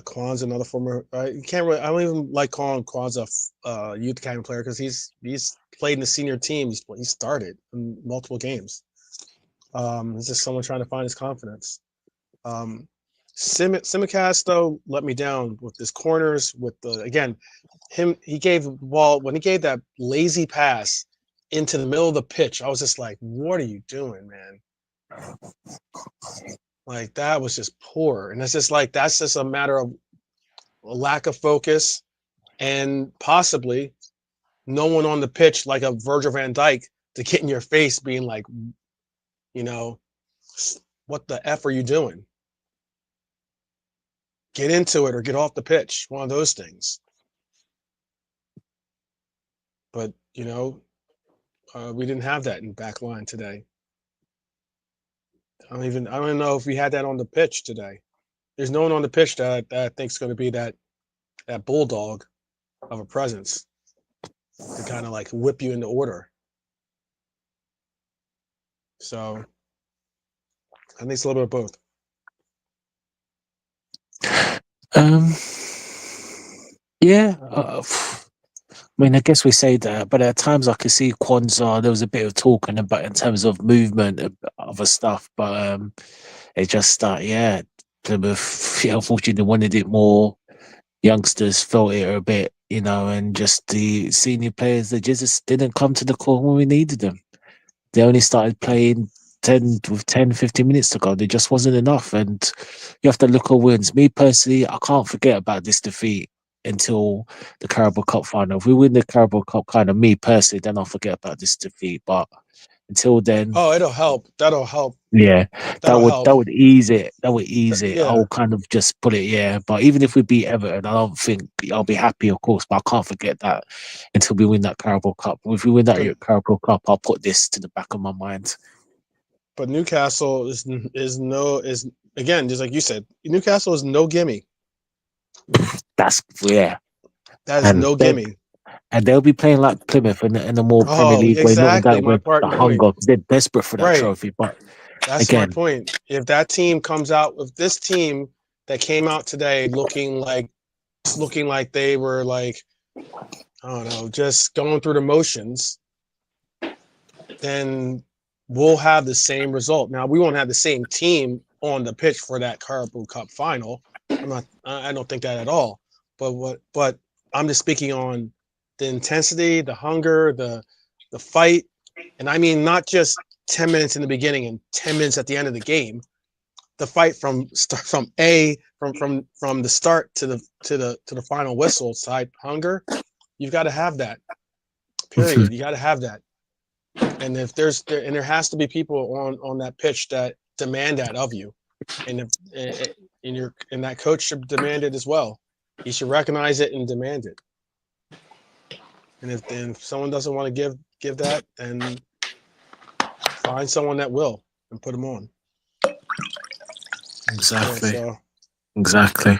Kwan's another former. You can't really. I don't even like calling Kwan's a youth academy player because he's played in the senior team. He started in multiple games. It's just someone trying to find his confidence. Simicast though let me down with his corners. With he gave the ball when he gave that lazy pass into the middle of the pitch. I was just like, "What are you doing, man?" Like that was just poor, and that's just a matter of a lack of focus and possibly no one on the pitch like a Virgil van Dijk to get in your face, being like, what the F are you doing? Get into it or get off the pitch. One of those things. But, we didn't have that in back line today. I don't even know if we had that on the pitch today. There's no one on the pitch that I think is going to be that bulldog of a presence to kind of like whip you into order. So I think it's a little bit of both. Yeah. I mean, I guess we say that, but at times I could see Kwanzaa. There was a bit of talking about in terms of movement and other stuff, but it just Plymouth, unfortunately, wanted it more. Youngsters felt it a bit, and just the senior players that just didn't come to the call when we needed them. They only started playing 15 minutes to go. There just wasn't enough. And you have to look at wins. Me personally, I can't forget about this defeat until the Carabao Cup final. If we win the Carabao Cup kind of me personally, then I'll forget about this defeat. But until then, Oh, it'll help. That'll help. yeah, That'll help. that would ease it. That would ease it. Yeah. I'll kind of just put it, yeah. But even if we beat Everton, I don't think I'll be happy, of course. But I can't forget that until we win that Carabao Cup. If we win that Carabao Cup, I'll put this to the back of my mind. But Newcastle is again, just like you said, Newcastle is no gimme. That is no gimme. And they'll be playing like Plymouth in the more Premier League way, not exactly. that with the hunger. They're desperate for that trophy. But that's again, my point. If that team comes out with this team that came out today looking like they were like, I don't know, just going through the motions, then we'll have the same result. Now we won't have the same team on the pitch for that Carabao Cup final. I don't think that at all. But I'm just speaking on the intensity, the hunger, the fight, and I mean not just 10 minutes in the beginning and 10 minutes at the end of the game. The fight from the start to the final whistle side hunger. You've got to have that. Period. You got to have that. And if there has to be people on that pitch that demand that of you, and that coach should demand it as well. He should recognize it and demand it. And if someone doesn't want to give that, then find someone that will and put them on. Exactly. Yeah, Exactly.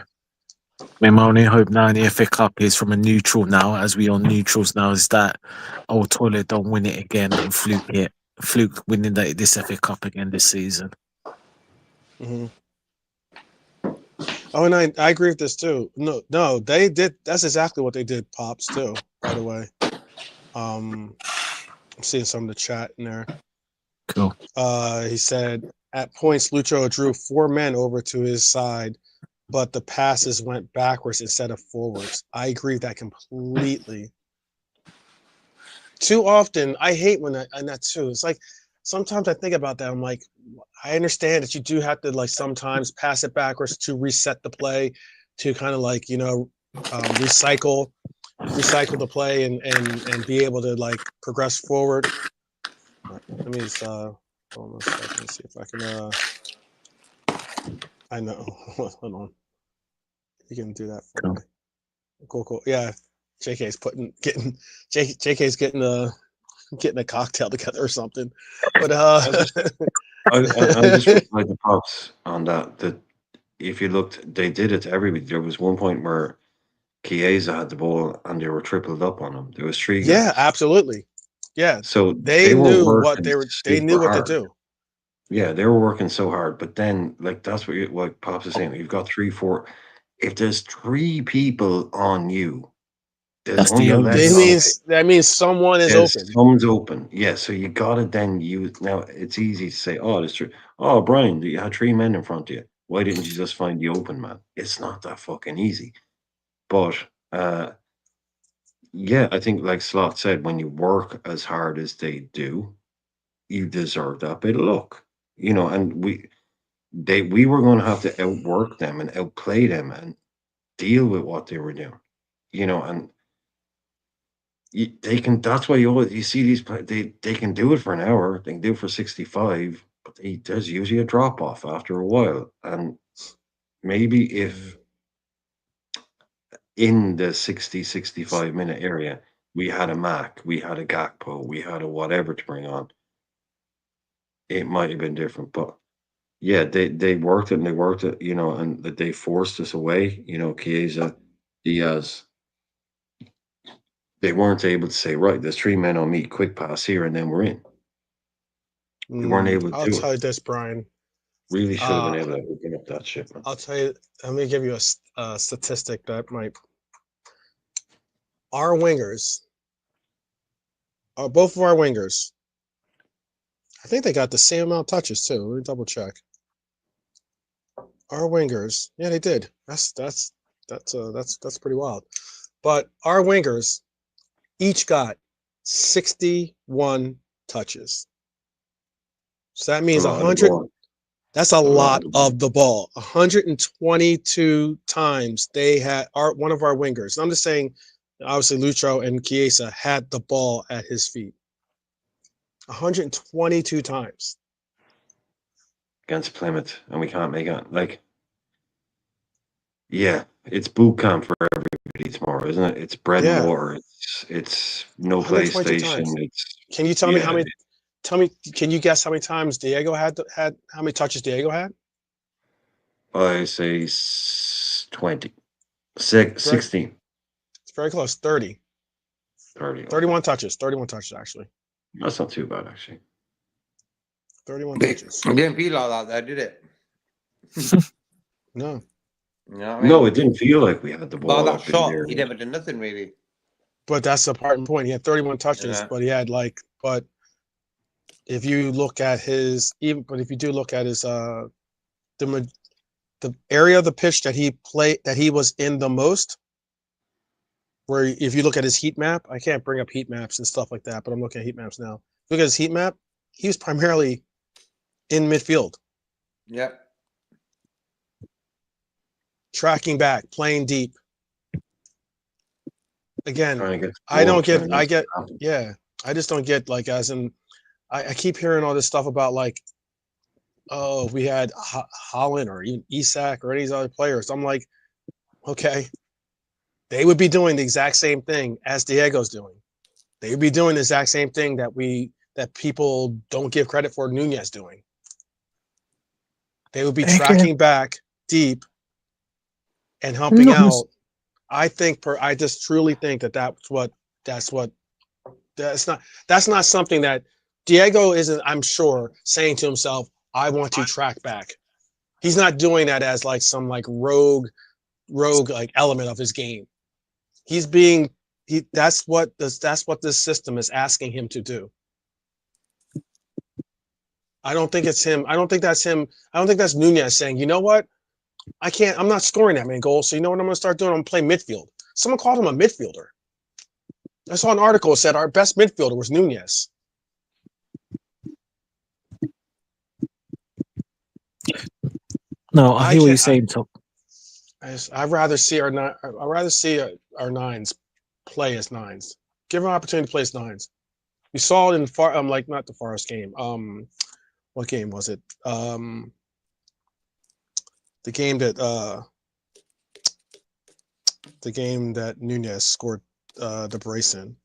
My only hope now in the FA Cup is from a neutral now, as we are neutrals now, is that Old Toilet don't win it again and fluke winning this FA Cup again this season. Mhm. Oh, and I agree with this too. No, they did. That's exactly what they did. Pops too. By the way, I'm seeing some of the chat in there. Cool. He said at points Lucho drew 4 men over to his side, but the passes went backwards instead of forwards. I agree with that completely. Too often, I hate when and that too. It's like sometimes I think about that. I'm like, I understand that you do have to like sometimes pass it backwards to reset the play, to kind of like recycle the play and be able to like progress forward. Let me just hold on a second and see if I can I know. Hold on. You can do that for Cool. me. Cool. Yeah. JK's JK's getting a cocktail together or something. But I just replied to Pops on that if you looked, they did it to everybody. There was one point where Chiesa had the ball and they were tripled up on him. There was 3 yeah, guys. absolutely. Yeah. So They they were knew what working they knew super what to hard. do. Yeah, they were working so hard. But then, like, that's what Pops is saying. You've got 3, 4. If there's 3 people on you, there's That's only the That eleven onus. on the pitch. means someone is There's open. someone's open. Yeah, so you gotta then use. Now it's easy to say, "Oh, that's true." Oh, Brian, you had 3 men in front of you. Why didn't you just find the open man? It's not that fucking easy. But yeah, I think like Slot said, when you work as hard as they do, you deserve that bit of luck. And we were going to have to outwork them and outplay them and deal with what they were doing. And they can. That's why you see these. They can do it for an hour. They can do it for 65, but there's usually a drop off after a while. And maybe if in the 60-65 minute area we had a Mac, we had a Gakpo, we had a whatever to bring on, it might have been different. But yeah, they worked it and they worked it, and that they forced us away. Chiesa, Diaz. They weren't able to say, right, there's 3 men on me, quick pass here, and then we're in. We weren't able to I'll do it. tell you this, Brian. Really should have been able to open up that shit, man. I'll tell you. Let me give you a statistic that might. Our wingers, both of our wingers, I think they got the same amount of touches too. Let me double check. Our wingers, yeah, they did. That's pretty wild. But our wingers each got 61 touches. So that A means lot of the 100. ball. That's a A lot lot of the ball. of the ball. 122 times they had one of our wingers. I'm just saying, obviously Lucho and Chiesa had the ball at his feet. 122 times. Against Plymouth, and we can't make it. Like, yeah, it's boot camp for everybody tomorrow, isn't it? It's bread and Yeah, water. It's no 122 PlayStation. times. It's Can you tell me how yeah. many? Tell me. Can you guess how many times Diego had how many touches Diego had? I say 20, 16, It's very close. 30. 30. 31 Okay, touches. 31 touches actually. that's not too bad actually. 31 It touches. didn't feel like that, though, did it? No. You know what I No, mean? it didn't feel like we had the By ball that up in shot, there. he never did nothing really. But that's the important point. He had 31 touches, Yeah. but he had but if you look at his if you do look at his the area of the pitch that he was in the most, where if you look at his heat map, I can't bring up heat maps and stuff like that, but I'm looking at heat maps now. Look at his heat map. He was primarily in midfield, Yep. tracking back, playing deep. Again, Trying to get the I ball, don't trying get. to I make it get. happen. Yeah, I just don't get as in. I keep hearing all this stuff about oh, if we had Holland or even Isak or any of these other players. I'm like, okay, they would be doing the exact same thing as Diego's doing. They would be doing the exact same thing that people don't give credit for Nunez doing. They would be tracking back deep and helping Not out. I just truly think that's not something that Diego isn't, I'm sure, saying to himself, I want to track back. He's not doing that as like some like rogue like element of his game. He's being that's what this system is asking him to do. I don't think it's him. I don't think that's him. I don't think that's Nunez saying, you know what? I'm not scoring that many goals. So you know what I'm gonna start doing? I'm gonna play midfield. Someone called him a midfielder. I saw an article that said our best midfielder was Nunez. No, I hear what you're saying, Tom. I'd rather see our nines play as nines. Give them an opportunity to play as nines. We saw it in like not the Forest game. What game was it? The game that Nunez scored the brace in.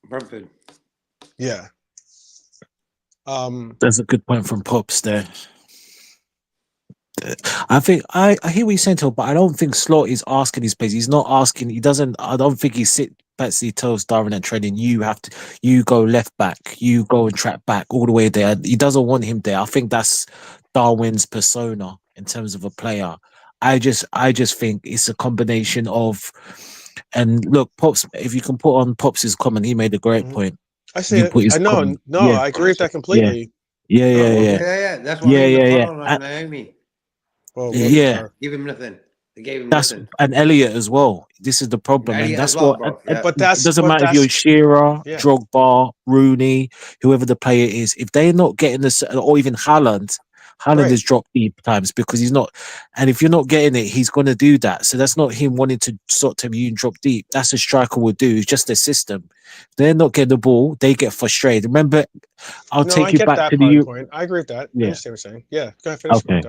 Brentford. Yeah. That's a good point from Pops there. I think I hear what you're saying, Tom, but I don't think Slot is asking his place. He's not asking. He doesn't. I don't think he Betsy tells Darwin at training, you go left back, you go and track back all the way there. He doesn't want him there. I think that's Darwin's persona in terms of a player. I just think it's a combination of, and look, Pops. If you can put on Pops's comment, he made a great point. I see You it. put his I know. comment. No, Yeah, I agree with that yeah, completely. yeah, yeah, yeah. Yeah. That's what I mean. The follow on Naomi. Well, Yeah. Give him nothing. They gave him That's nothing. and Elliot as well. This is the problem, and Elliot that's as well, what. bro. And Yeah. But it doesn't matter if you're Shearer, yeah. Drogba, Rooney, whoever the player is. If they're not getting this, or even Haaland Right. has dropped deep times because he's not. And if you're not getting it, he's going to do that. So that's not him wanting to sort of you and drop deep. That's a striker will do. It's just their system. If they're not getting the ball, they get frustrated. Remember, I'll take I you get back that to part the. of the point. I agree with that. I Yeah. understand what you're saying. Yeah. Go ahead. Finish the Okay. point,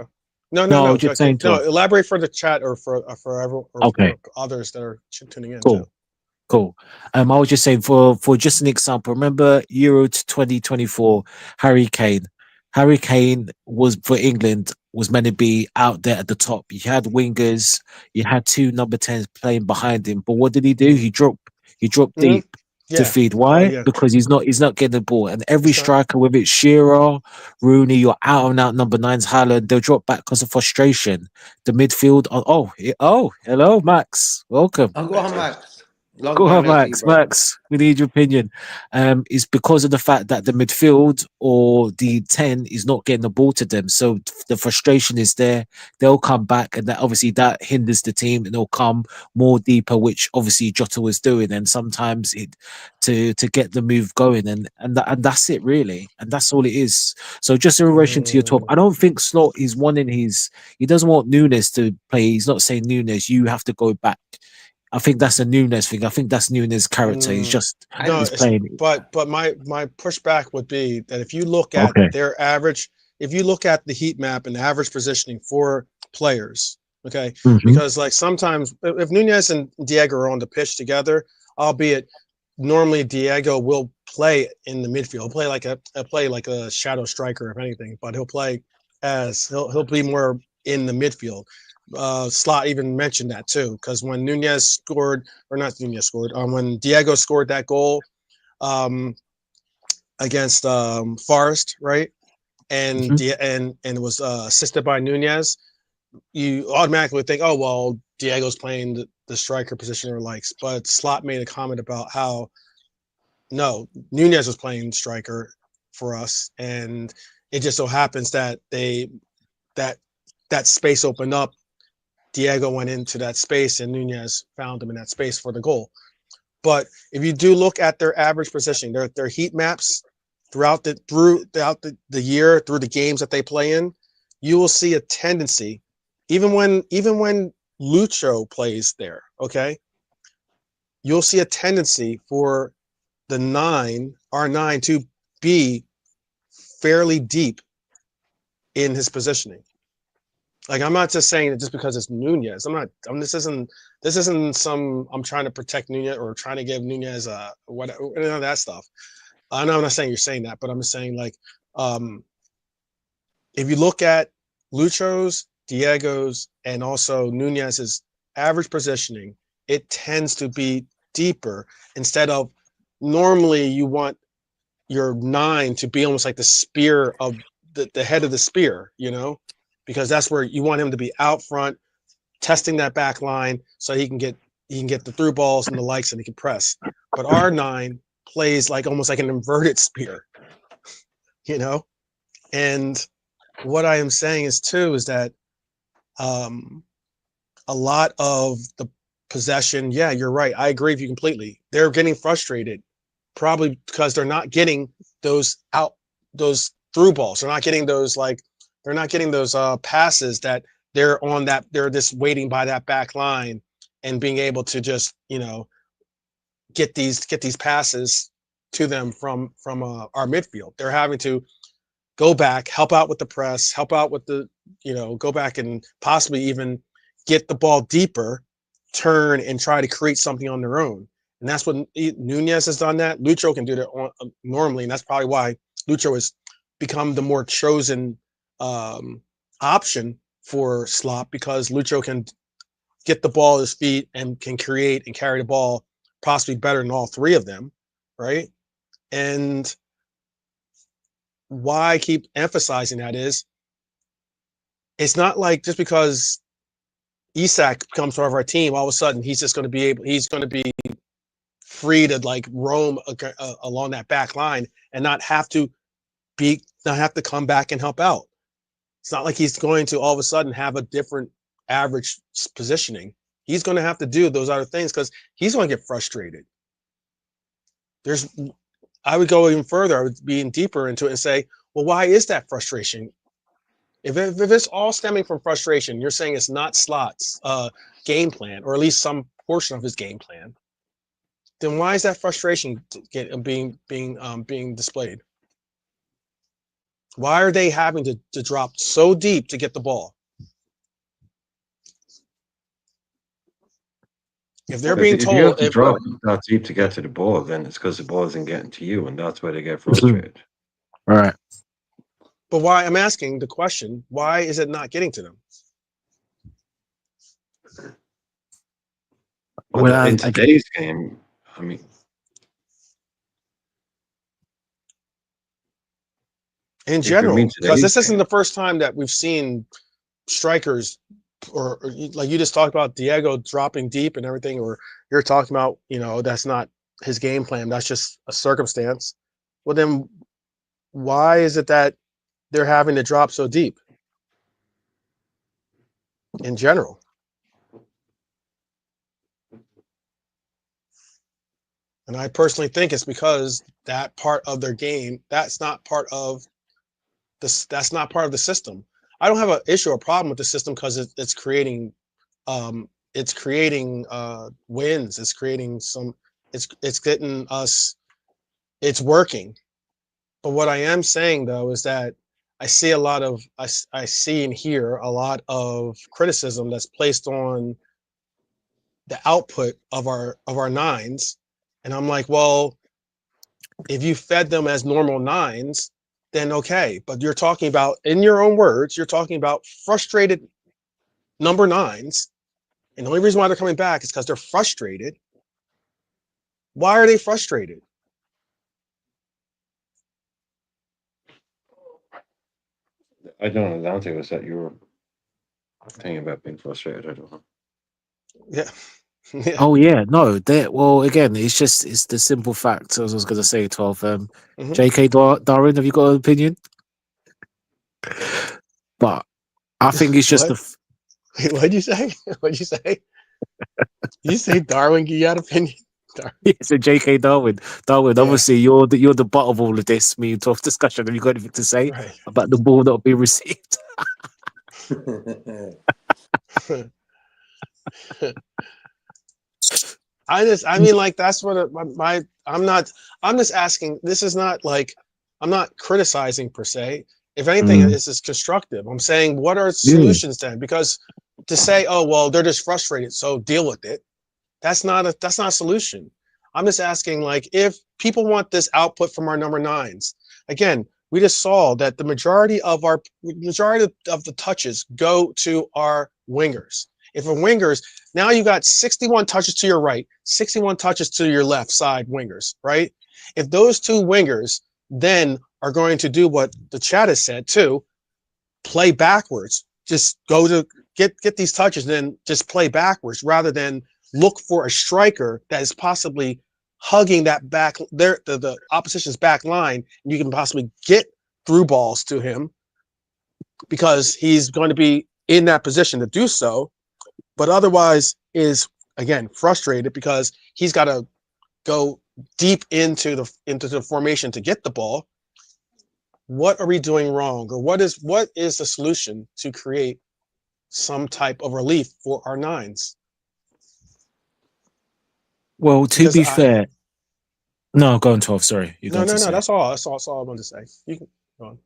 though. No. I was just saying. No, elaborate for the chat or for everyone or Okay. for others that are tuning in. Cool. Too. Cool. I was just saying for just an example, remember Euro 2024, Harry Kane. Harry Kane was for England was meant to be out there at the top. You had wingers, you had two number 10s playing behind him. But what did he do? He dropped deep to feed. Why? Yeah. Because he's not getting the ball. And every It's not- striker, whether it's Shearer, Rooney, or out and out number 9s, Haaland, they'll drop back because of frustration. The midfield. Hello, Max. Welcome. Oh, go on, Max. Long Go time on, no see, Max. bro. Max, we need your opinion. It's because of the fact that the midfield or the 10 is not getting the ball to them. So the frustration is there. They'll come back, and that hinders the team, and they'll come more deeper, which obviously Jota was doing. And sometimes to get the move going, and that's it really, and that's all it is. So just in relation to your talk, I don't think Slot is wanting he doesn't want Nunes to play. He's not saying Nunes, you have to go back. I think that's a Nunes thing. I think that's Nunes' character. He's just he's playing. But my pushback would be that if you look at their average, if you look at the heat map and the average positioning for players, okay, because like sometimes if Nunes and Diego are on the pitch together, albeit normally Diego will play in the midfield, he'll play like a shadow striker if anything, but he'll be more in the midfield. Slot even mentioned that too, because when when Diego scored that goal against Forest, right, and it was assisted by Nunez, you automatically think, oh well, Diego's playing the striker position or likes, but Slot made a comment about how no, Nunez was playing striker for us, and it just so happens that that space opened up. Diego went into that space and Nunez found him in that space for the goal. But if you do look at their average positioning, their heat maps throughout the year, through the games that they play in, you will see a tendency, even when Lucho plays there, okay, you'll see a tendency for the R9 to be fairly deep in his positioning. Like, I'm not just saying it just because it's Nunez. This isn't some, I'm trying to protect Nunez or trying to give Nunez whatever, none of that stuff. I know I'm not saying you're saying that, but I'm just saying, like, if you look at Lucho's Diego's and also Nunez's average positioning, it tends to be deeper instead of normally you want your 9 to be almost like the spear of the head of the spear, because that's where you want him to be out front, testing that back line so he can get the through balls and the likes and he can press. But R9 plays like almost like an inverted spear, And what I am saying is too is that a lot of the possession, yeah, you're right. I agree with you completely. They're getting frustrated, probably because they're not getting those through balls. They're not getting those passes that they're just waiting by that back line and being able to just get these passes to them from our midfield. They're having to go back, help out with the press, help out with the go back and possibly even get the ball deeper, turn and try to create something on their own. And that's what Nunez has done. That Lucho can do that normally, and that's probably why Lucho has become the more chosen option for Slop, because Lucho can get the ball at his feet and can create and carry the ball possibly better than all three of them, right? And why I keep emphasizing that is it's not like just because Isak comes part of our team, all of a sudden he's going to be free to like roam along that back line and not have to come back and help out. It's not like he's going to all of a sudden have a different average positioning. He's going to have to do those other things because he's going to get frustrated. I would go even further. I would be deeper into it and say, well, why is that frustration? If it's all stemming from frustration, you're saying it's not Slot's game plan, or at least some portion of his game plan, then why is that frustration being displayed? Why are they having to drop so deep to get the ball? If they're being if you have told, to drop that deep to get to the ball, then it's because the ball isn't getting to you, and that's why they get frustrated. Right. But why? I'm asking the question: why is it not getting to them? Well, in today's game, I mean, in general, because this isn't the first time that we've seen strikers, or like you just talked about Diego dropping deep and everything, or you're talking about, that's not his game plan. That's just a circumstance. Well, then why is it that they're having to drop so deep in general? And I personally think it's because that part of their game, that's not part of the system. I don't have an issue or problem with the system because it's creating wins. It's creating it's getting us, it's working. But what I am saying though is that I see I see and hear a lot of criticism that's placed on the output of our nines. And I'm like, well, if you fed them as normal nines, then okay. But you're talking about, in your own words, you're talking about frustrated number nines. And the only reason why they're coming back is because they're frustrated. Why are they frustrated? I don't know. Dante was that you were thinking about being frustrated. I don't know. Yeah. Yeah. Oh yeah, no. Well, again, it's the simple fact. As I was going to say, 12. J.K. Darwin, have you got an opinion? But I think it's just What'd you say? What'd you say? You say Darwin? You got an opinion? It's a J.K. Darwin. Darwin, obviously, you're the butt of all of this. Me and 12 discussion. Have you got anything to say about the ball not being received? That's what I'm just asking. This is not like, I'm not criticizing per se. If anything, this is constructive. I'm saying, what are solutions then? Because to say, oh, well, they're just frustrated, so deal with it. That's not a solution. I'm just asking, like, if people want this output from our number nines, again, we just saw that the majority of the touches go to our wingers. If a wingers, now you got 61 touches to your right, 61 touches to your left side wingers, right? If those two wingers then are going to do what the chat has said too, play backwards, just go to get these touches, and then just play backwards rather than look for a striker that is possibly hugging that back the opposition's back line, and you can possibly get through balls to him because he's going to be in that position to do so, but otherwise is again frustrated because he's got to go deep into the formation to get the ball. What are we doing wrong, or what is the solution to create some type of relief for our nines? Well, to Because be fair, no, go on 12. Sorry, you no, going to no, no. say. That's all. That's all I wanted to say. You can go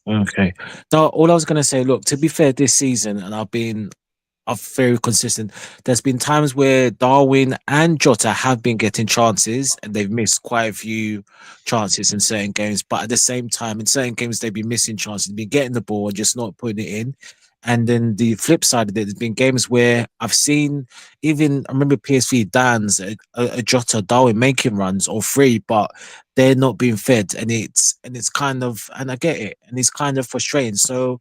on. Okay. No, all I was going to say, look, to be fair, this season, and are very consistent. There's been times where Darwin and Jota have been getting chances and they've missed quite a few chances in certain games. But at the same time, in certain games, they've been missing chances, been getting the ball and just not putting it in. And then the flip side of it, there's been games where I've seen, even I remember PSV Dan's a Jota Darwin making runs or free, but they're not being fed, and it's kind of, and I get it, and it's kind of frustrating. So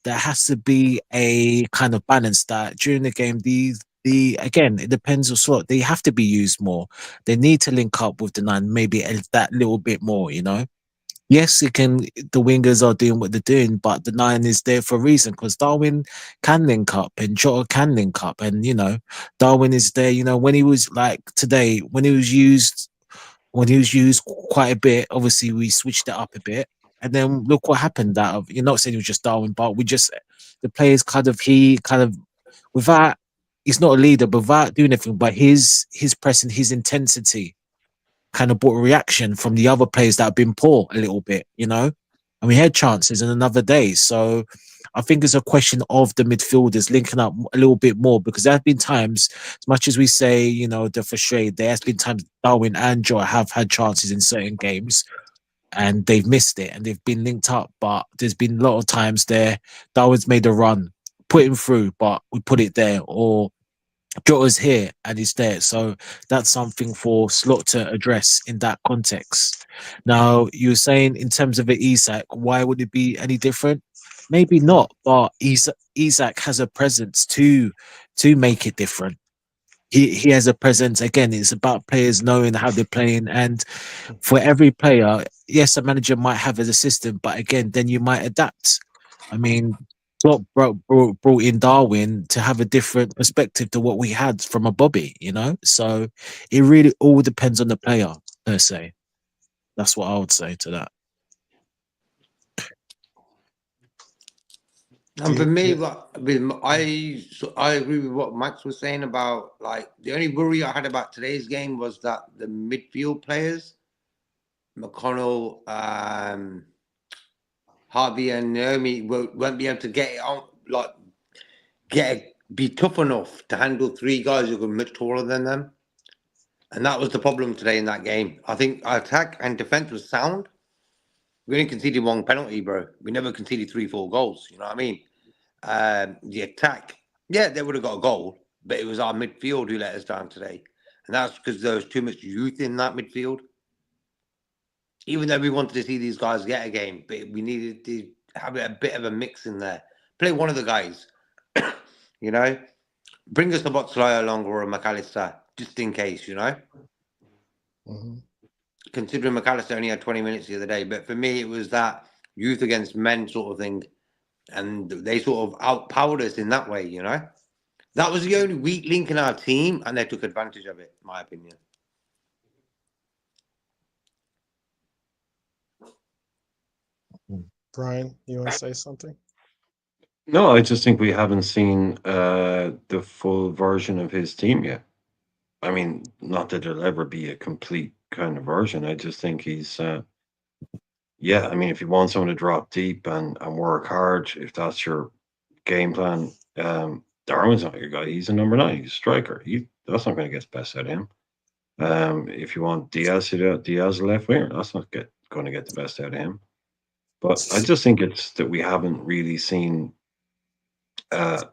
there has to be a kind of balance that during the game, the again, it depends on sort. They have to be used more. They need to link up with the nine, maybe that little bit more. Yes, it can. The wingers are doing what they're doing, but the nine is there for a reason because Darwin can link up and Jota can link up, and Darwin is there. When he was like today, when he was used quite a bit, obviously we switched it up a bit. And then look what happened. That you're not saying it was just Darwin, but the players he kind of, without, he's not a leader, but without doing anything, but his pressing, his intensity kind of brought a reaction from the other players that have been poor a little bit, and we had chances in another day. So I think it's a question of the midfielders linking up a little bit more, because there have been times, as much as we say, they're frustrated, there has been times Darwin and Joy have had chances in certain games and they've missed it and they've been linked up. But there's been a lot of times there, Darwin's made a run, put him through, but we put it there, or Jota's here and he's there. So that's something for Slot to address in that context. Now, you were saying in terms of the Isak, why would it be any different? Maybe not, but Isak has a presence to make it different. He has a presence. Again, it's about players knowing how they're playing, and for every player, yes, a manager might have as a system, but again, then you might adapt. I mean, Klopp brought in Darwin to have a different perspective to what we had from a Bobby. So it really all depends on the player per se. That's what I would say to that. And for me, I agree with what Max was saying about, like, the only worry I had about today's game was that the midfield players, McConnell, Harvey, and Naomi won't be able to get it on, like, be tough enough to handle three guys who are much taller than them. And that was the problem today in that game. I think our attack and defense was sound. We only conceded one penalty, bro. We never conceded 3-4 goals. You know what I mean? The attack, yeah, they would have got a goal, but it was our midfield who let us down today. And that's because there was too much youth in that midfield. Even though we wanted to see these guys get a game, but we needed to have a bit of a mix in there. Play one of the guys, Bring us a Boxley along or a McAllister, just in case, Mm-hmm. Considering McAllister only had 20 minutes the other day, but for me, it was that youth against men sort of thing. And they sort of outpowered us in that way, That was the only weak link in our team, and they took advantage of it, in my opinion. Brian, you want to say something? No, I just think we haven't seen the full version of his team yet. I mean, not that there'll ever be a complete kind of version. I just think he's, yeah, I mean, if you want someone to drop deep and work hard, if that's your game plan, Darwin's not your guy. He's a number 9. He's a striker. That's not going to get the best out of him. If you want Diaz left winger, that's not going to get the best out of him. But I just think it's that we haven't really seen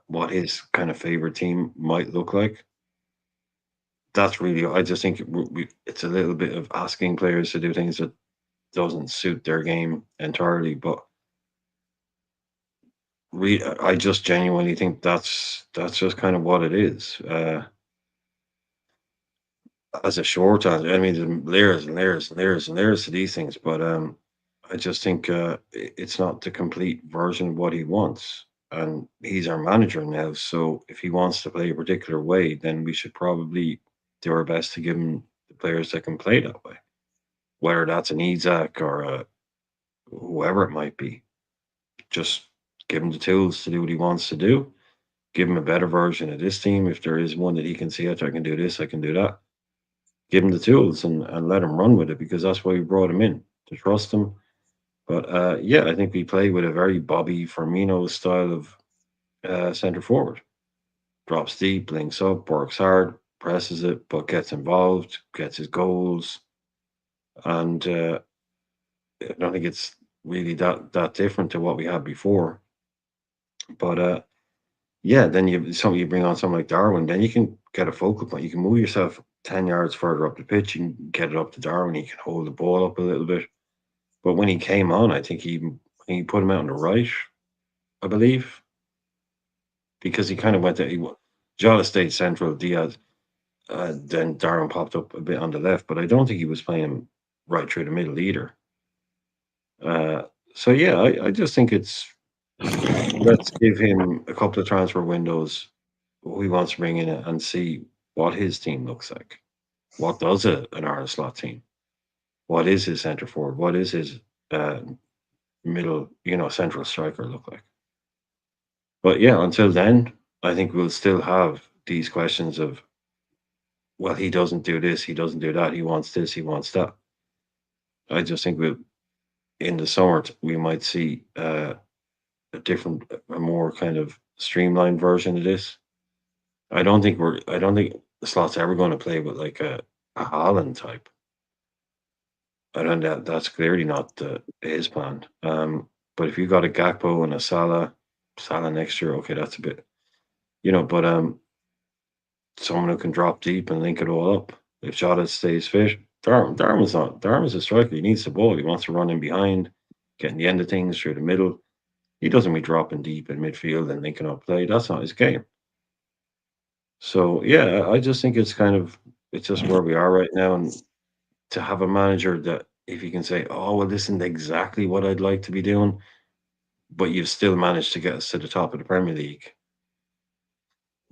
what his kind of favorite team might look like. That's really, I just think it's a little bit of asking players to do things that doesn't suit their game entirely. But I just genuinely think that's just kind of what it is. As a short answer, I mean, there's layers and layers and layers and layers to these things, but I just think it's not the complete version of what he wants. And he's our manager now, so if he wants to play a particular way, then we should probably do our best to give him the players that can play that way, whether that's an Isaac or whoever it might be. Just give him the tools to do what he wants to do. Give him a better version of this team. If there is one that he can see, I can do this, I can do that. Give him the tools and let him run with it, because that's why we brought him in, to trust him. But yeah, I think we play with a very Bobby Firmino style of centre forward. Drops deep, links up, works hard, presses it, but gets involved, gets his goals. And I don't think it's really that different to what we had before. But yeah, then you bring on someone like Darwin, then you can get a focal point. You can move yourself 10 yards further up the pitch, you can get it up to Darwin, he can hold the ball up a little bit. But when he came on, I think he put him out on the right, I believe, because he kind of went there. Jota stayed central, Diaz, then Darwin popped up a bit on the left, but I don't think he was playing right through the middle either. So yeah, I just think it's, let's give him a couple of transfer windows who he wants to bring in and see what his team looks like. What does an Ireland slot team? What is his centre forward? What is his middle, central striker look like? But yeah, until then, I think we'll still have these questions of, well, he doesn't do this, he doesn't do that, he wants this, he wants that. I just think in the summer we might see a more kind of streamlined version of this. I don't think the slot's ever going to play with like a Haaland type. I don't that's clearly not his plan. But if you got a Gakpo and a Salah next year, okay, that's a bit, but someone who can drop deep and link it all up. If Jota stays fit, Darwin's a striker. He needs the ball. He wants to run in behind, getting the end of things through the middle. He doesn't be dropping deep in midfield and linking up play. That's not his game. So yeah, I just think it's just where we are right now, and to have a manager that, if you can say, oh well, this isn't exactly what I'd like to be doing, but you've still managed to get us to the top of the Premier League.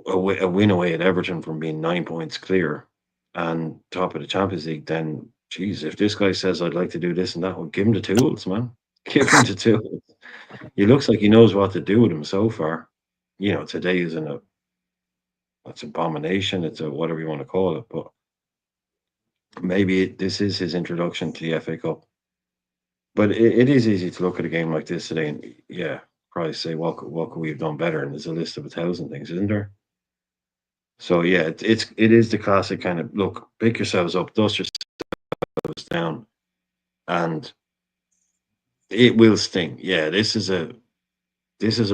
A win away at Everton from being 9 points clear and top of the Champions League, then, geez, if this guy says I'd like to do this and that, well, give him the tools, man. Give him the tools. He looks like he knows what to do with them so far. Today is that's abomination. It's a whatever you want to call it, but maybe this is his introduction to the FA Cup. But it is easy to look at a game like this today and, yeah, probably say, what could we have done better? And there's a list of 1,000 things, isn't there? So yeah, it is the classic kind of, look, pick yourselves up, dust yourselves down, and it will sting. Yeah, this is a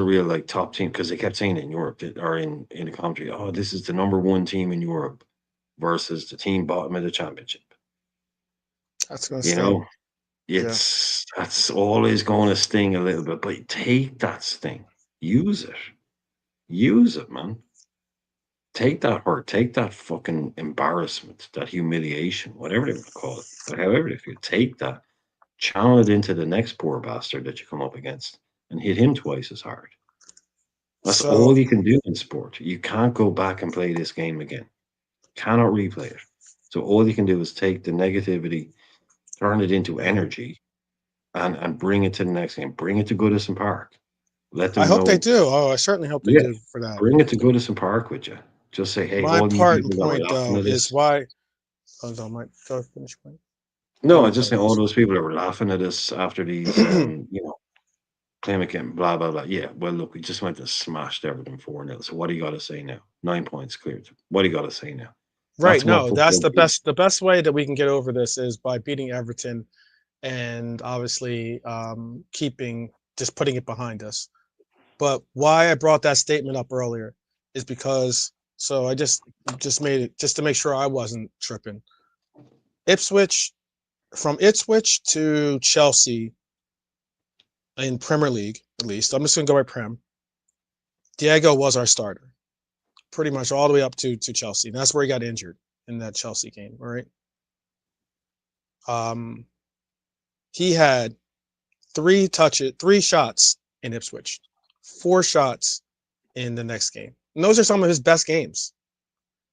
real like top team, because they kept saying in Europe or in the country, oh, this is the #1 team in Europe versus the team bottom of the championship. That's gonna You sting. know, that's always going to sting a little bit, but take that sting, use it, man. Take that hurt, take that fucking embarrassment, that humiliation, whatever they would call it, but however they feel, take that, channel it into the next poor bastard that you come up against and hit him twice as hard. That's So all you can do in sport. You can't go back and play this game again. Cannot replay it. So all you can do is take the negativity, turn it into energy, and bring it to the next game. Bring it to Goodison Park. Let them I hope they know. do. Oh, I certainly hope they Yeah, do for that. bring it to Goodison Park with you. Just say, hey, My all you part and people that were point laughing though at is this. why. Oh, no, my go finish point. No, Go I on, just sorry, think all Chris. those people that were laughing at us after these, Plymouth game, blah, blah, blah. Yeah, well, look, we just went and smashed Everton 4-0. So what do you got to say now? 9 points cleared. What do you got to say now? Right. That's what No, that's football the is. best. The best way that we can get over this is by beating Everton and obviously putting it behind us. But why I brought that statement up earlier is because I just made it just to make sure I wasn't tripping. Ipswich, from Ipswich to Chelsea in Premier League, at least. I'm just gonna go by Prem. Diego was our starter, pretty much all the way up to Chelsea. And that's where he got injured in that Chelsea game, all right? He had 3 shots in Ipswich, 4 shots in the next game. And those are some of his best games.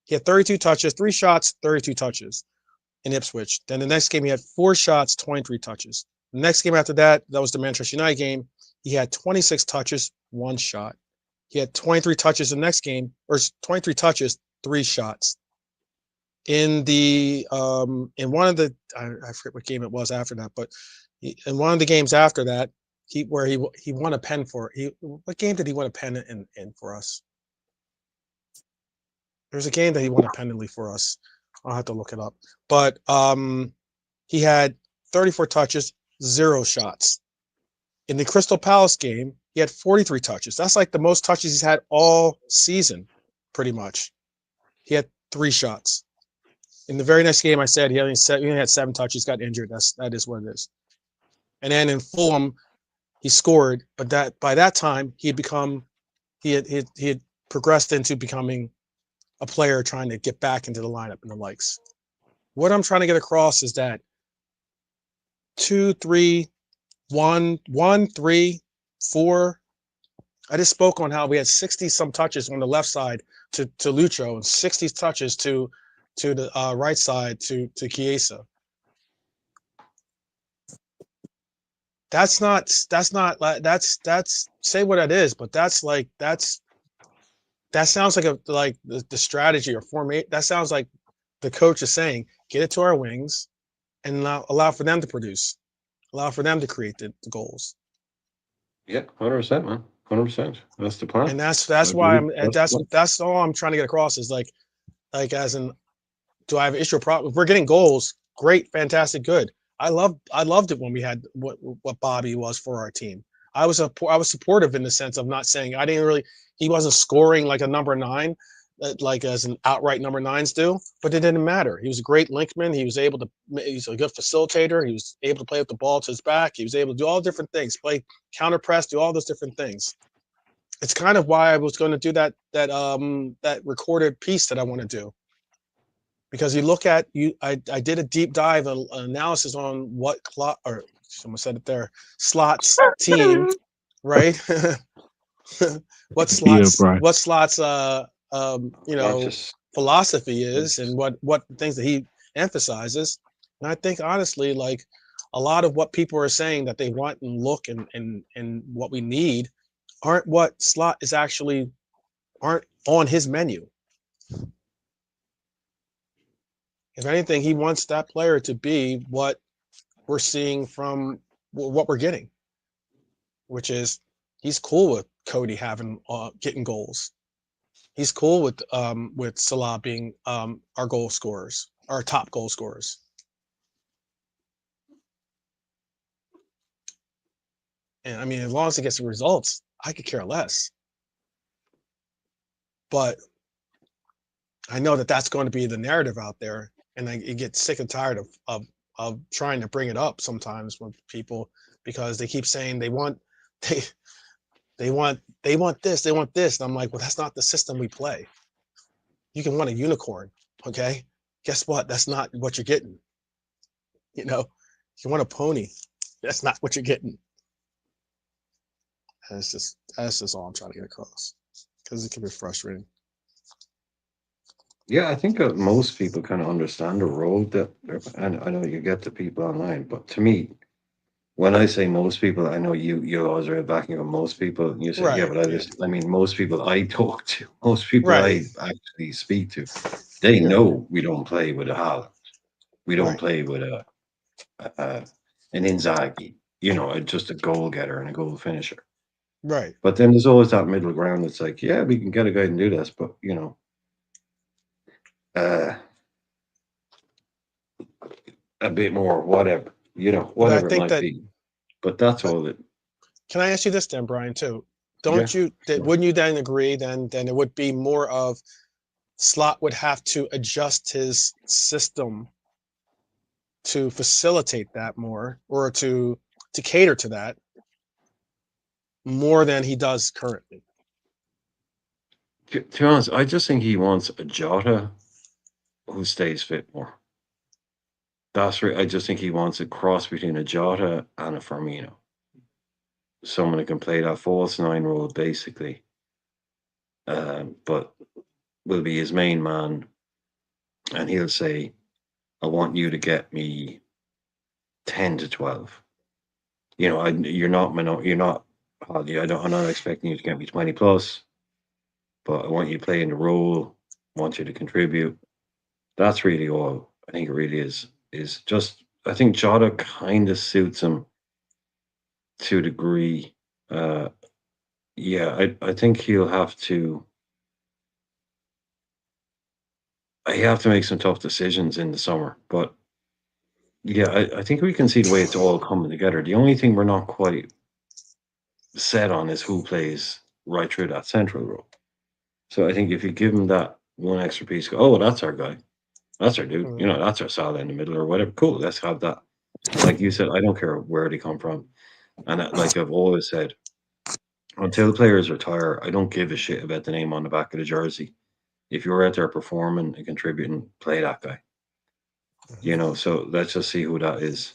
He had 32 touches, 3 shots, 32 touches in Ipswich. Then the next game, he had 4 shots, 23 touches. The next game after that, that was the Manchester United game. He had 26 touches, 1 shot. He had 23 touches the next game, or 23 touches, 3 shots. In the in one of the I forget what game it was after that, but in one of the games after that, he won a pen for what game did he win a pen in for us? There's a game that he won a penalty for us. I'll have to look it up. But he had 34 touches, 0 shots. In the Crystal Palace game, he had 43 touches. That's like the most touches he's had all season, pretty much. He had 3 shots. In the very next game, I said he only had 7 touches, got injured. That is what it is. And then in Fulham, he scored, but by that time he had progressed into becoming a player trying to get back into the lineup and the likes. What I'm trying to get across is that 2, 3, 1, 1, 3, 4. I just spoke on how we had 60 some touches on the left side to Lucho and 60 touches to the right side to Chiesa. That's say what it is, but that sounds like the strategy or formation. That sounds like the coach is saying, get it to our wings and allow for them to produce, allow for them to create the goals. Yeah, 100%, man. 100%. That's the plan. And that's why that's all I'm trying to get across is like as in, do I have an issue or problem? If we're getting goals, great, fantastic, good. I loved it when we had what Bobby was for our team. I was supportive in the sense of not saying he wasn't scoring like a number 9, like as an outright number 9s do, but it didn't matter. He was a great linkman. He's a good facilitator. He was able to play with the ball to his back. He was able to do all different things, play counter press, do all those different things. It's kind of why I was going to do that recorded piece that I want to do. Because you look at I did a deep dive analysis on what someone said it there, Slot's team, right? what Slot's philosophy is and what things that he emphasizes. And I think honestly, like a lot of what people are saying that they want and look and what we need aren't what Slot is actually aren't on his menu. If anything, he wants that player to be what we're seeing from what we're getting, which is he's cool with Cody getting goals. He's cool with Salah being our goal scorers, our top goal scorers. And I mean, as long as he gets the results, I could care less. But I know that that's going to be the narrative out there. And I get sick and tired of trying to bring it up sometimes with people because they keep saying they want this, they want this. And I'm like, well, that's not the system we play. You can want a unicorn, okay? Guess what? That's not what you're getting. You know, you want a pony. That's not what you're getting. That's just all I'm trying to get across because it can be frustrating. Yeah, I think most people kind of understand the role that, and I know you get the people online, but to me, when I say most people, I know you always are backing up most people. And you say, yeah, Right. but I mean, most people I talk to, most people Right. I actually speak to, they know we don't play with a Haaland. We don't Right. play with an Inzaghi, just a goal getter and a goal finisher. Right. But then there's always that middle ground that's like, yeah, we can get a guy and do this, but a bit more whatever, You know, But I whatever it think might that. be. But that's But all that. can I ask you this then, Brian? Too, Yeah. don't you? Sure. Wouldn't you then agree then it would be more of Slot would have to adjust his system to facilitate that more, or to cater to that more than he does currently. To be honest, I just think he wants a Jota who stays fit more. That's right. I just think he wants a cross between a Jota and a Firmino. Someone who can play that false nine role basically, but will be his main man, and he'll say, "I want you to get me 10 to 12." You know, you're not. I'm not expecting you to get me 20 plus, but I want you to play in the role. I want you to contribute. That's really all. I think it really is. Is just. I think Jota kind of suits him to a degree. Yeah, I think he'll have to. I have to make some tough decisions in the summer, but yeah, I think we can see the way it's all coming together. The only thing we're not quite set on is who plays right through that central role. So I think if you give him that one extra piece, go, oh, that's our guy, that's our dude, you know, that's our Salah in the middle or whatever. Cool, let's have that. Like you said, I don't care where they come from, and like I've always said, until players retire, I don't give a shit about the name on the back of the jersey. If you're out there performing and contributing, play that guy. You know, so let's just see who that is.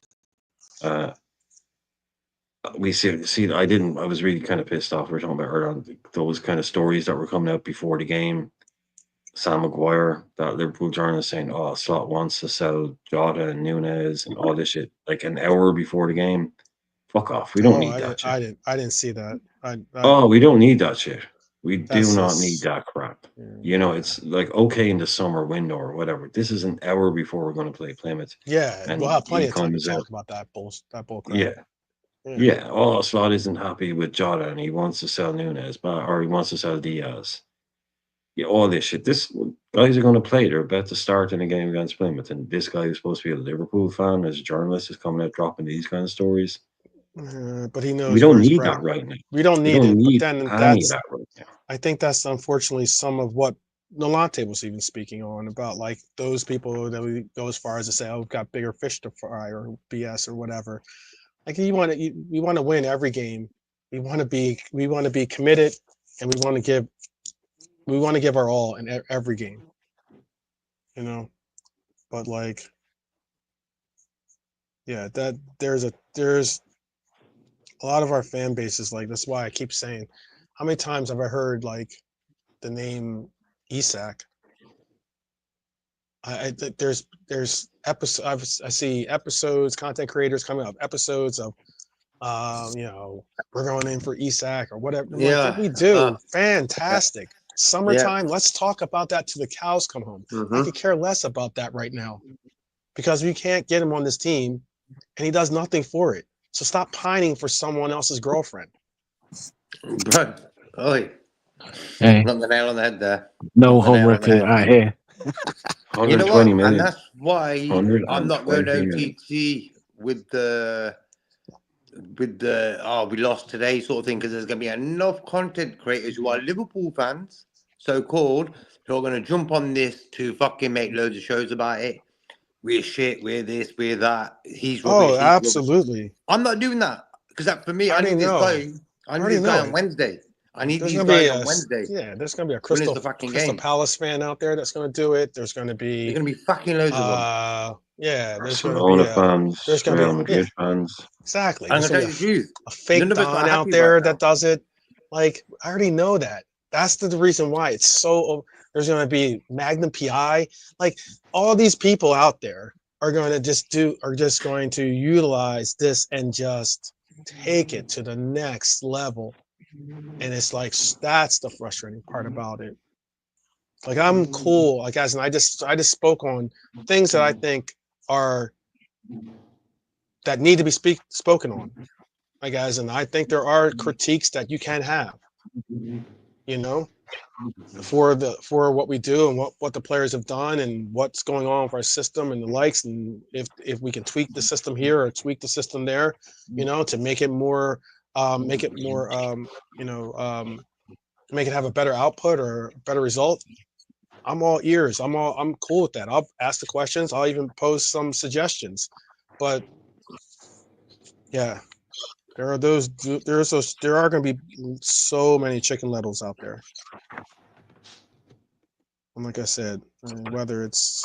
Uh, we see. I was really kind of pissed off. We are talking about earlier on those kind of stories that were coming out before the game. Sam Maguire, that Liverpool journalist, saying, "Oh, Slot wants to sell Jota and Nunez and all this shit like an hour before the game." Fuck off. We don't Oh, need that shit. I didn't see that. Oh, we don't need that shit. We do That's not need just that crap. You know, it's like okay in the summer window or whatever. This is an hour before we're going to play Plymouth, yeah. We'll and have plenty he of time to comes out. talk about that bull crap. Yeah, yeah. Oh, Slot isn't happy with Jota and he wants to sell Nunez, or he wants to sell Diaz. Yeah, all this shit. This guys are going to play. They're about to start in a game against Plymouth, and this guy who's supposed to be a Liverpool fan, as a journalist, is coming out dropping these kind of stories. But he We knows don't where his need bread. that right now. We don't We need don't it. But need then any of that right now. I think that's unfortunately some of what Nolante was even speaking on about, like those people that we go as far as to say, "Oh, we've got bigger fish to fry" or BS or whatever. Like we want to win every game. We want to be committed, and we want to give our all in every game. You know, but like, yeah, that there's a lot of our fan bases like that's why I keep saying, how many times have I heard like the name Isak? There's episodes. I see episodes, content creators coming up, episodes of, we're going in for Isak or whatever. I'm like, Yeah. we do. Yeah. Fantastic. Yeah. Summertime. Let's talk about that till the cows come home. I could care less about that right now because we can't get him on this team and he does nothing for it. So stop pining for someone else's girlfriend. Bro, oi. Hey, Not the nail on the head there. no Not the nail on homework the head. out here. You know 120 what? million. And that's why I'm not going 120 million. OTT with the we lost today sort of thing, because there's going to be enough content creators who are Liverpool fans, so called, who are going to jump on this to fucking make loads of shows about it. We're shit, we're this, we're that. He's rubbish. Oh, absolutely. I'm not doing that, because that for me, I already need this know. guy. I need already this guy know on it. Wednesday. I need There's these gonna be guys on Wednesday. Yeah, there's gonna be a When is Crystal the fucking Crystal game? Palace fan out there that's gonna do it. There's gonna There's be going to be fucking loads of them. yeah, there's gonna be Barcelona fans, there's gonna Real be Madrid fans. exactly. I'm There's going to gonna tell be you the truth. a fake None of us are Don out happy there right that now. does it. Like, I already know that. That's the reason why it's so. There's gonna be Magnum PI. Like, all these people out there are going to utilize this and just take it to the next level. And it's like, that's the frustrating part about it. Like, I'm cool, like, guys, and I just spoke on things that I think are that need to be spoken on, like, guys, and I think there are critiques that you can have, you know, for what we do and what the players have done and what's going on with our system and the likes, and if we can tweak the system here or tweak the system there, to make it more make it have a better output or a better result. I'm all ears. I'm cool with that. I'll ask the questions. I'll even pose some suggestions. But yeah, there are going to be so many chicken littles out there. And like I said, whether it's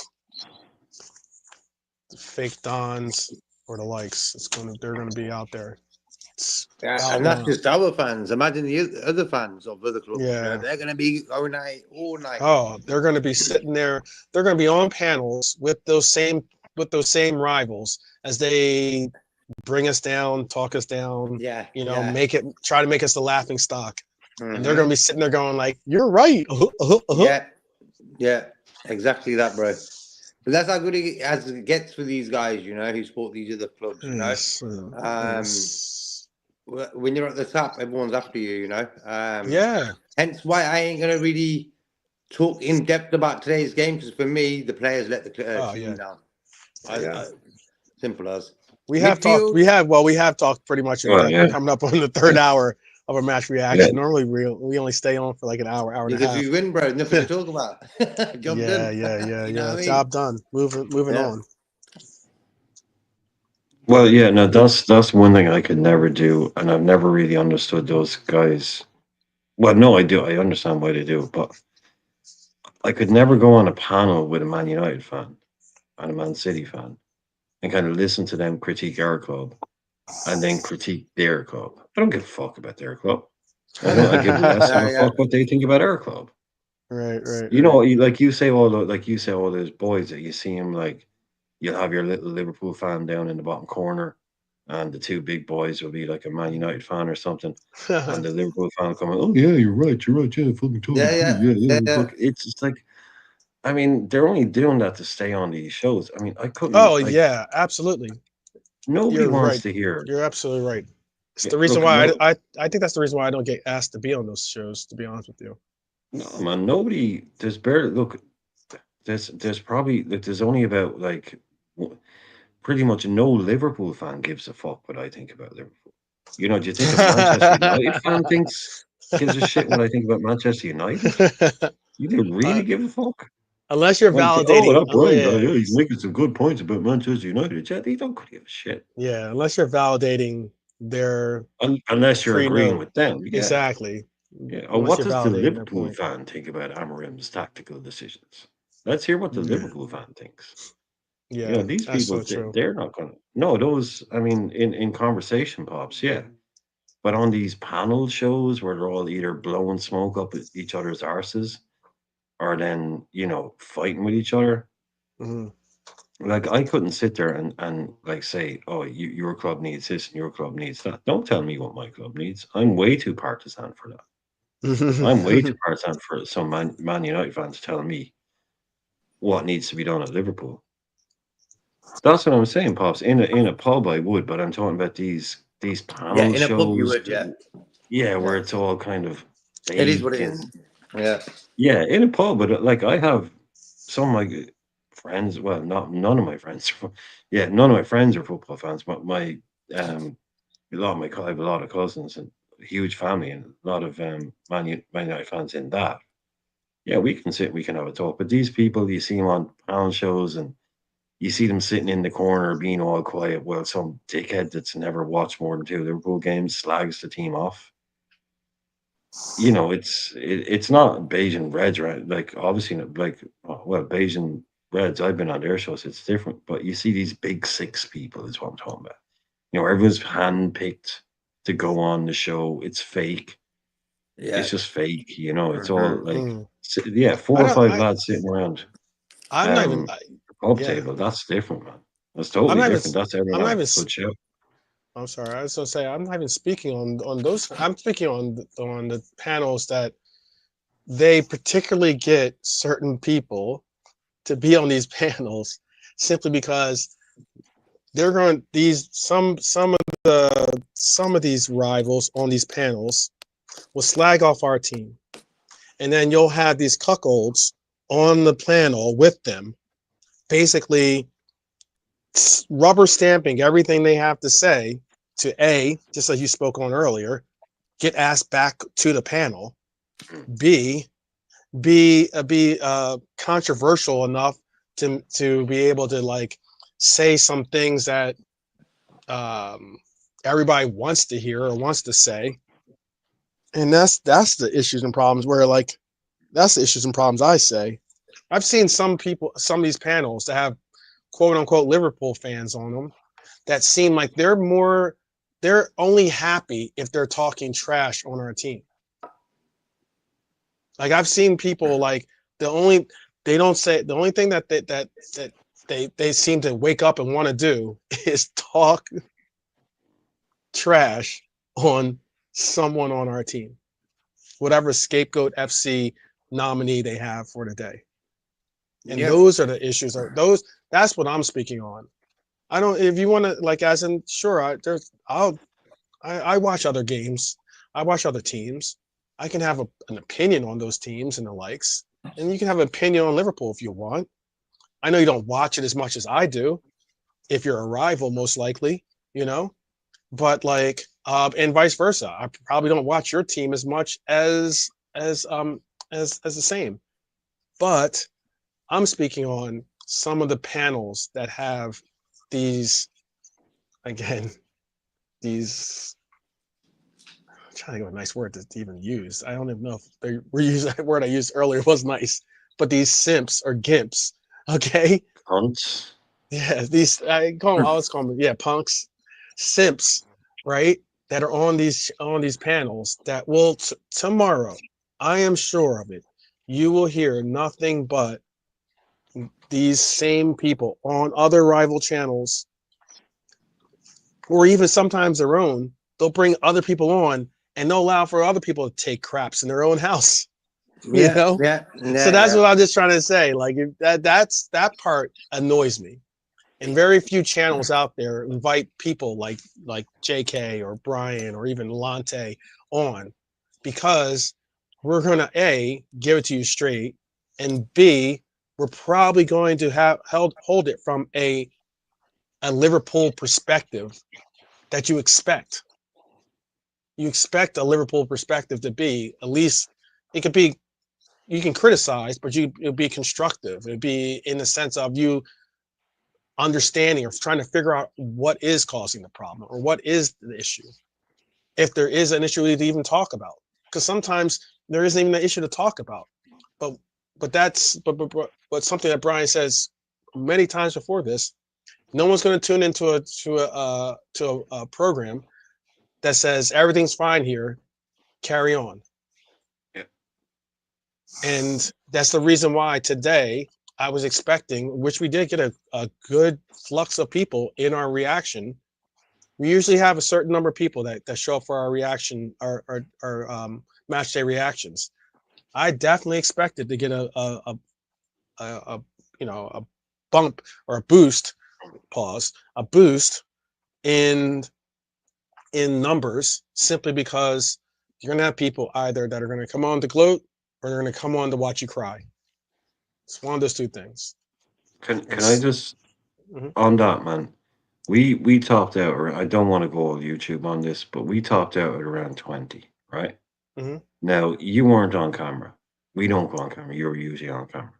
the fake dons or the likes, they're gonna be out there. And that's just our fans. Imagine the other fans of other clubs. Yeah. They're going to be going night all night. Oh, they're going to be sitting there. They're going to be on panels with those same rivals as they bring us down, talk us down. Yeah. Try to make us the laughing stock. And they're going to be sitting there going like, "You're right." Yeah, exactly that, bro. But that's how good it gets for these guys, who support these other clubs. When you're at the top, everyone's after you. Yeah. Hence why I ain't gonna really talk in depth about today's game, because for me, the players let the team down. Simple as. We have talked. We have talked pretty much. We're coming up on the third hour of a match reaction. Yeah. Normally, we only stay on for like an hour and a half. Because we win, bro. Nothing to talk about. Job done. Yeah. Job done. Moving on. Well, yeah, no, that's one thing I could never do, and I've never really understood those guys. Well, no, I do. I understand why they do, but I could never go on a panel with a Man United fan and a Man City fan and kind of listen to them critique our club and then critique their club. I don't give a fuck about their club. I give less of a fuck what they think about our club. Right. Like you say all those boys that you see them like. You'll have your little Liverpool fan down in the bottom corner, and the two big boys will be like a Man United fan or something, and the Liverpool fan will come, "Oh yeah, you're right, yeah, fucking totally, yeah. It's just like, I mean, they're only doing that to stay on these shows. I mean, I couldn't. Oh yeah, absolutely. Nobody wants right. to hear. You're absolutely right. It's the reason why I think that's the reason why I don't get asked to be on those shows. To be honest with you. No, man, nobody. There's barely look. There's probably like there's only about like. Pretty much no Liverpool fan gives a fuck what I think about Liverpool. Do you think a Manchester United fan gives a shit what I think about Manchester United? You don't really give a fuck? Unless you're validating. That Brian he's making some good points about Manchester United. Yeah, they don't give a shit. Yeah, unless you're validating their. Unless you're agreeing with them. Yeah. Exactly. Yeah. Or what does the Liverpool fan think about Amorim's tactical decisions? Let's hear what the Liverpool fan thinks. Yeah, these people, they're not going to. No, those, I mean, in conversation pops, yeah. But on these panel shows where they're all either blowing smoke up at each other's arses or then, fighting with each other. Mm-hmm. Like, I couldn't sit there and like say, oh, your club needs this and your club needs that. Don't tell me what my club needs. I'm way too partisan for that. I'm way too partisan for some Man United fans telling me what needs to be done at Liverpool. That's what I'm saying, Pops. In a pub, I would, but I'm talking about these panel shows. In a pub, you would, yeah, where it's all kind of. It is what it is. Yeah. Yeah, in a pub, but like I have some of my friends. Well, none of my friends. None of my friends are football fans. But I have a lot of cousins and a huge family, and a lot of Man United fans in that. Yeah, we can sit, we can have a talk. But these people, you see them on panel shows and. You see them sitting in the corner being all quiet while some dickhead that's never watched more than 2 Liverpool games slags the team off. It's not beige and reds, right? Like obviously, beige and reds. I've been on their shows. It's different, but you see these big 6 people is what I'm talking about. Everyone's handpicked to go on the show. It's fake. Yeah, it's just fake. It's all like 4 or 5 lads sitting around. I'm not even. Table, that's different, man. That's totally different. That's everyone on a good show. I'm sorry, I was gonna say I'm not even speaking on those. I'm speaking on the panels that they particularly get certain people to be on these panels simply because they're going some of these rivals on these panels will slag off our team, and then you'll have these cuckolds on the panel with them, basically rubber stamping everything they have to say to just like you spoke on earlier, get asked back to the panel. B, be controversial enough to be able to like say some things that everybody wants to hear or wants to say. And that's the issues and problems where like that's the issues and problems I say. I've seen some of these panels that have quote unquote Liverpool fans on them that seem like they're only happy if they're talking trash on our team. Like I've seen people like the only thing that they seem to wake up and want to do is talk trash on someone on our team, whatever scapegoat FC nominee they have for the day. And those are the issues. That's what I'm speaking on. I don't. If you want to, like, as in, sure. I watch other games. I watch other teams. I can have an opinion on those teams and the likes, and you can have an opinion on Liverpool if you want. I know you don't watch it as much as I do. If you're a rival, most likely, but like, and vice versa. I probably don't watch your team as much as the same. But I'm speaking on some of the panels that have these, again, these. I'm trying to think of a nice word to even use. I don't even know if they were using that word I used earlier was nice, but these simps or gimps, okay? Punts. Yeah, I always call them, yeah, punks, simps, right? That are on these panels that will tomorrow, I am sure of it. You will hear nothing but these same people on other rival channels, or even sometimes their own. They'll bring other people on and they'll allow for other people to take craps in their own house. So that's what I'm just trying to say. Like that part annoys me. And very few channels out there invite people like JK or Brian or even Lante on, because we're going to A, give it to you straight, and B, we're probably going to hold it from a Liverpool perspective that you expect. You expect a Liverpool perspective to be, at least it could be, you can criticize, but it'd be constructive. It'd be in the sense of you understanding or trying to figure out what is causing the problem or what is the issue. If there is an issue to even talk about, because sometimes there isn't even an issue to talk about. But that's something that Brian says many times before this. No one's going to tune into a program that says everything's fine here, carry on. Yeah. And that's the reason why today I was expecting, which we did get a good flux of people in our reaction. We usually have a certain number of people that show up for our reaction, our match day reactions. I definitely expected to get a bump or a boost, a boost in numbers, simply because you're gonna have people either that are gonna come on to gloat or they're gonna come on to watch you cry. It's one of those two things. Can I just on that, man? We topped out. I don't want to go on YouTube on this, but we topped out at around 20, right? Mhm. Now you weren't on camera. We don't go on camera. You were usually on camera.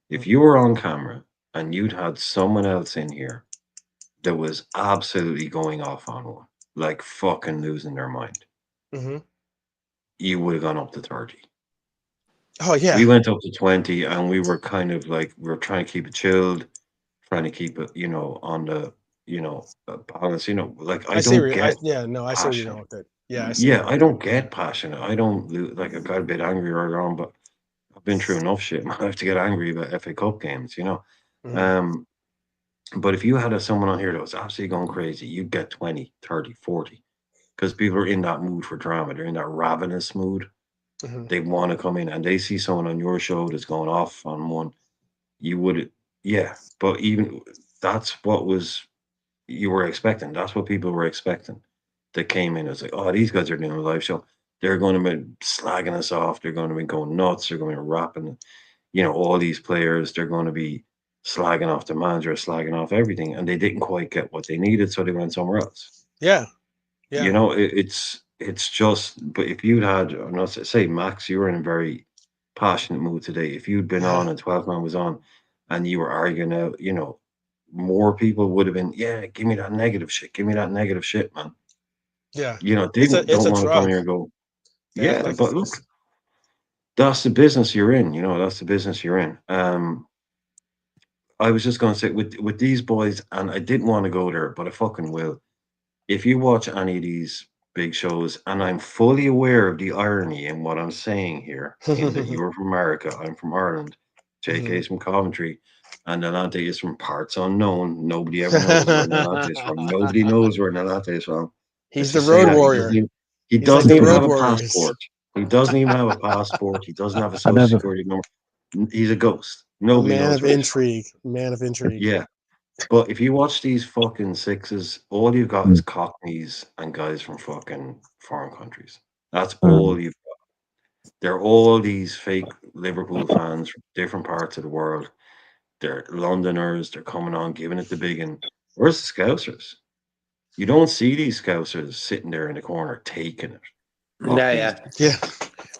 If you were on camera and you'd had someone else in here that was absolutely going off on one, like fucking losing their mind, you would have gone up to 30. Oh yeah. We went up to 20 and we were kind of like, we were trying to keep it chilled, trying to keep it, on the, balance, like I don't get I see where you're going passionate. with it. Yeah, I see where Yeah, you're I going don't get passionate. I don't like I got a bit angry earlier on, but I've been through enough shit. I have to get angry about FA Cup games. with. But if you had someone on here that was absolutely going crazy, you'd get 20, 30, 40. Because people are in that mood for drama. They're in that ravenous mood. They want to come in and they see someone on your show that's going off on one. You would, yeah. But even that's what you were expecting. That's what people were expecting. That came in as like, oh, these guys are doing a live show. They're going to be slagging us off. They're going to be going nuts. They're going to be rapping, all these players. They're going to be slagging off the manager, slagging off everything, and they didn't quite get what they needed, so they went somewhere else. Yeah. Yeah. It's just. But if you'd had, I'm not say Max, you were in a very passionate mood today. If you'd been Yeah. on and 12 man was on, and you were arguing out, more people would have been, yeah, give me that negative shit, give me that negative shit, man. Yeah. They It's don't a want to come drug. here and go, Yeah, yeah, like but look, that's the business you're in. That's the business you're in. I was just going to say with these boys, and I didn't want to go there, but I fucking will. If you watch any of these big shows, and I'm fully aware of the irony in what I'm saying here, in that you're from America, I'm from Ireland, JK's from Coventry, and Nalante is from parts unknown. Nobody ever knows where Nalante is from. Nobody knows where Nalante is from. Let's He's the just say road that warrior. he He's like doesn't the even road have a warriors. passport. He doesn't even have a passport. He doesn't have a I social never. security number. He's a ghost. Nobody Man knows of where he's from. intrigue. Man of intrigue. Yeah. But if you watch these fucking sixes, all you've got is cockneys and guys from fucking foreign countries. That's all you've got. They're all these fake Liverpool fans from different parts of the world. They're Londoners. They're coming on, giving it the big one. Where's the Scousers? You don't see these Scousers sitting there in the corner taking it off Yeah, these. yeah. Yeah.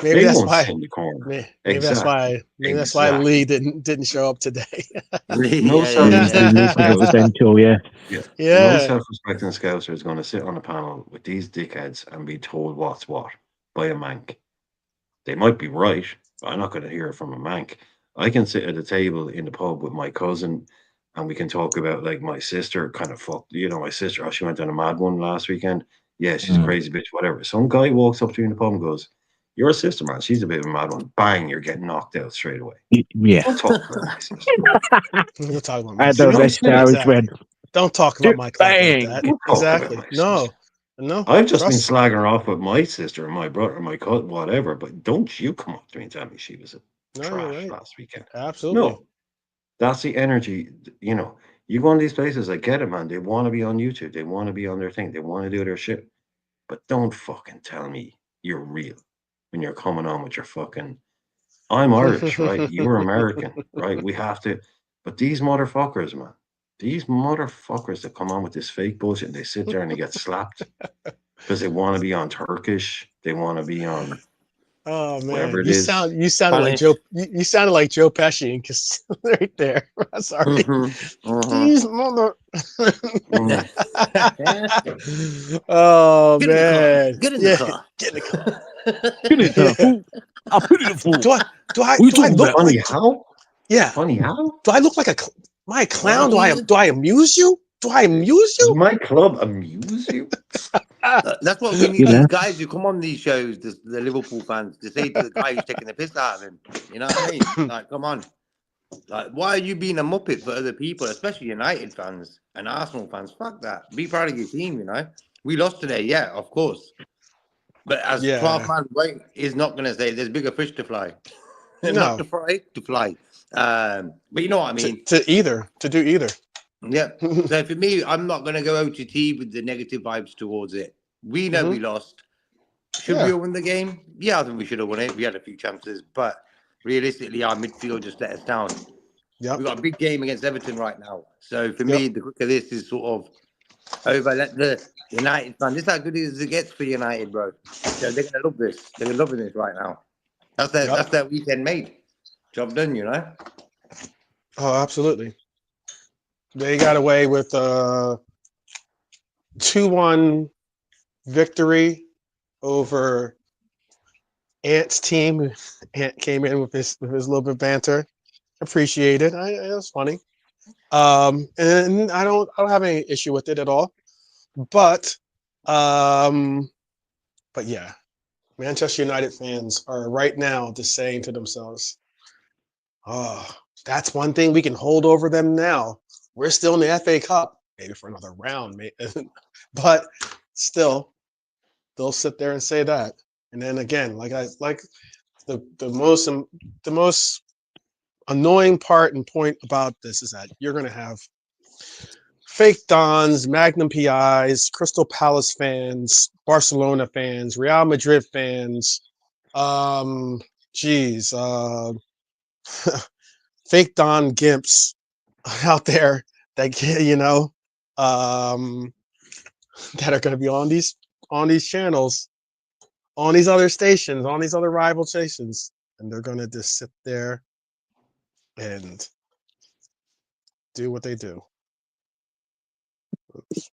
Maybe They that's won't sit why. in the corner. Maybe that's Exactly. why. Maybe that's why Lee didn't show up today. No Yeah, self-respecting Lee for the Scouser. potential, yeah. Yeah. No Yeah. self-respecting Scouser is going to sit on a panel with these dickheads and be told what's what by a mank. They might be right, but I'm not going to hear it from a mank. I can sit at a table in the pub with my cousin and we can talk about, like, my sister kind of fucked, my sister, she went on a mad one last weekend. Yeah, she's a crazy bitch, whatever. Some guy walks up to you in the pub and goes, your sister, man, she's a bit of a mad one. Bang, you're getting knocked out straight away. Yeah. Don't talk about my sister. We'll talk about I my don't necessarily when. Don't talk about my club like Bang. that. Don't talk about Exactly. my No. sister. No. I've just been Trust. slagging her off with my sister and my brother and my cousin, whatever, but don't you come up to me and tell me she was a No, you're trash right. last weekend. Absolutely. No, that's the energy. You go on these places, I get it, man. They want to be on YouTube. They want to be on their thing. They want to do their shit. But don't fucking tell me you're real when you're coming on with your fucking. I'm Irish, right? You're American, right? We have to. But these motherfuckers, man, these motherfuckers that come on with this fake bullshit and they sit there and they get slapped because they want to be on Turkish. They want to be on Oh whatever man, it is. you sounded like Joe. You sounded like Joe Pesci and right there. Sorry, these mother. Mm. Oh Get in the car. man, Get in yeah, the car. get in the car. Put it Yeah. fool. I put it fool. Do I What you talking look about? Funny like? how? Yeah. Funny how? Do I look like am I a clown? Are Do I amuse you? Do I amuse Does you? my club amuse you? That's what we need. You These know? guys who come on these shows, the Liverpool fans, to say to the guy who's taking the piss out of him. You know what I mean? Like, come on. Like, why are you being a muppet for other people, especially United fans and Arsenal fans? Fuck that. Be proud of your team, We lost today, yeah, of course. But as 12 man weight is not going to say there's bigger fish to fly. Not No. to fry, to fly. But you know what I mean? To do either. Yeah. So for me, I'm not going to go OTT with the negative vibes towards it. We know we lost. Should we have won the game? Yeah, I think we should have won it. We had a few chances, but realistically, our midfield just let us down. Yep. We've got a big game against Everton right now. So for me, the quicker this is sort of over, let the United fan. This is how good as it gets for United, bro. So they're gonna love this. They're loving this right now. That's their weekend made. Job done, Oh, absolutely. They got away with a 2-1 victory over Ant's team. Ant came in with his little bit of banter. Appreciated. It was funny. And I don't have any issue with it at all. But yeah, Manchester United fans are right now just saying to themselves, "Oh, that's one thing we can hold over them now. We're still in the FA Cup, maybe for another round, but still, they'll sit there and say that. And then again, like the most annoying part and point about this is that you're going to have fake Dons, Magnum PIs, Crystal Palace fans, Barcelona fans, Real Madrid fans, geez, fake Don Gimps out there that that are going to be on these channels, on these other stations, on these other rival stations, and they're going to just sit there and do what they do. Oops.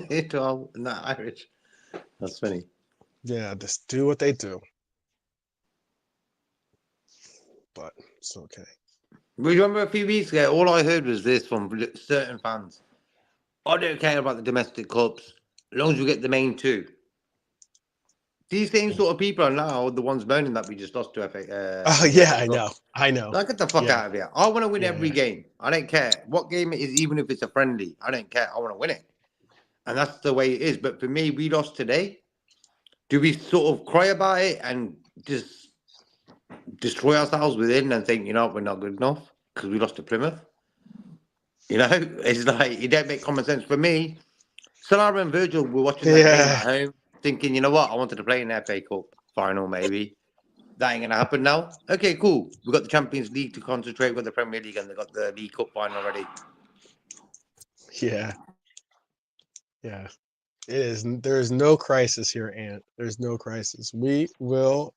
It's all not Irish. That's funny. Yeah, just do what they do. But it's okay. Remember a few weeks ago, all I heard was this from certain fans. I don't care about the domestic cups, as long as we get the main two. These same sort of people are now the ones moaning that we just lost to FA. Oh yeah, I know. Like, get the fuck Yeah. out of here. I want to win Yeah, every yeah. game. I don't care what game it is, even if it's a friendly. I don't care. I want to win it. And that's the way it is. But for me, we lost today. Do we sort of cry about it and just destroy ourselves within and think, we're not good enough because we lost to Plymouth? It's like, it don't make common sense. For me, Salah and Virgil were watching that game at home thinking, you know what, I wanted to play in the FA Cup final maybe. That ain't going to happen now. Okay, cool. We've got the Champions League to concentrate with, the Premier League, and they've got the League Cup final already. Yeah. Yeah. It is. There is no crisis here, Ant. There's no crisis. We will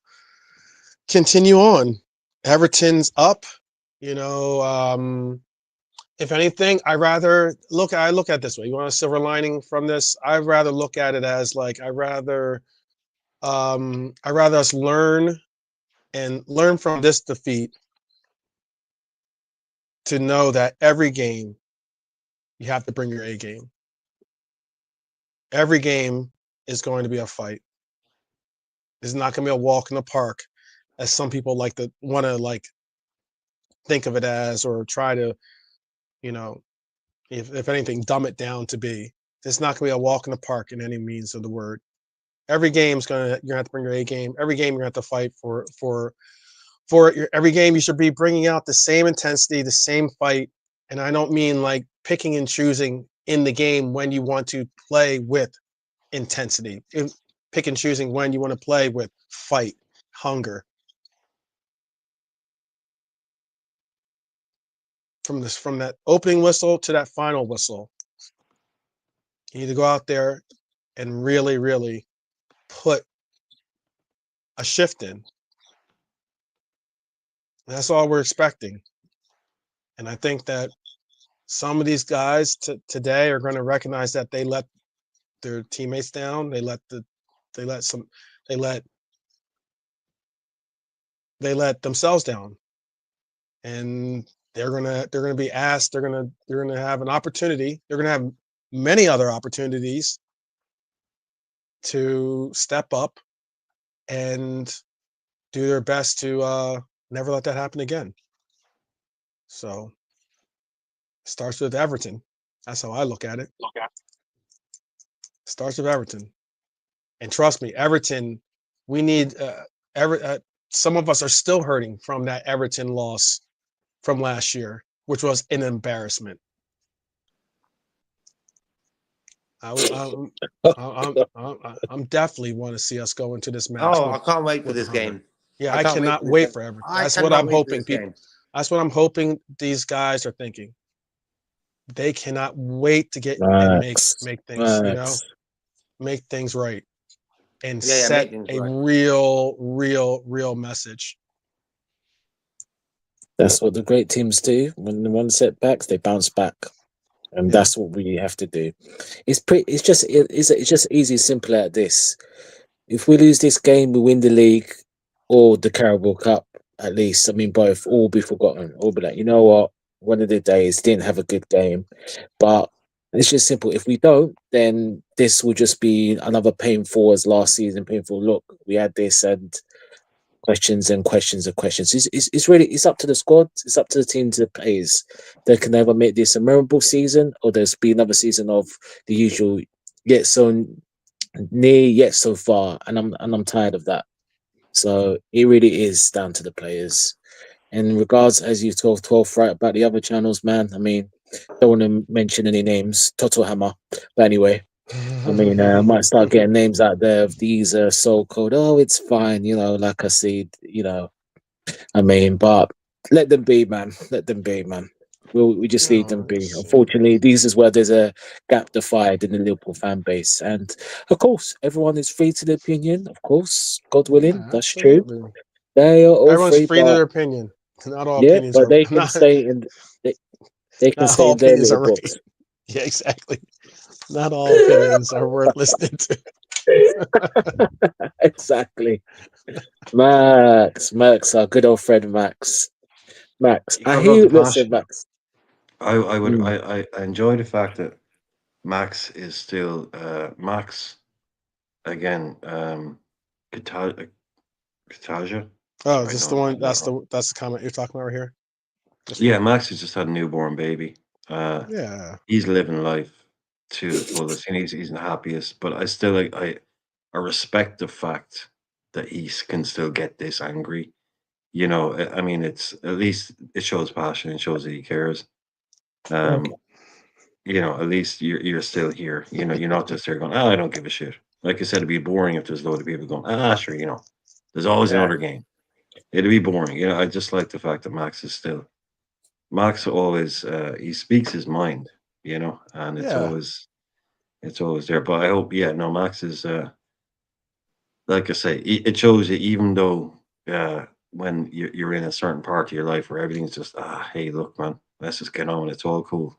continue on. Everton's up. If anything, I look at it this way. You want a silver lining from this? I'd rather look at it as like I'd rather us learn from this defeat to know that every game you have to bring your A game. Every game is going to be a fight. It's not going to be a walk in the park, as some people like to want to think of it as, or try to, if anything, dumb it down to be. It's not going to be a walk in the park in any means of the word. Every game's you're gonna have to bring your A game. Every game you're gonna have to fight for every game. You should be bringing out the same intensity, the same fight. And I don't mean like picking and choosing in the game when you want to play with intensity. Pick and choosing when you want to play with fight, hunger. From that opening whistle to that final whistle, you need to go out there and really, really put a shift in. That's all we're expecting. And I think that some of these guys today are going to recognize that they let their teammates down. They let themselves down, and they're gonna be asked. They're gonna have an opportunity. They're gonna have many other opportunities to step up and do their best to never let that happen again. So it starts with Everton. That's how I look at it. Starts with Everton, and trust me, Everton. We need some of us are still hurting from that Everton loss from last year, which was an embarrassment. I'm definitely want to see us go into this match. I can't wait for this game. Yeah, I cannot wait for Everton. That's what I'm hoping people. That's what I'm hoping these guys are thinking. They cannot wait to get and make things, make things right, and set a real message. That's what the great teams do. When they want setbacks, they bounce back, and that's what we have to do. It's just easy, simple like this. If we lose this game, we win the league or the Carabao Cup. At least, I mean, both all be forgotten. All be like, you know what? One of the days didn't have a good game, but it's just simple. If we don't, then this will just be another painful as last season. Painful. Look, we had this and questions and questions and questions. It's really up to the squad. It's up to the team, to the players. They can either make this a memorable season, or there's be another season of the usual yet so near yet so far, and I'm tired of that. So it really is down to the players. And in regards, as you told right about the other channels, man, I mean, Don't want to mention any names. Toto Hammer. But anyway, I mean, I might start getting names out there of these so-called. Oh, it's fine. Like I said. I mean, but let them be, man. Let them be, man. We just leave them Oh, be. it's, Unfortunately, this is where there's a gap defied in the Liverpool fan base, and of course, everyone is free to their opinion. Of course, God willing, yeah, that's true. absolutely. They are all Everyone's free, free to but their opinion. Not all yeah, opinions but are they can not. stay in. They, they can Not stay all in their opinions little are right. box. Yeah, exactly. Not all opinions are worth listening to. Exactly. Max, our good old friend Max, You I gotta hear love the you. Listen, passion. Max. Mm, I enjoy the fact that Max is still Max again. Kataja. Oh, is I this know the I'm one? saying that wrong. That's the comment you're talking about right here. This one. Yeah, Max has just had a newborn baby. Yeah. He's living life to the fullest, and he's the happiest. But I still I respect the fact that can still get this angry. I mean, it's at least it shows passion and shows that he cares. okay. Um, at least you're still here. You're not just there going, I don't give a shit. Like I said, it'd be boring if there's a load of people going, sure, there's always Yeah. another game. It'd be boring. I just like the fact that Max always he speaks his mind, and Yeah. it's always there. But I hope, yeah, no, Max is like I say, it shows you even though when you're in a certain part of your life where everything's just hey, look, man, let's just get on. It's all cool.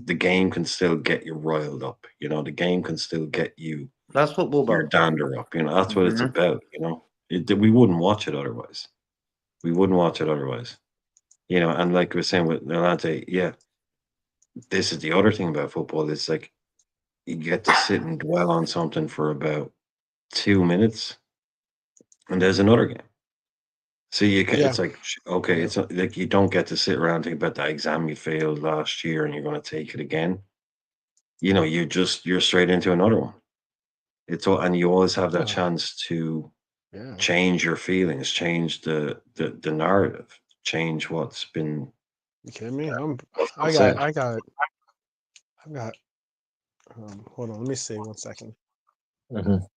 The game can still get you riled up. The game can still get That's football, your bro. dander up. That's what it's Hmm. about. We wouldn't watch it otherwise. We wouldn't watch it otherwise. And like we were saying with Nolante, yeah, this is the other thing about football. It's like you get to sit and dwell on something for about 2 minutes, and there's another game. So you can, Yeah. it's like, okay, Yeah. it's not, like you don't get to sit around and think about that exam you failed last year and you're going to take it again. You're straight into another one. It's all, and you always have that Oh, chance to yeah. change your feelings, change the narrative, change what's been You kidding me? what's said. I've got. Hold on. Let me see. 1 second. Mhm.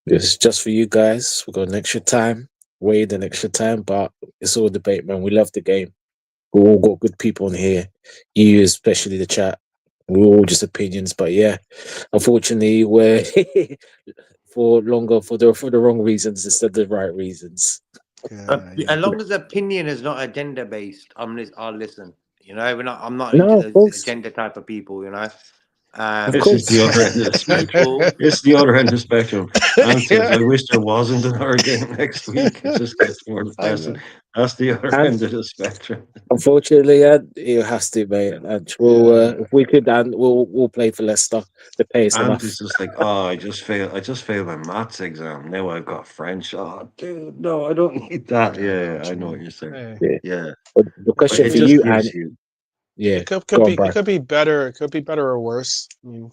This is just for you guys. We've got an extra time, wait an extra time, but it's all debate, man. We love the game. We all got good people in here. You, especially the chat. We're all just opinions, but yeah, unfortunately, we're for the wrong reasons instead of the right reasons. Yeah. Yeah. As long as the opinion is not agenda based, I'll listen. I'm not into No, of those course, agenda type of people. of This is the course. other end of the spectrum. People. It's the other end of the spectrum. And says, Yeah. I wish there wasn't another game next week. It just gets more I depressing. know. That's the other And end of the spectrum. unfortunately, it has to, mate. And Yeah. if we could, and we'll play for Leicester. The pay is And enough. it's just like, oh, I just failed my maths exam. Now I've got French. Oh, dude, no, I don't need that. I know Yeah, what I you know what mean. you're saying. Hey, Yeah. Yeah. But the But question it for just you, gives and you yeah, it could go could on, be it Brian. could be better. It could be better or worse. I mean,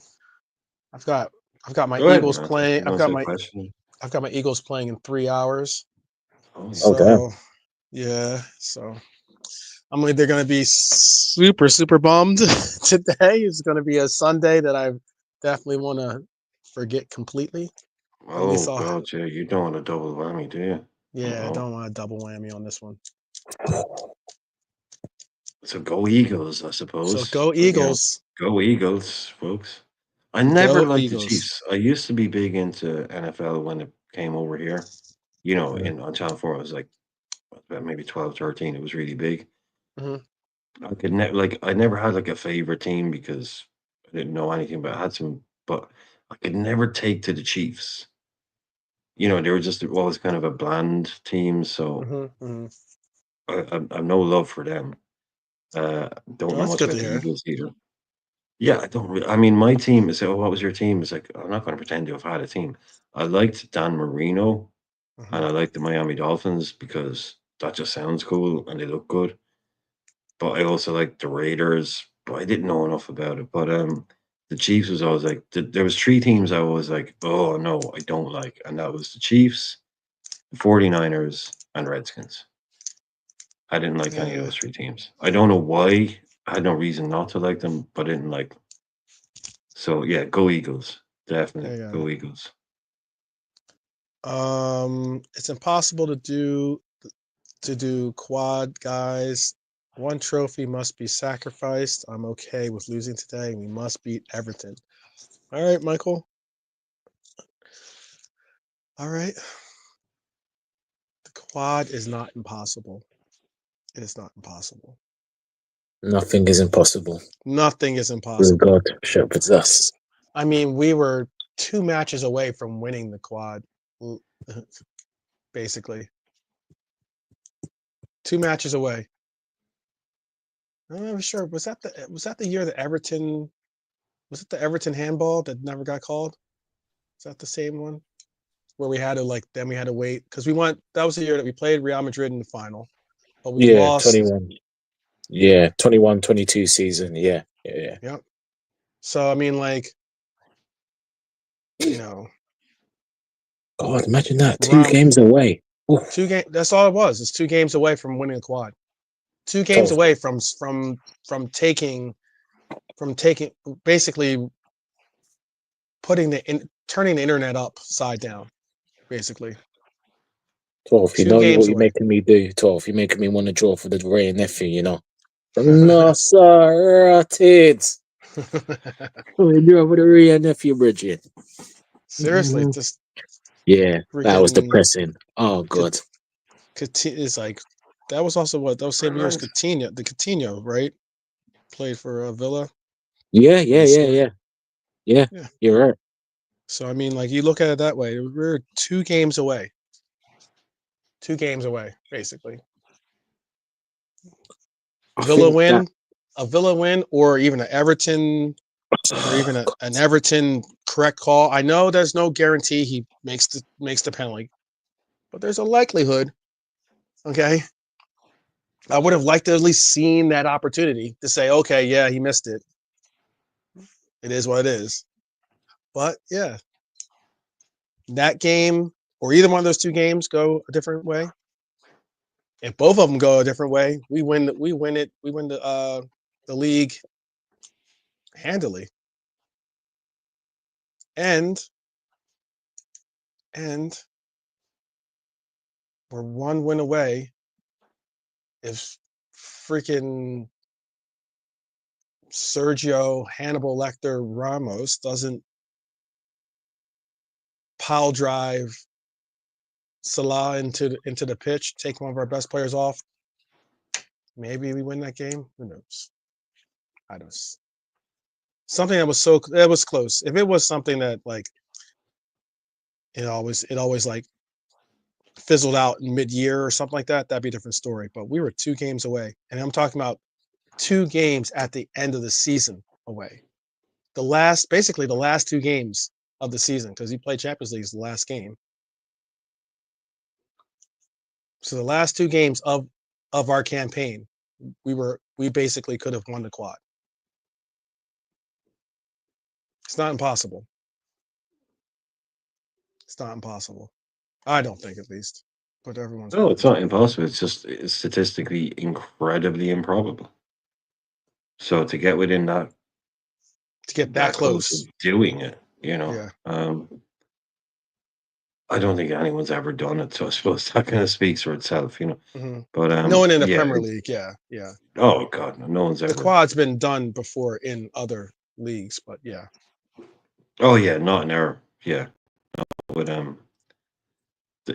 I've got I've got my go ahead, Eagles man. If playing. you want to question. I've got my Eagles playing in 3 hours. Oh, Oh damn. So yeah. So I'm either going to be super bummed today. It's going to be a Sunday that I definitely want to forget completely. At least oh I'll. God, yeah, you don't want a double whammy, do you? Yeah, I Oh, don't want a double whammy on this one. so go Eagles, I So suppose. go But Eagles. go Eagles, folks. I never Go liked the Eagles. Chiefs. I used to be big into NFL when it came over here. Mhm. On Channel 4, I was like about maybe 12, 13. It was really big. Hmm. I never had like a favorite team because I didn't know anything, but I had some, but I could never take to the Chiefs. They were just always kind of a bland team, so Hmm. Hmm. I've no love for them. Don't Well, know that's much good to about the hear. Eagles either. Yeah, I don't really, I mean, my team is, oh, what was your team? It's like, I'm not going to pretend to have had a team. I liked Dan Marino and Hmm. I liked the Miami Dolphins because that just sounds cool and they look good. But I also liked the Raiders, but I didn't know enough about it. But the Chiefs was always like, there was three teams I was like, oh, no, I don't like. And that was the Chiefs, the 49ers, and Redskins. I didn't like any of Yeah. those three teams. I don't know why. I had no reason not to like them, but I didn't like them. So yeah, go Eagles. Definitely There you go Eagles. It's impossible to do quad, guys. One trophy must be sacrificed. I'm okay with losing today. We must beat Everton. All right, Michael. All right. The quad is not impossible. It is not impossible. Nothing is impossible Nothing is with impossible. God shepherds us. I mean, we were 2 matches away from winning the quad, basically. 2 matches away. I'm not sure. Was that the year that Everton? Was it the Everton handball that never got called? Is that the same one where we had to then we had to wait because we won? That was the year that we played Real Madrid in the final, but we Yeah, lost. 21. Yeah, 21-22 season. Yeah. Yep. So I mean, God, imagine that. 2 Rom, games away. Oof. 2 game. That's all it was. It's 2 games away from winning a quad. 2 games Tough. away from taking basically turning the internet upside down, basically. 12. You 2 know games what you're away. making me do. 12. You're making me want to draw for the Ray and nephew. No, sir, tits. Oh, you draw for the Ray and nephew, Bridget. Seriously, just Yeah, that was freaking depressing. Oh God. is that was also what that was same year as Nice. Coutinho, right? Played for Villa. Yeah. Yeah. Yeah, you're right. So I mean, you look at it that way. We're 2 games away. 2 games away, basically. I Villa think that win, a Villa win, or even an Everton, or even an Everton correct call. I know there's no guarantee he makes the penalty, but there's a likelihood. Okay, I would have liked to at least seen that opportunity to say, okay, yeah, he missed it. It is what it is. But yeah, that game or either one of those 2 games go a different way. If both of them go a different way, we win it. We win the league handily. And we're 1 win away if freaking Sergio Hannibal Lecter Ramos doesn't pile drive Salah into the pitch, take one of our best players off. Maybe we win that game. Who knows? I don't. Something that was close. If it was something that it always fizzled out in mid-year or something like that, that'd be a different story. But we were 2 games away, and I'm talking about 2 games at the end of the season away. Basically the last 2 games of the season because he played Champions League is the last game. So the last 2 games of our campaign, we basically could have won the quad. It's not impossible. It's not impossible. I don't think, at least. But everyone's No, it's not impossible. It's statistically incredibly improbable. So to get within to get that that close of close. doing it, Yeah. I don't think anyone's ever done it. So I suppose that kind of speaks for itself, Mhm. But No one in the yeah. Premier League. Yeah. Oh God, no one's The ever. quad's been done before in other leagues, but yeah. Oh yeah, not an error. Yeah, but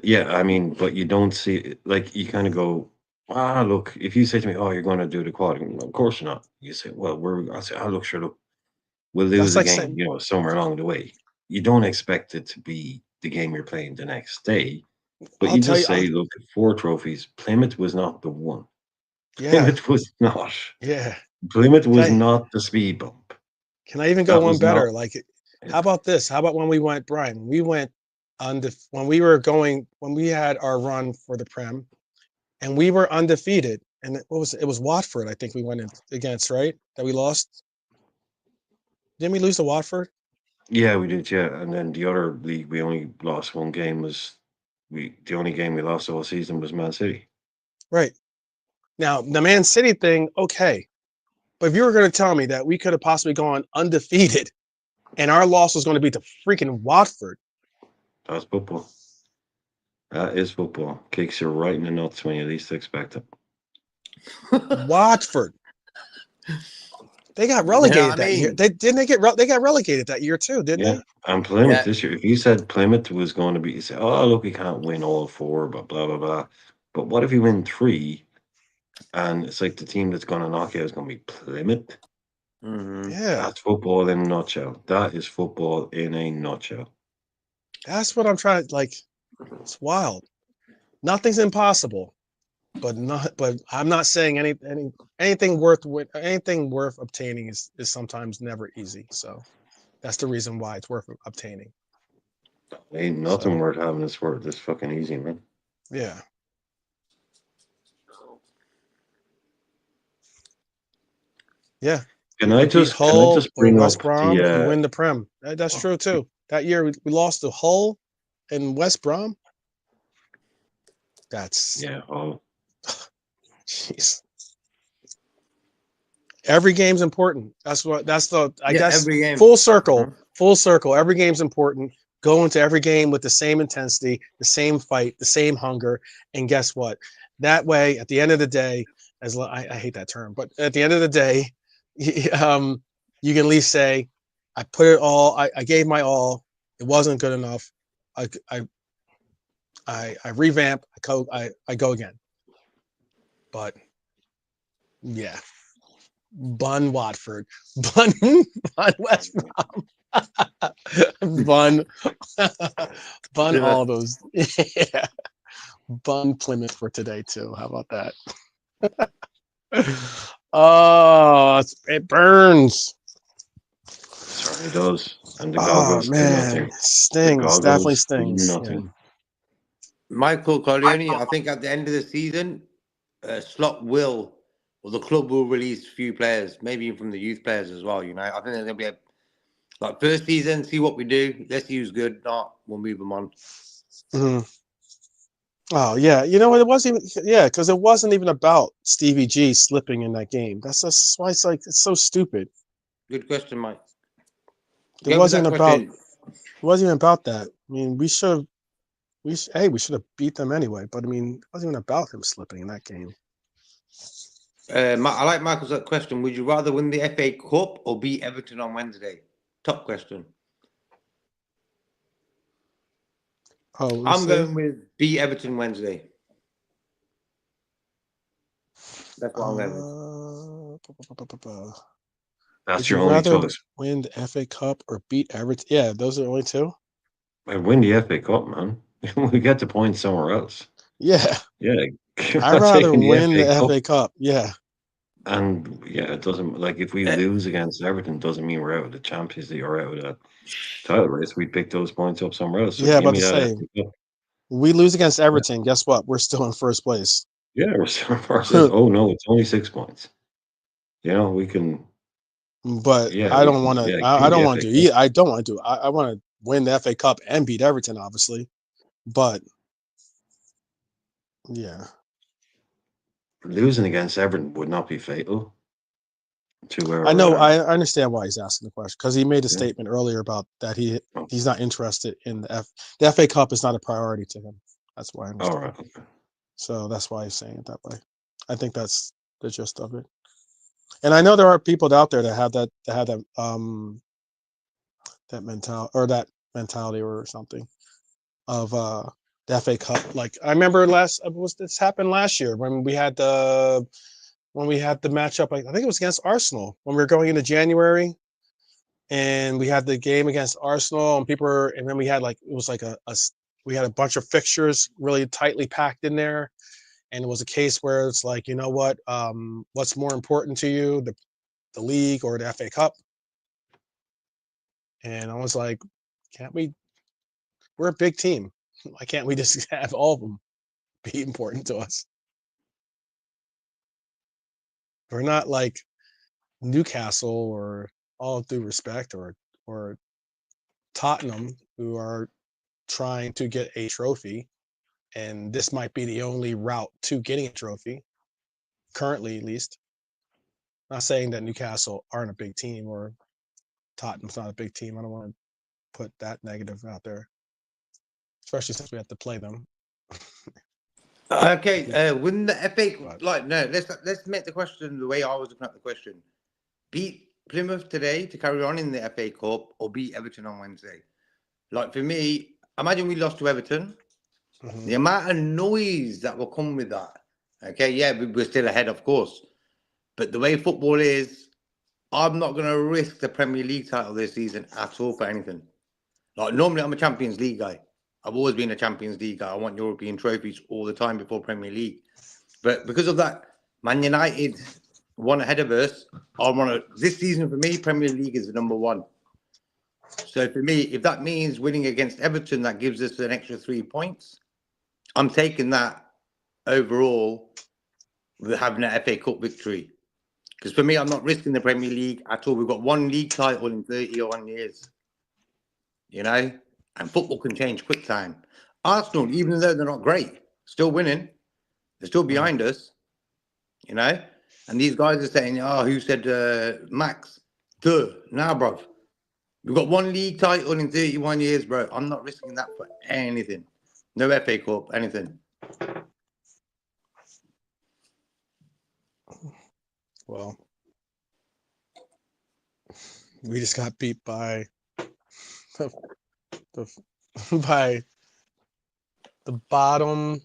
yeah. I mean, but you don't see you kind of go, look. If you say to me, oh, you're going to do the quad, of course not. You say, well, I say, look, sure, look, we'll lose That's a like game, saying, somewhere along the way. You don't expect it to be the game you're playing the next day, but I'll you tell just you, say, look, 4 trophies. Plymouth was not the one. yeah. Plymouth was not. Yeah. Plymouth was Can not the speed bump. can I even go That one was not. better? How about this? How about when we went, Brian? We went when we had our run for the Prem, and we were undefeated. And what was it? It was Watford, I think we went in against, right? That we lost. Didn't we lose to Watford? Yeah, we did. Yeah, and then the other league, we only lost one game. The only game we lost all season was Man City. Right. Now, the Man City thing, okay. But if you were going to tell me that we could have possibly gone undefeated and our loss was going to be to freaking Watford, That's football. That is football. Kicks you right in the nuts when you least expect it. Watford, they got You know relegated what I that year. mean? They got relegated that year too, didn't Yeah. they? And Plymouth Yeah. this year, if you said Plymouth was going to be, you say, oh, look, we can't win all four, but blah, blah, blah. But what if you win three and it's like the team that's going to knock you out is going to be Plymouth? Mhm. Yeah, That's football in a nutshell. That is football in a nutshell. that's what I'm trying. Like, it's wild. Nothing's impossible, but I'm not saying anything worth obtaining is sometimes never easy. So that's the reason why it's worth obtaining. Ain't nothing So worth having this worth this fucking easy, man. yeah. Yeah, Can we I beat just can I Hull just or bring West up Brom, we the win the Prem. That's true too. That year we lost to Hull and West Brom. That's yeah, oh, jeez. Every game's important. That's the I Yeah, guess every game. full circle. Mhm. Full circle. Every game's important. Go into every game with the same intensity, the same fight, the same hunger, and guess what? That way, at the end of the day, I hate that term, but at the end of the day, you can at least say, I put it all. I gave my all. It wasn't good enough. I I I revamp. I go again. But yeah, Bun Watford, Bun Bun West Brom, Bun Bun Plymouth. all those. Yeah, Bun Plymouth for today too. How about that? Oh, it burns. certainly does. And the Oh goggles do man, nothing. The stings. Definitely goggles do stings. Yeah. nothing. Michael Corleone, I think at the end of the season, Slot will, or the club will release a few players, maybe even from the youth players as well. You know, I think there's gonna be a like first season, see what we do. Let's see who's good. Not, we'll move them on. Mhm. Oh yeah, you know what? It wasn't even because it wasn't even about Stevie G slipping in that game. That's why it's so stupid. Good question, Mike. It Go with wasn't that even about question. it wasn't even about that. I mean, we should have beat them anyway. But I mean, it wasn't even about him slipping in that game. I like Michael's question. Would you rather win the FA Cup or beat Everton on Wednesday? Top question. Oh, we'll I'm see. going with beat Everton Wednesday. That's what I'm going with. Would That's you your only rather choice. win the FA Cup or beat Everton? Yeah, those are the only two. I win the FA Cup, man. We get the points somewhere else. Yeah, Yeah, I'd I'm rather taking the win FA the Cup. FA Cup. Yeah, And yeah, it doesn't like if we Uh, lose against Everton, doesn't mean we're out of the Champions League or out of the title race. We pick those points up somewhere else. So yeah. give About me to that say, FA Cup. we lose against Everton. Guess what? We're still in first place. Yeah, we're still first. Oh no, it's only 6 points. You know, we can. But Yeah, I we don't can. want to. Yeah, give I me don't the want FA to Cup. do. I don't want to do. I want to win the FA Cup and beat Everton, obviously. But yeah, Losing against Everton would not be fatal to I know. our. I understand why he's asking the question because he made a Yeah. statement earlier about that Oh, he's not interested in the FA Cup is not a priority to him. That's why I all understand. right. Okay. So that's why he's saying it that way. I think that's the gist of it. And I know there are people out there that have that mentality or something of the FA Cup. Like I remember this happened last year when we had the matchup. I think it was against Arsenal when we were going into January, and we had the game against Arsenal, and and then we had like it was like we had a bunch of fixtures really tightly packed in there, and it was a case where it's like, you know what, what's more important to you, the league or the FA Cup? And I was like, can't we? We're a big team. Why can't we just have all of them be important to us? We're not like Newcastle or all due respect or Tottenham who are trying to get a trophy, and this might be the only route to getting a trophy. currently at least. Not saying that Newcastle aren't a big team or Tottenham's not a big team. I don't want to put that negative out there, especially since we have to play them. Okay, wouldn't the FA But- like no? Let's make the question the way I was looking at the question. Beat Plymouth today to carry on in the FA Cup, or beat Everton on Wednesday? Like for me, imagine we lost to Everton. Mhm. The amount of noise that will come with that. Okay, yeah, we're still ahead, of course, but the way football is, I'm not going to risk the Premier League title this season at all for anything. Like normally, I'm a Champions League guy. I've always been a Champions League guy. I want European trophies all the time before Premier League. But because of that, Man United one ahead of us. I want to. This season for me, Premier League is the number one. So for me, if that means winning against Everton, that gives us an extra 3 points. I'm taking that overall with having an FA Cup victory. Because for me, I'm not risking the Premier League at all. We've got one league title in 31 years. You know? And football can change quick time. Arsenal, even though they're not great, still winning. They're still behind us. You know? And these guys are saying, oh, who said Max? Duh. Nah, bro. We've got one league title in 31 years, bro. I'm not risking that for anything. No FA Cup, anything. Well, we just got beat by by the bottom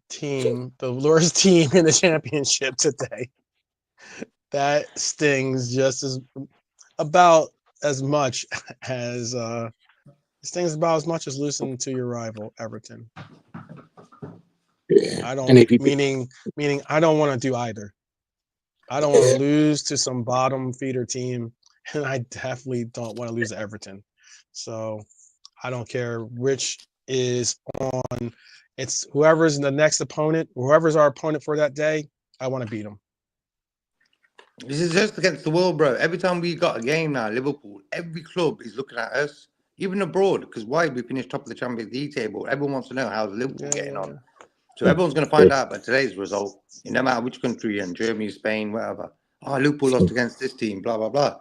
team, the worst team in the championship today. That stings just as about as much as stings about as much as losing to your rival Everton. Yeah. I And don't if you meaning I don't want to do either. I don't want to lose to some bottom feeder team, and I definitely don't want to lose to Everton. So I don't care which is on. It's whoever's the next opponent, whoever's our opponent for that day. I want to beat them. This is just against the world, bro. Every time we got a game now, Liverpool, every club is looking at us, even abroad, because why we finished top of the Champions League table. Everyone wants to know how's Liverpool getting on. So everyone's going to find out by today's result, no matter which country, and Germany, Spain, whatever. Oh, Liverpool lost against this team, blah, blah, blah.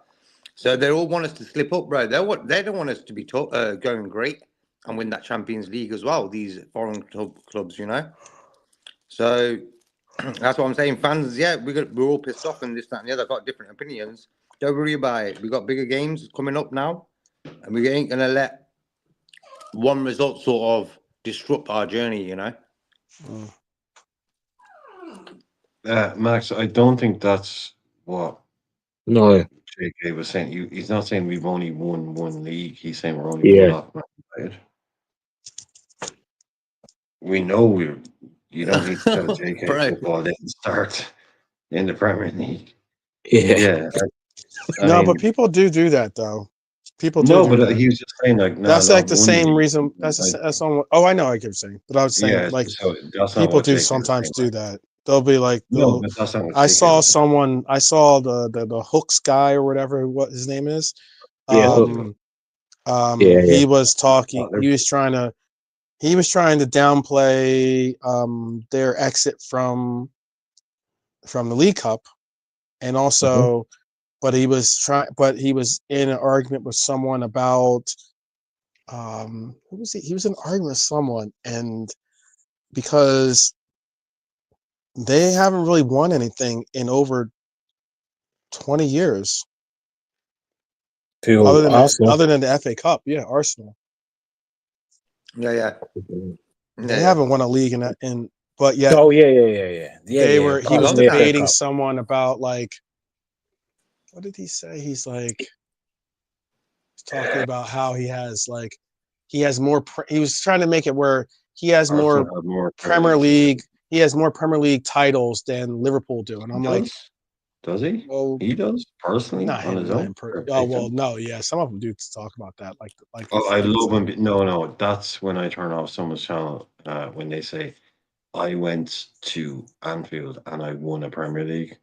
So they all want us to slip up, bro. They don't want us to be going great and win that Champions League as well, these foreign clubs, you know? So that's what I'm saying. Fans, yeah, we're all pissed off and this, that, and the other. Got different opinions. Don't worry about it. We got bigger games coming up now, and we ain't gonna let one result sort of disrupt our journey. You know. Max, I don't think that's what no, JK was saying. He's not saying we've only won one league. He's saying we're only Yeah. one off Man United. We know we're. You don't need to tell JK Bro. football didn't start in the Premier League. yeah, Yeah. I No, mean, but people do that though. People no, do but that. he was just saying like, no, That's not like the one same league. reason. That's on. Oh, I know what you're saying, but I was saying Yeah, like so that's not people what do JK was sometimes saying. do that. They'll be like, No, but that's not what I JK saw was saying. someone. I saw the Hooks guy or whatever what his name is. Yeah, Hook. Yeah. He was talking. Oh, He was trying to downplay their exit from the League Cup, and also, but he was in an argument with someone about who was he? He was in an argument with someone, and because they haven't really won anything in over 20 years, To Arsenal. other than the FA Cup. Yeah, Arsenal. Yeah. They haven't won a league but yet Oh yeah. he was Long debating time. someone about like, what did he say? He's like talking about how he has more. He was trying to make it where he has Arsenal more have more Premier League. He has more Premier League titles than Liverpool do, and I'm like, does he? well, He does personally not on him, his not own. him. Or Oh pick well, him? no, yeah, some of them do talk about that, Oh, I like love it's him. No, that's when I turn off someone's channel when they say, "I went to Anfield and I won a Premier League.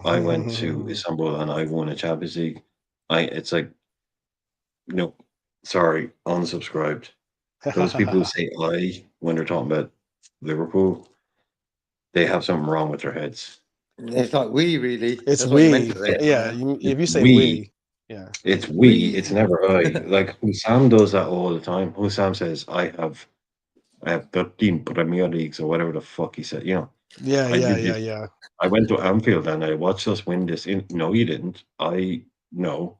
I went to Istanbul and I won a Champions League." It's like, no, sorry, unsubscribed. Those people who say "I" when they're talking about Liverpool, they have something wrong with their heads. It's like we really. It's That's what you meant we. to say. Yeah, if you say We. yeah. It's we. It's We. never I. Like Sam does that all the time. Sam says, I have 13 Premier Leagues or whatever the fuck he said. You know, Yeah, I yeah, did yeah, this. yeah. I went to Anfield and I watched us win this. No, you didn't. No,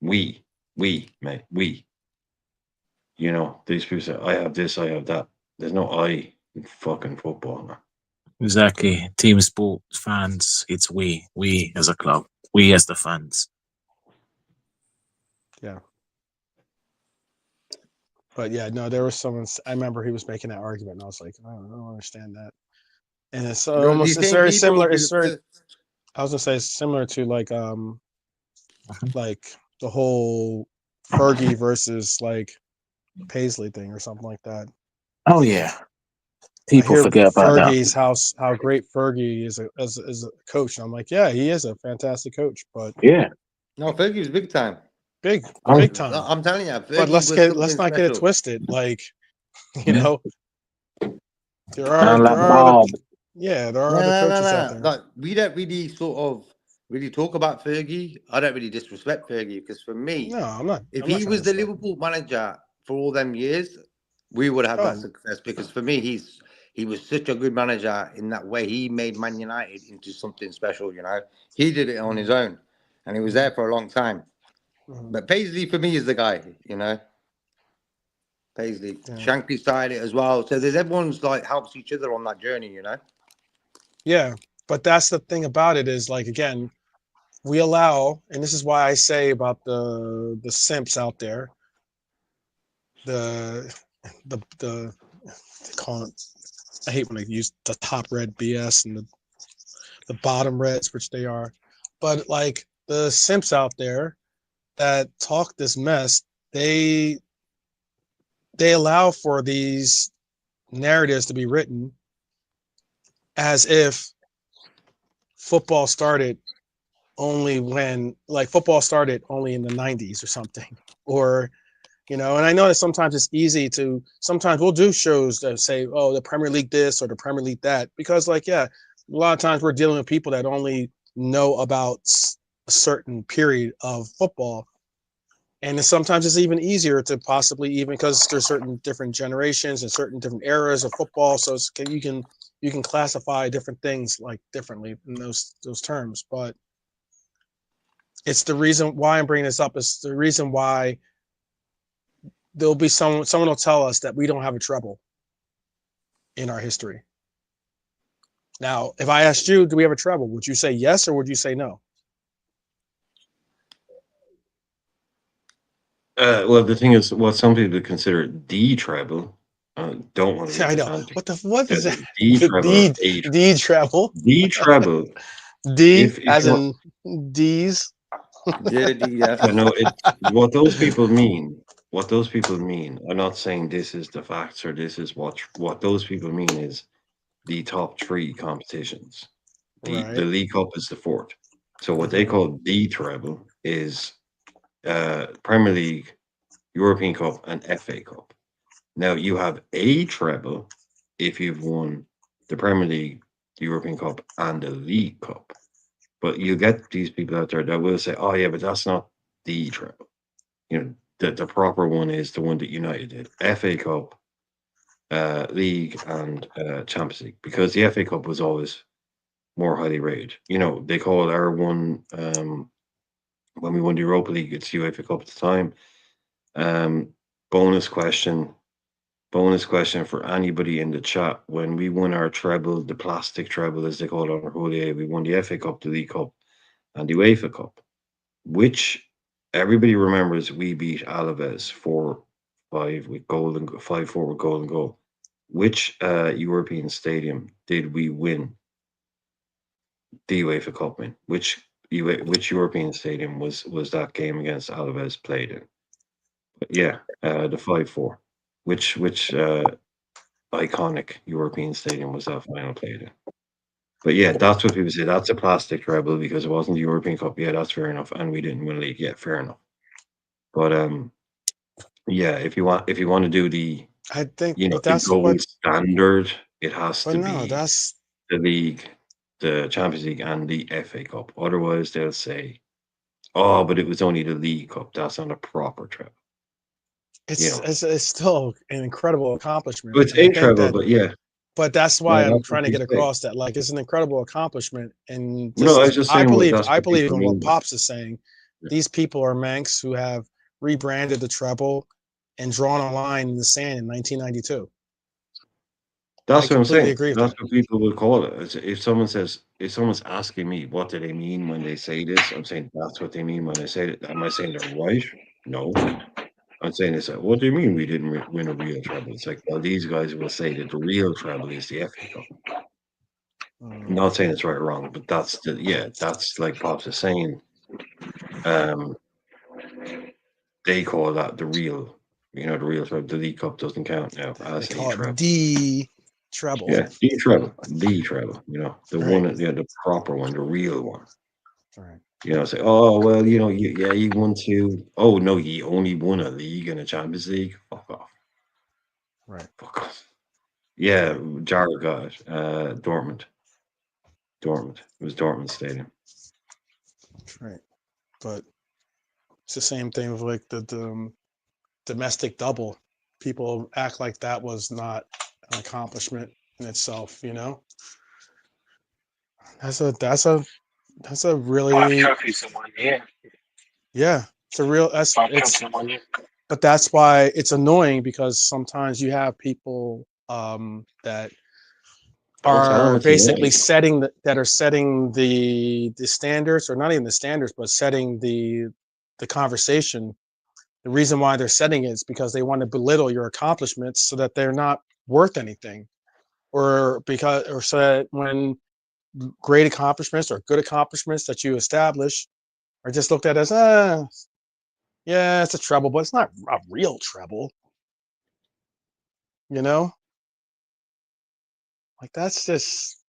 we, mate, we. You know, these people say, I have this, I have that. There's no I in fucking football, man. Exactly. Team sport fans. It's we as a club. We as the fans. Yeah. But yeah, no, there was someone. I remember he was making that argument, and I was like, I don't understand that. And it's almost, These it's same very people will similar. be It's the very. first. I was gonna say it's similar to like the whole Fergie versus like Paisley thing or something like that. Oh yeah. I People hear forget about that. Fergie's how great Fergie is as a coach. And I'm like, yeah, he is a fantastic coach, but Yeah. No, Fergie was big time. big Oh, time. I'm telling you, But Fergie was let's something not get it special. twisted. Like, you yeah. know, there And like are other Bob. there are No, other no, no, coaches out no. there. Like we don't really sort of really talk about Fergie. I don't really disrespect Fergie because for me, No, I'm not if trying he to was the disrespect him. Liverpool manager for all them years, we would have that Oh, success. Because for me, he was such a good manager in that way. He made Man United into something special. You know, he did it on his own, and he was there for a long time. mhm, But Paisley for me is the guy. You know, Paisley. yeah. Shankly started it as well. So there's everyone's like helps each other on that journey. You know. Yeah, but that's the thing about it is like again, we allow, and this is why I say about the simps out there, the they call it. I hate when I use the top red BS and the bottom reds, which they are, but like the simps out there that talk this mess, they allow for these narratives to be written as if football started only when like football started only in the 90s or something, or and I know that sometimes it's easy to sometimes we'll do shows that say, oh, the Premier League this or the Premier League that, because like a lot of times we're dealing with people that only know about a certain period of football, and sometimes it's even easier to possibly, even because there's certain different generations and certain different eras of football, so you can classify different things like differently in those terms. But it's the reason why I'm bringing this up is the reason why there'll be someone will tell us that we don't have a treble in our history. Now, if I asked you, do we have a treble, would you say yes or would you say no? Well, the thing is, what some people consider the treble, don't want to be I know. pedantic. What is that? The treble or a D treble. the treble. D If as you want, in D's. Dirty, yes. you know, it what those people mean. What those people mean. I'm not saying this is the facts or this is what those people mean is the top three competitions. The Right. League Cup is the fourth. So what they Mhm. call the treble is Premier League, European Cup, and FA Cup. Now you have a treble if you've won the Premier League, the European Cup, and the League Cup. But you get these people out there that will say, "Oh yeah, but that's not the treble." You know, the proper one is the one that United did: FA Cup, League, and Champions League, because the FA Cup was always more highly rated. You know, they call our one when we won the Europa League, it's UEFA Cup at the time. Um, bonus question Bonus question for anybody in the chat. When we won our treble, the plastic treble, as they call it on Holiday, we won the FA Cup, the League Cup, and the UEFA Cup, which everybody remembers we beat Alaves 4-5 with golden 5-4 with golden goal. Which European stadium did we win the UEFA Cup in? Which European stadium was that game against Alaves played in? But yeah, the 5-4. Which iconic European stadium was that final played in? But yeah, that's what people say. That's a plastic treble because it wasn't the European Cup. Yeah, that's fair enough. And we didn't win a league. Yeah, fair enough. But yeah, if you want to do the I think, but the that's what. gold standard, it has But to no, be that's the league, the Champions League and the FA Cup. Otherwise, they'll say, "Oh, but it was only the League Cup. That's not a proper treble." It's still an incredible accomplishment. Well, it's And I a think treble, that, but yeah, but that's yeah, why I'm that's what trying to they get say. across that, like, it's an incredible accomplishment. And No, this I is, was just saying that's I what believe people in what mean by it. Pops is saying. Yeah. These people are Manx who have rebranded the treble and drawn a line in the sand in 1992. I That's what I'm completely saying. agree with That's that. what people will call it. If someone says, if someone's asking me, what do they mean when they say this? I'm saying that's what they mean when they say it. Am I saying they're right? No. I'm saying it's like, what do you mean we didn't win a real treble? It's like, well, these guys will say that the real treble is the FA Cup. I'm not saying it's right or wrong, but that's that's like Pops is saying. They call that the real, the real treble. The League Cup doesn't count now They as a call it treble. the treble. Yeah, the treble, the Right. one, the proper one, the real one. Right. Say, oh well, he won two. Oh no, he only won a league and a Champions League. Fuck off. Right. Fuck off. Yeah, Jared got it. Dortmund. It was Dortmund Stadium. Right. But it's the same thing with like the domestic double. People act like that was not an accomplishment in itself, That's a really, trophies in 1 year. yeah, it's a real, that's, 5 trophies in 1 year. but that's why it's annoying, because sometimes you have people that Don't tell them are it's basically annoying. that are setting the standards, or not even the standards, but setting the conversation. The reason why they're setting it is because they want to belittle your accomplishments so that they're not worth anything, or so that when great accomplishments or good accomplishments that you establish are just looked at as, yeah, it's a treble, but it's not a real treble, you know? Like that's just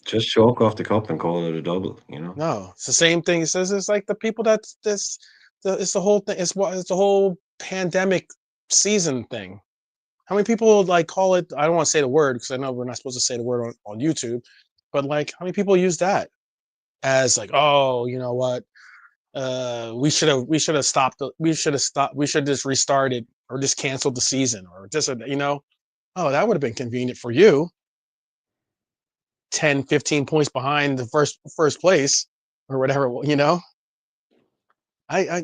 Just chalk off the cup and call it a double. no. It's the same thing. It says it's like the people it's the whole thing. It's the whole pandemic season thing. How many people like call it? I don't want to say the word because I know we're not supposed to say the word on YouTube, but like how many people use that as like, oh, you know what? We should have stopped. We should have stopped. We should just restarted or just canceled the season or just, oh, that would have been convenient for you. 10, 15 points behind the first place or whatever,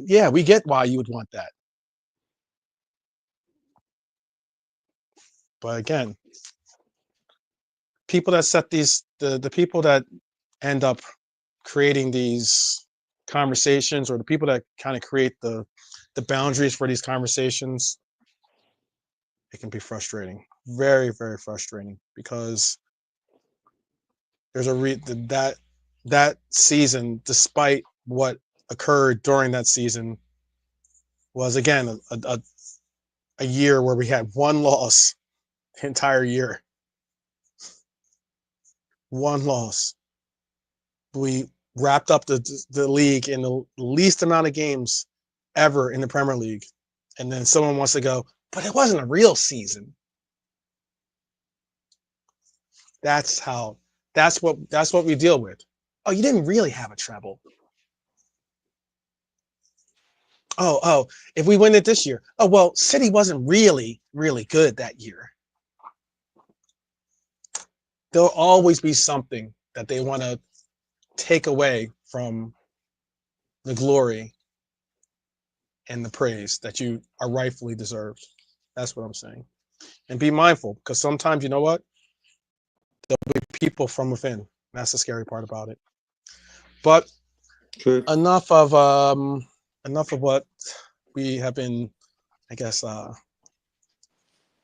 yeah, we get why you would want that. But again, people that set the people that end up creating these conversations, or the people that kind of create the boundaries for these conversations, it can be frustrating, very, very frustrating, because there's that season, despite what occurred during that season, was again a year where we had one loss the entire year. One loss. We wrapped up the league in the least amount of games ever in the Premier League. And then someone wants to go, but it wasn't a real season. That's what we deal with. Oh, you didn't really have a treble. Oh, if we win it this year. Oh, well, City wasn't really, really good that year. There'll always be something that they want to take away from the glory and the praise that you are rightfully deserved. That's what I'm saying. And be mindful, because sometimes, you know what? There'll be people from within. That's the scary part about it. But True. enough of what we have been, I guess,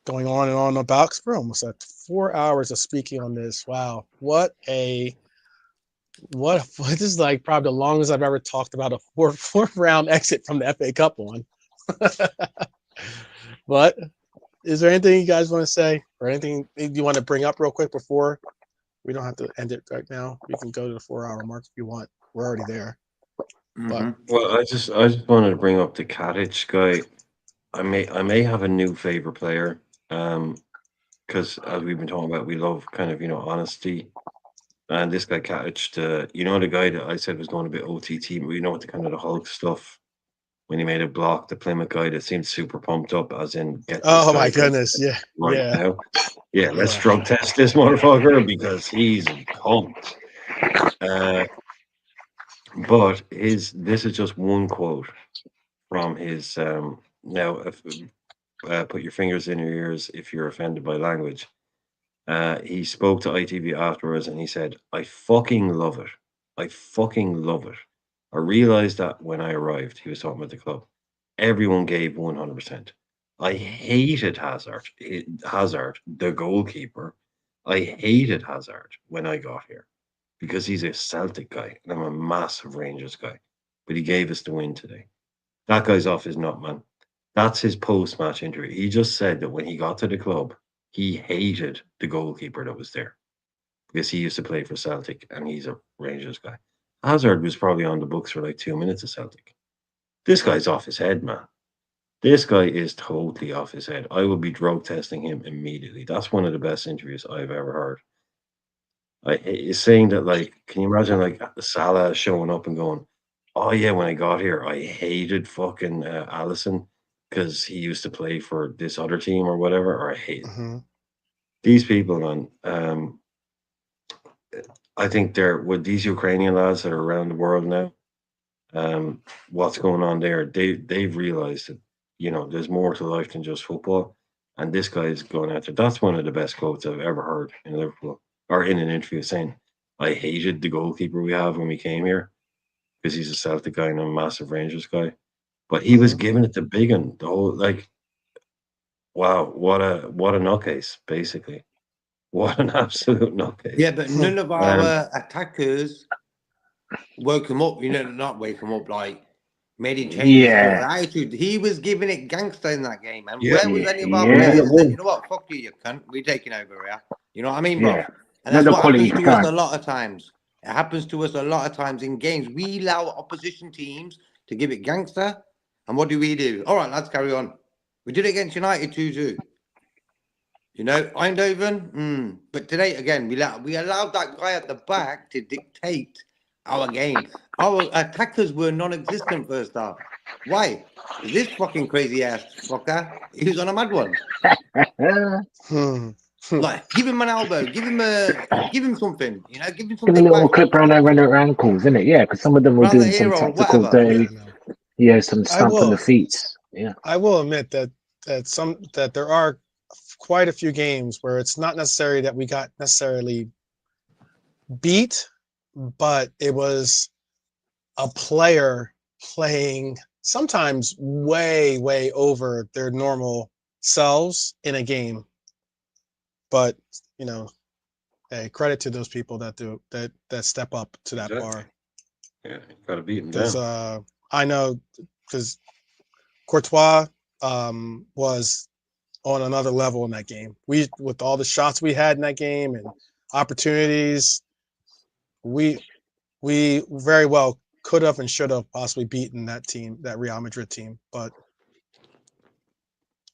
going on and on about. We're almost at 4 hours of speaking on this. Wow, this is like probably the longest I've ever talked about a fourth round exit from the FA Cup one. But is there anything you guys want to say, or anything you want to bring up real quick before? We don't have to end it right now. We can go to the 4 hour mark if you want. We're already there. But Well, I just wanted to bring up the Katic guy. I may have a new favorite player. Because as we've been talking about, we love kind of honesty. And this guy catched, you know, the guy that I said was going a bit OTT, but you know what, the kind of the Hulk stuff when he made a block, the Plymouth guy that seemed super pumped up, as in get this Oh guy my goodness. Yeah. right Yeah. now. Yeah, let's Yeah. drug test this motherfucker because he's pumped. But this is just one quote from his now. If, put your fingers in your ears if you're offended by language. He spoke to ITV afterwards and he said, "I fucking love it. I fucking love it. I realized that when I arrived," he was talking about the club, "everyone gave 100%. I hated Hazard, Hazard, the goalkeeper. I hated Hazard when I got here because he's a Celtic guy and I'm a massive Rangers guy. But he gave us the win today. That guy's off his nut, man. That's his post-match interview. He just said that when he got to the club, he hated the goalkeeper that was there because he used to play for Celtic and he's a Rangers guy. Hazard was probably on the books for like 2 minutes of Celtic. This guy's off his head, man. This guy is totally off his head. I will be drug testing him immediately. That's one of the best interviews I've ever heard. He's saying that, like, can you imagine, like, Salah showing up and going, "Oh yeah, when I got here, I hated fucking Allison because he used to play for this other team or whatever," or I hate these people, man. I think they're with these Ukrainian lads that are around the world now. What's going on there? They've realized that, you know, there's more to life than just football, and this guy is going after. That's one of the best quotes I've ever heard in Liverpool or in an interview, saying, "I hated the goalkeeper we have when we came here because he's a Celtic guy and I'm a massive Rangers guy." But he was giving it the big one, the whole, like, wow, what a nutcase, basically. What an absolute nutcase. Yeah, but none of our attackers woke him up. You know, not wake him up, like made him change his sort of attitude. He was giving it gangster in that game, and where was any of our players that said, "You know what, fuck you cunt, we're taking over here." You know what I mean, bro? And that's what happens to us a lot of times. It happens to us a lot of times in games. We allow opposition teams to give it gangster, and what do? All right, let's carry on. We did it against United 2-2. You know, Eindhoven. But today, again, we allowed that guy at the back to dictate our game. Our attackers were non-existent first half. Why? This fucking crazy ass fucker, he was on a mad one. Like, give him an elbow, give him something, you know, give him something. Give a little clip around their ankles, isn't it? Yeah, because some of them were doing some tactical some stamp on the feet. Yeah, I will admit that there are quite a few games where it's not necessary that we got necessarily beat, but it was a player playing sometimes way over their normal selves in a game. But, you know, hey, credit to those people that step up to that bar. Yeah, you gotta beat them Because down. I know, because Courtois was on another level in that game. With all the shots we had in that game and opportunities, we very well could have and should have possibly beaten that team, that Real Madrid team, but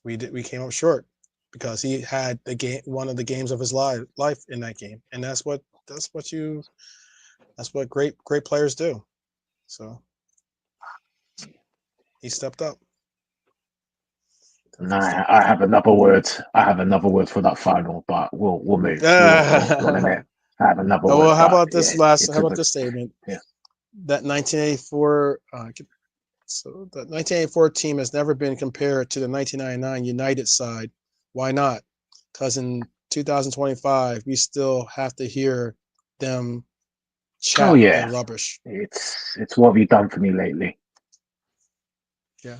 we came up short because he had one of the games of his life in that game, and that's what great players do. So he stepped up. No, I have another word. I have another word for that final, but we'll move. I have another word. Well, how about this statement? Yeah. That 1984. So the 1984 team has never been compared to the 1999 United side. Why not? Because in 2025, we still have to hear them chat their rubbish. It's what have you done for me lately? Yeah.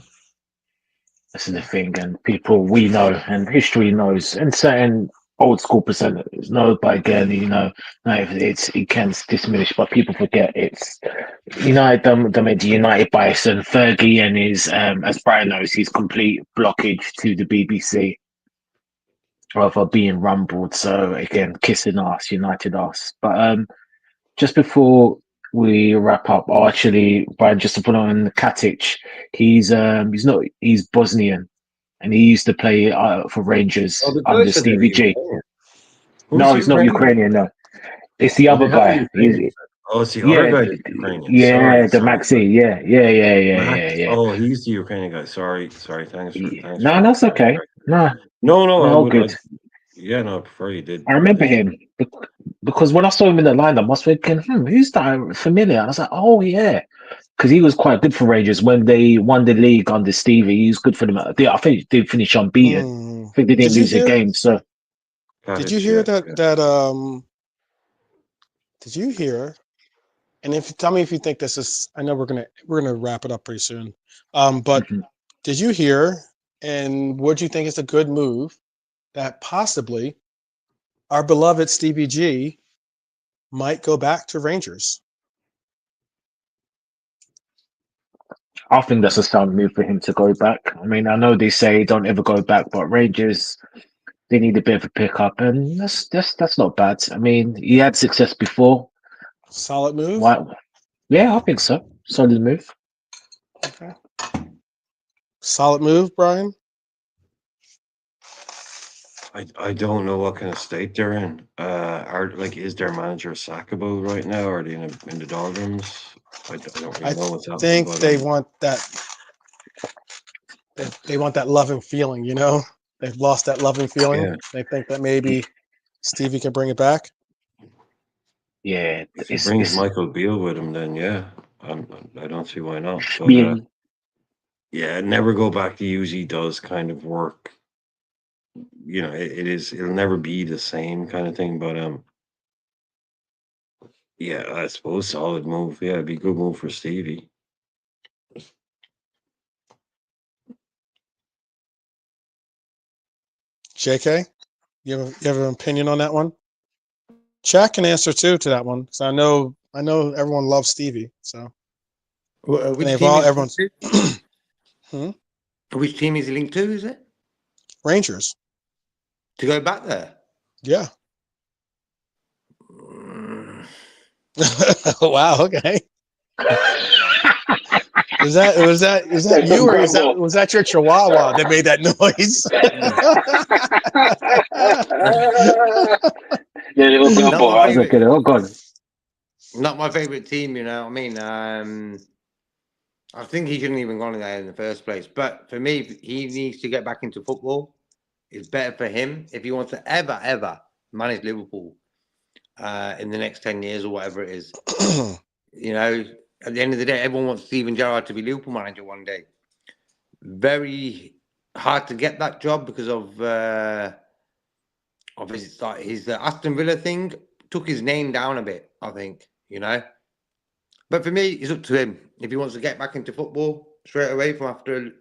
This is the thing, and people we know, and history knows, and certain old school percentages know. But again, you know, it can diminish, but people forget it's United. The United bias, and Fergie and his, as Brian knows, his complete blockage to the BBC of being rumbled. So again, kissing ass, United ass. But just before we wrap up, actually, Brian, just to put on Katic, he's Bosnian, and he used to play for Rangers under Stevie G. No, he's not Ukrainian. No, It's the Oh, they other have a guy. Ukrainian. Oh, it's the other Yeah, guy that's Ukrainian. yeah, Sorry, the sorry. Maxi. Yeah, yeah, yeah, yeah, yeah, Max. yeah. Oh, he's the Ukrainian guy. Sorry, sorry. Thanks No, for that's okay. correcting. No, No, no, no, I all would. good. Yeah, no, I prefer you did. I remember him because when I saw him in the lineup, I was thinking, who's that familiar? I was like, oh yeah, because he was quite good for Rangers when they won the league under Stevie. He was good for them. I think they finished unbeaten. I think they Did didn't you lose a hear? game. So Did you Tadic, hear yeah, that? yeah. Did you hear? And if tell me if you think this is. I know we're gonna wrap it up pretty soon. But mhm. did you hear? And would you think it's a good move that possibly our beloved Stevie G might go back to Rangers? I think that's a sound move for him to go back. I mean, I know they say don't ever go back, but Rangers they need a bit of a pickup, and that's not bad. I mean, he had success before. Solid move. Why? Yeah, I think so. Solid move. Okay. Solid move, Brian. I don't know what kind of state they're in. Is their manager sackable right now? Are they in the doldrums? I don't I really know what's happening, think but they want that. They want that loving feeling. You know, they've lost that loving feeling. yeah, They think that maybe Stevie can bring it back. Yeah, if he it's brings it's. Michael Beale with him, then yeah, I don't see why not. I But mean, yeah, never go back to usually does kind of work. You know, it'll never be the same kind of thing. But yeah, I suppose solid move. Yeah, it'd be a good move for Stevie. JK, you have an opinion on that one? Chat can answer too to that one because I know everyone loves Stevie. So and Which they've team all is everyone's hmm? which team is he linked to? Is it Rangers. to go back there? Yeah. Mm. Wow. Okay. Is that That's you or is that incredible. was that your Chihuahua that made that noise? Yeah, they were good, Not boy. my I was okay. favorite. Oh god. Not my favorite team. You know what I mean? I think he shouldn't even gone there in the first place. But for me, he needs to get back into football. It's better for him if he wants to ever manage Liverpool in the next 10 years or whatever it is. You know, at the end of the day, everyone wants Steven Gerrard to be Liverpool manager one day. Very hard to get that job because of his Aston Villa thing. Took his name down a bit, I think. You know, but for me, it's up to him if he wants to get back into football straight away from after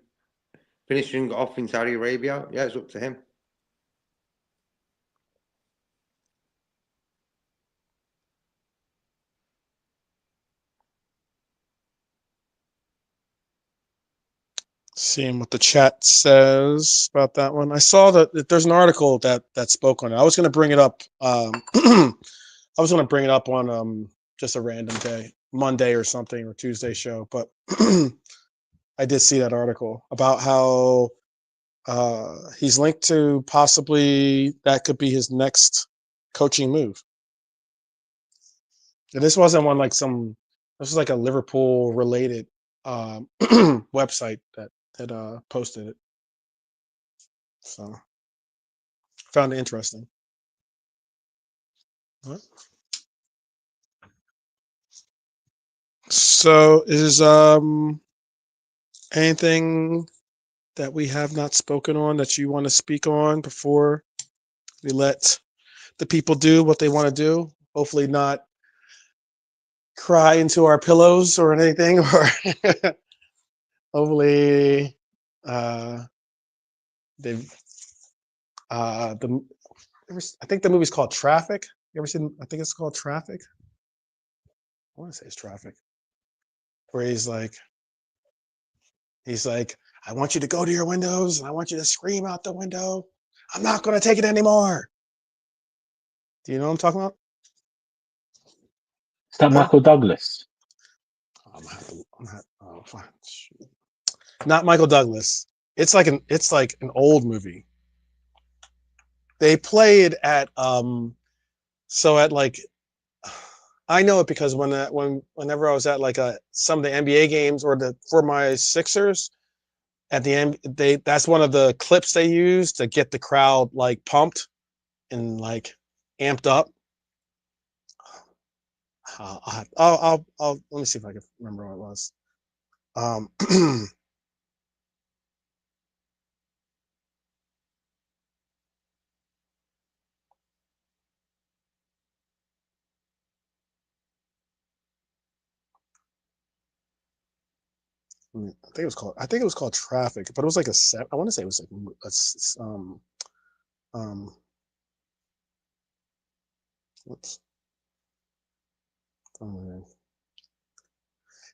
finishing off in Saudi Arabia. Yeah, it's up to him. Seeing what the chat says about that one. I saw that there's an article that spoke on it. I was going to bring it up. I was going to bring it up on just a random day, Monday or something, or Tuesday show. But I did see that article about how he's linked to possibly that could be his next coaching move. And this wasn't one like some. This was like a Liverpool related website that posted it. So found it interesting. What? So is anything that we have not spoken on that you want to speak on before we let the people do what they want to do? Hopefully not cry into our pillows or anything, or hopefully they've the I think the movie's called Traffic. You ever seen? I think it's called Traffic. I want to say it's Traffic, where he's like, I want you to go to your windows and I want you to scream out the window. I'm not going to take it anymore. Do you know what I'm talking about? Is that No. Michael Douglas? Oh, fine. Not Michael Douglas. It's like an old movie. They play it at so at like I know it because whenever I was at like some of the NBA games or for my Sixers at the end, that's one of the clips they use to get the crowd like pumped and like amped up. I'll let me see if I can remember what it was. I think it was called Traffic, but it was like a set. I want to say it was like um whoops.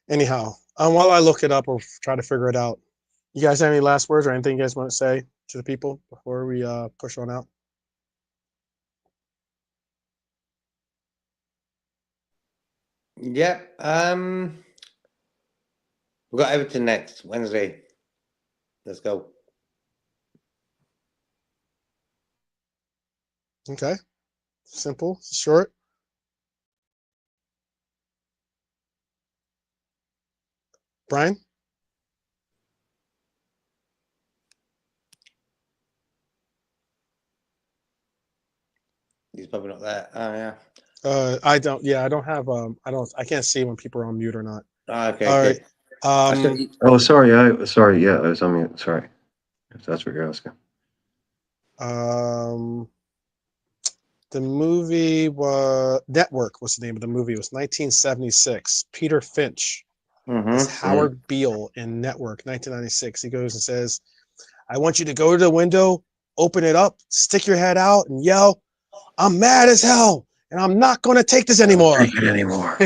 Anyhow, while I look it up or try to figure it out, you guys have any last words or anything you guys want to say to the people before we push on out? Yeah. We've got Everton next Wednesday. Let's go. Okay, simple, short. Brian? He's probably not there. Oh yeah. I don't. Yeah, I don't have. I can't see when people are on mute or not. Okay. All right. Okay. I said Oh, sorry. Sorry. Yeah, I was on mute. Sorry, if that's what you're asking. The movie was Network. Was the name of the movie? It was 1976. Peter Finch as Howard Beale in Network, 1996. He goes and says, "I want you to go to the window, open it up, stick your head out, and yell, 'I'm mad as hell, and I'm not going to take this anymore.'" Take it anymore.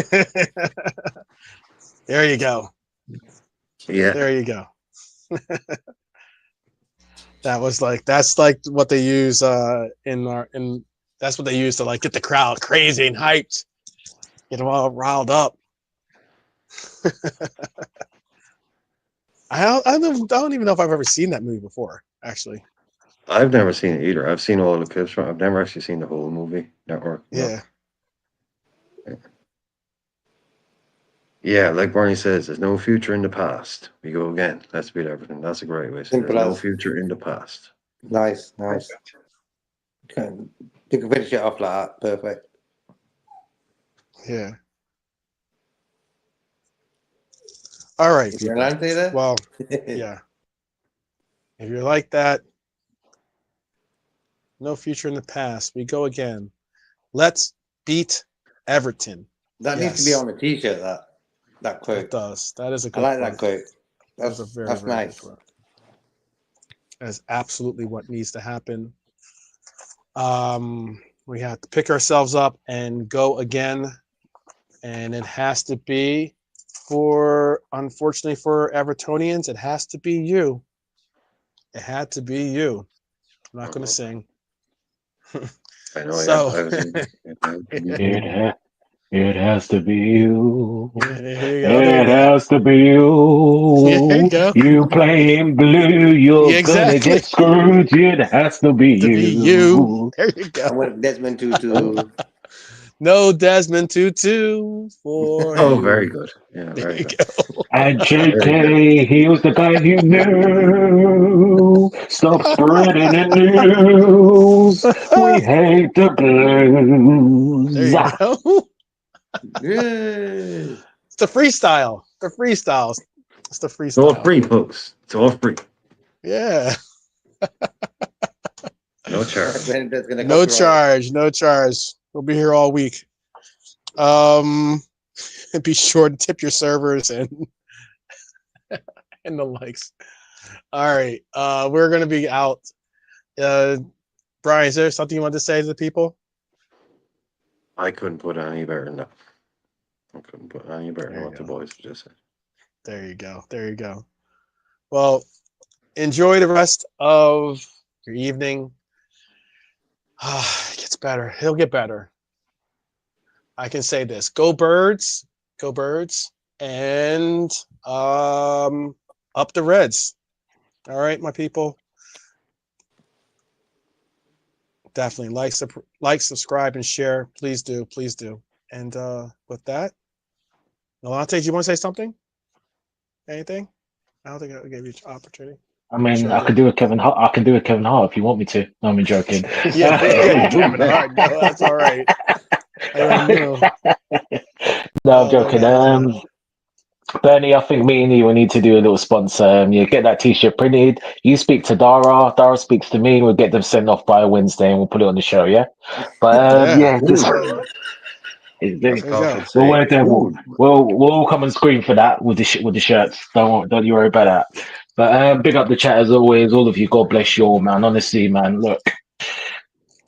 There you go. Yeah. There you go. That's like what they use in that's what they use to like get the crowd crazy and hyped, get them all riled up. I don't even know if I've ever seen that movie before, actually. I've never seen it either. I've seen all the clips from. I've never actually seen the whole movie. Network. No. Yeah. Yeah, like Barney says, there's no future in the past. We go again. Let's beat everything. That's a great way to say. There's simple no as. future in the past. Nice. You can finish it off like that. Perfect. Yeah. All right, Is there people. an answer there? Well, yeah. If you're like that, no future in the past. We go again. Let's beat Everton. That needs to be on the T-shirt. That quote. It does. That is a I good like quote. that quote. That's a very, that's very nice. good quote. That is absolutely what needs to happen. We have to pick ourselves up and go again. And it has to be unfortunately for Evertonians, it has to be you. It had to be you. I'm not going to sing. I know. So, It has to be you. There you go. There you It go. has to be you. There you go. You playing blue, you're gonna Exactly. get screwed. It has to be To be you. you. There you go. I want Desmond Tutu. No Desmond Tutu for Oh, you. very good. Yeah, There very you good. go. And Very good. JK, he was the guy you knew. Stop spreading the news. We hate the blues. There you go. Yeah. It's the freestyle. The freestyles. It's the It's all freestyle. free, folks. It's all free. Yeah. No charge. That's gonna No copyright. charge. No charge. We'll be here all week. Be sure to tip your servers and and the likes. All right. We're gonna be out. Brian, is there something you want to say to the people? I couldn't put any better than that. I couldn't put any better There than you what the go. boys just said. There you go. There you go. Well, enjoy the rest of your evening. It gets better. It'll get better. I can say this. Go Birds. Go Birds. And up the Reds. All right, my people. Definitely like, subscribe, and share. Please do. Please do. And with that, Nolante, do you want to say something? Anything? I don't think I gave you an opportunity. I mean, Sure I did. could do a Kevin Hart. I can do a Kevin Hart if you want me to. No, I'm joking. Yeah, Kevin Hart. No, that's all right. I don't know. No, I'm joking. Yeah. Bernie, I think me and you will need to do a little sponsor. You get that T-shirt printed. You speak to Dara. Dara speaks to me. We'll get them sent off by Wednesday, and we'll put it on the show. Yeah, but Yeah. yeah, just That's There you go. perfect. we'll Say, work there. We'll all come on screen for that with the shirts. Don't you worry about that. But big up the chat as always. All of you. God bless you all, man. Honestly, man. Look,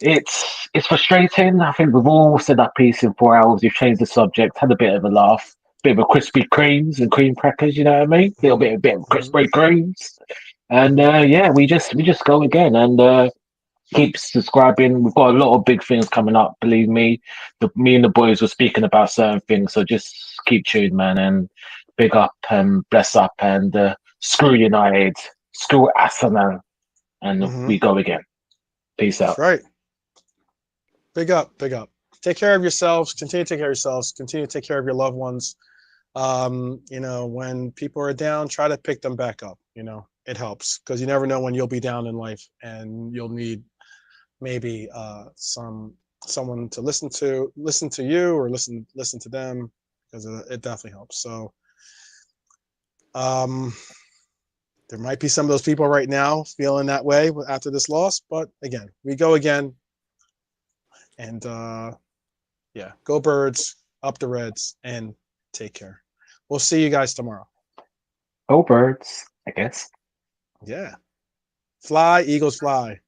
it's frustrating. I think we've all said that piece in 4 hours. We've changed the subject, had a bit of a laugh, bit of a crispy creams and cream crackers. You know what I mean? A bit of crispy creams, and yeah, we just go again and keep subscribing. We've got a lot of big things coming up. Believe me, me and the boys were speaking about certain things, so just keep tuned, man, and big up and bless up and screw United, screw Arsenal, and Mm-hmm. we go again. Peace That's out. right. Big up, big up. Take care of yourselves. Continue to take care of yourselves. Continue to take care of your loved ones. When people are down, try to pick them back up. It helps because you never know when you'll be down in life and you'll need maybe someone to listen to you or listen to them because it definitely helps. So there might be some of those people right now feeling that way after this loss, but again, we go again. And yeah, go Birds, up the Reds, and take care. We'll see you guys tomorrow. Go Birds, I guess. Yeah. Fly, Eagles fly.